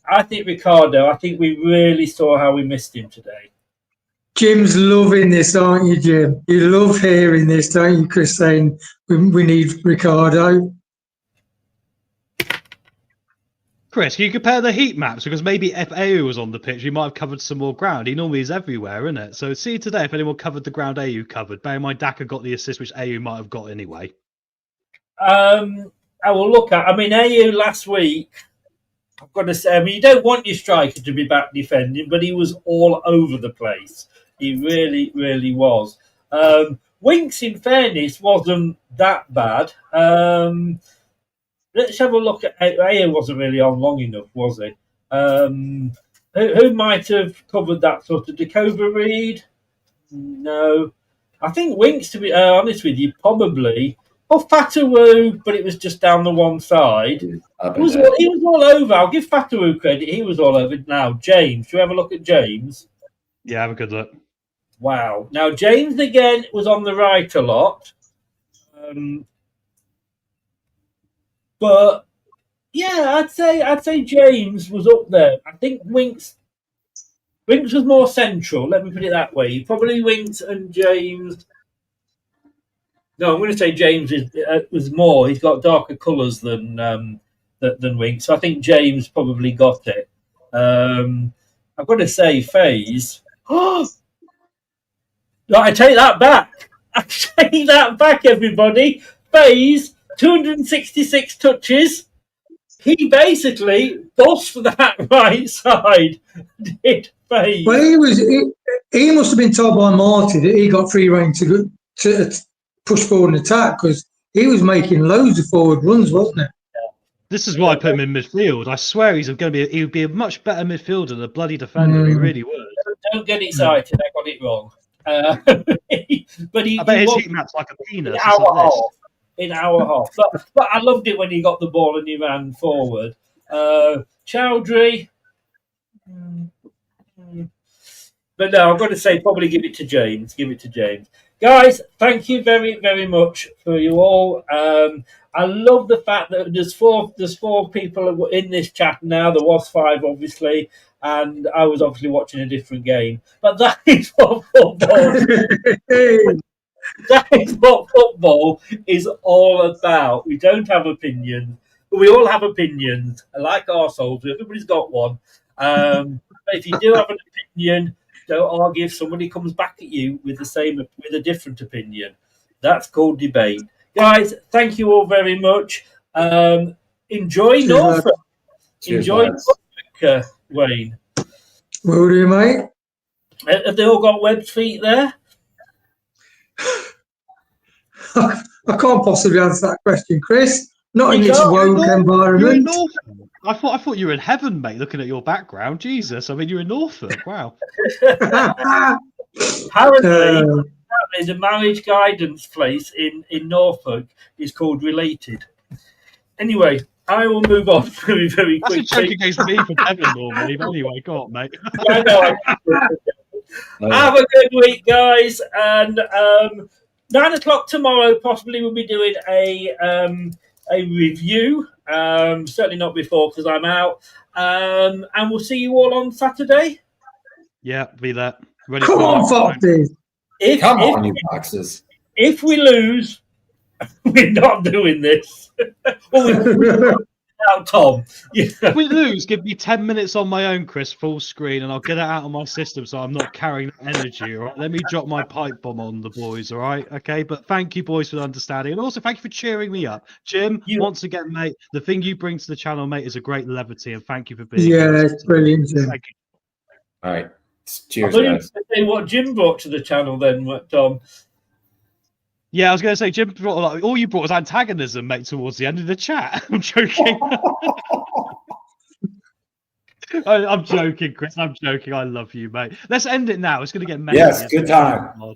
I think Ricardo, we really saw how we missed him today. Jim's loving this, aren't you, Jim? You love hearing this, don't you, Chris, saying we need Ricardo? Chris, can you compare the heat maps? Because maybe if AU was on the pitch, he might have covered some more ground. He normally is everywhere, isn't it? So see today if anyone covered the ground AU covered. Bear in mind, Daka got the assist, which AU might have got anyway. I will look at. AU last week, I've got to say, you don't want your striker to be back defending, but he was all over the place. He really, really was. Winks, in fairness, wasn't that bad. Let's have a look at. AO wasn't really on long enough, was he? Who might have covered that sort of Dakova Reed? No. I think Winks, to be honest with you, probably. Oh, Fatawu, but it was just down the one side. He was all over. I'll give Fatawu credit. He was all over. Now, James. Should we have a look at James? Yeah, have a good look. Wow. Now, James, again, was on the right a lot. But yeah, I'd say James was up there. I think Winks was more central. Let me put it that way. Probably Winks and James. No, I'm going to say James was more. He's got darker colours than Winks. So I think James probably got it. I've got to say, FaZe. Oh, I take that back. I take that back, everybody. FaZe. 266 touches. He basically bossed that right side. Did FaZe? Well, he must have been told by Marty that he got free rein to push forward and attack, because he was making loads of forward runs, wasn't it? This is why I put him in midfield. I swear he would be a much better midfielder than a bloody defender. He really would. Don't get excited. I got it wrong. but I bet his heat map's like a penis. In our half. But I loved it when he got the ball and he ran forward. Chowdhury. But no, I've got to say, probably give it to James. Guys, thank you very, very much for you all. I love the fact that there's four people in this chat now. There was 5, obviously, and I was obviously watching a different game. But that is what football. That is what football is all about. We don't have opinions. We all have opinions. I like arseholes. Everybody's got one. But if you do have an opinion, don't argue if somebody comes back at you with a different opinion. That's called debate. Guys, thank you all very much. Enjoy Norfolk. Enjoy Norfolk, Wayne. Will do, mate. Have they all got webbed feet there? I can't possibly answer that question, Chris. Not in this woke environment. I thought you were in heaven, mate, looking at your background. Jesus, I mean, you're in Norfolk. Wow. Apparently, the marriage guidance place in Norfolk is called Related. Anyway, I will move on very, very quickly. That's a joke against me from heaven, normally. But anyway, go on, mate. Have a good week, guys. And 9 o'clock tomorrow, possibly we'll be doing a review. Certainly not before because I'm out. And we'll see you all on Saturday. Yeah, be there. Come on, Foxes. Come on, you boxes. If we lose, we're not doing this. Now, Tom. If we lose, give me 10 minutes on my own, Chris, full screen, and I'll get it out of my system so I'm not carrying that energy. All right? Let me drop my pipe bomb on the boys, all right? Okay, but thank you, boys, for the understanding. And also, thank you for cheering me up. Jim, once again, mate, the thing you bring to the channel, mate, is a great levity, and thank you for being here. Yeah, it's brilliant, Jim. Thank you. All right. Cheers, I thought you were guys. going to say what Jim brought to the channel then, Tom. Yeah, I was going to say, Jim, all you brought was antagonism, mate, towards the end of the chat. I'm joking. I'm joking, Chris. I'm joking. I love you, mate. Let's end it now. It's going to get messy. Yes, good time.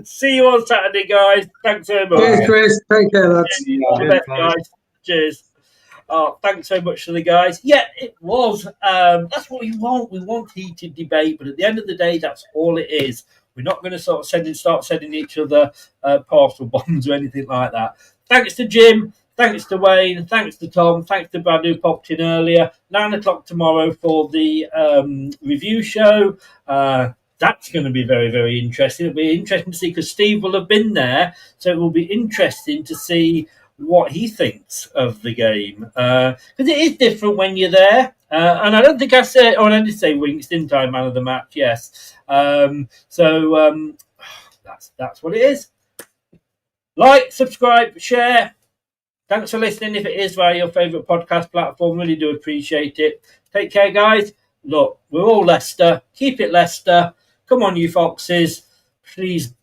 See you on Saturday, guys. Thanks so much. Cheers, Chris. Take care, lads. All the best, guys. Cheers. Thanks so much to the guys. Yeah, it was. That's what we want. We want heated debate, but at the end of the day, that's all it is. We're not going to start sending each other parcel bombs or anything like that. Thanks to Jim. Thanks to Wayne. Thanks to Tom. Thanks to Brad who popped in earlier. 9 o'clock tomorrow for the review show. That's going to be very, very interesting. It'll be interesting to see because Steve will have been there. So it will be interesting to see what he thinks of the game. Because it is different when you're there. And I don't think I said, I did say Winks, didn't I? Man of the match, yes. That's what it is. Like, subscribe, share. Thanks for listening. If it is via your favourite podcast platform, really do appreciate it. Take care, guys. Look, we're all Leicester. Keep it Leicester. Come on, you Foxes. Please,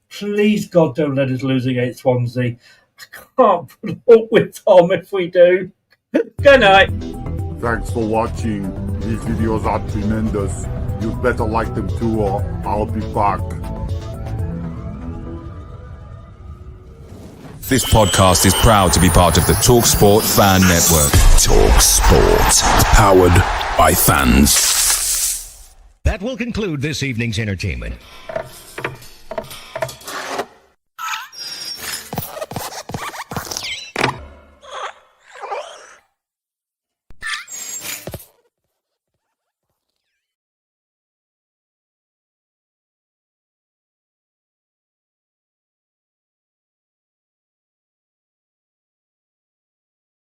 God, don't let us lose against Swansea. I can't put up with Tom if we do. Good night. Thanks for watching. These videos are tremendous. You better like them too, or I'll be back. This podcast is proud to be part of the TalkSport Fan Network. TalkSport. Powered by fans. That will conclude this evening's entertainment.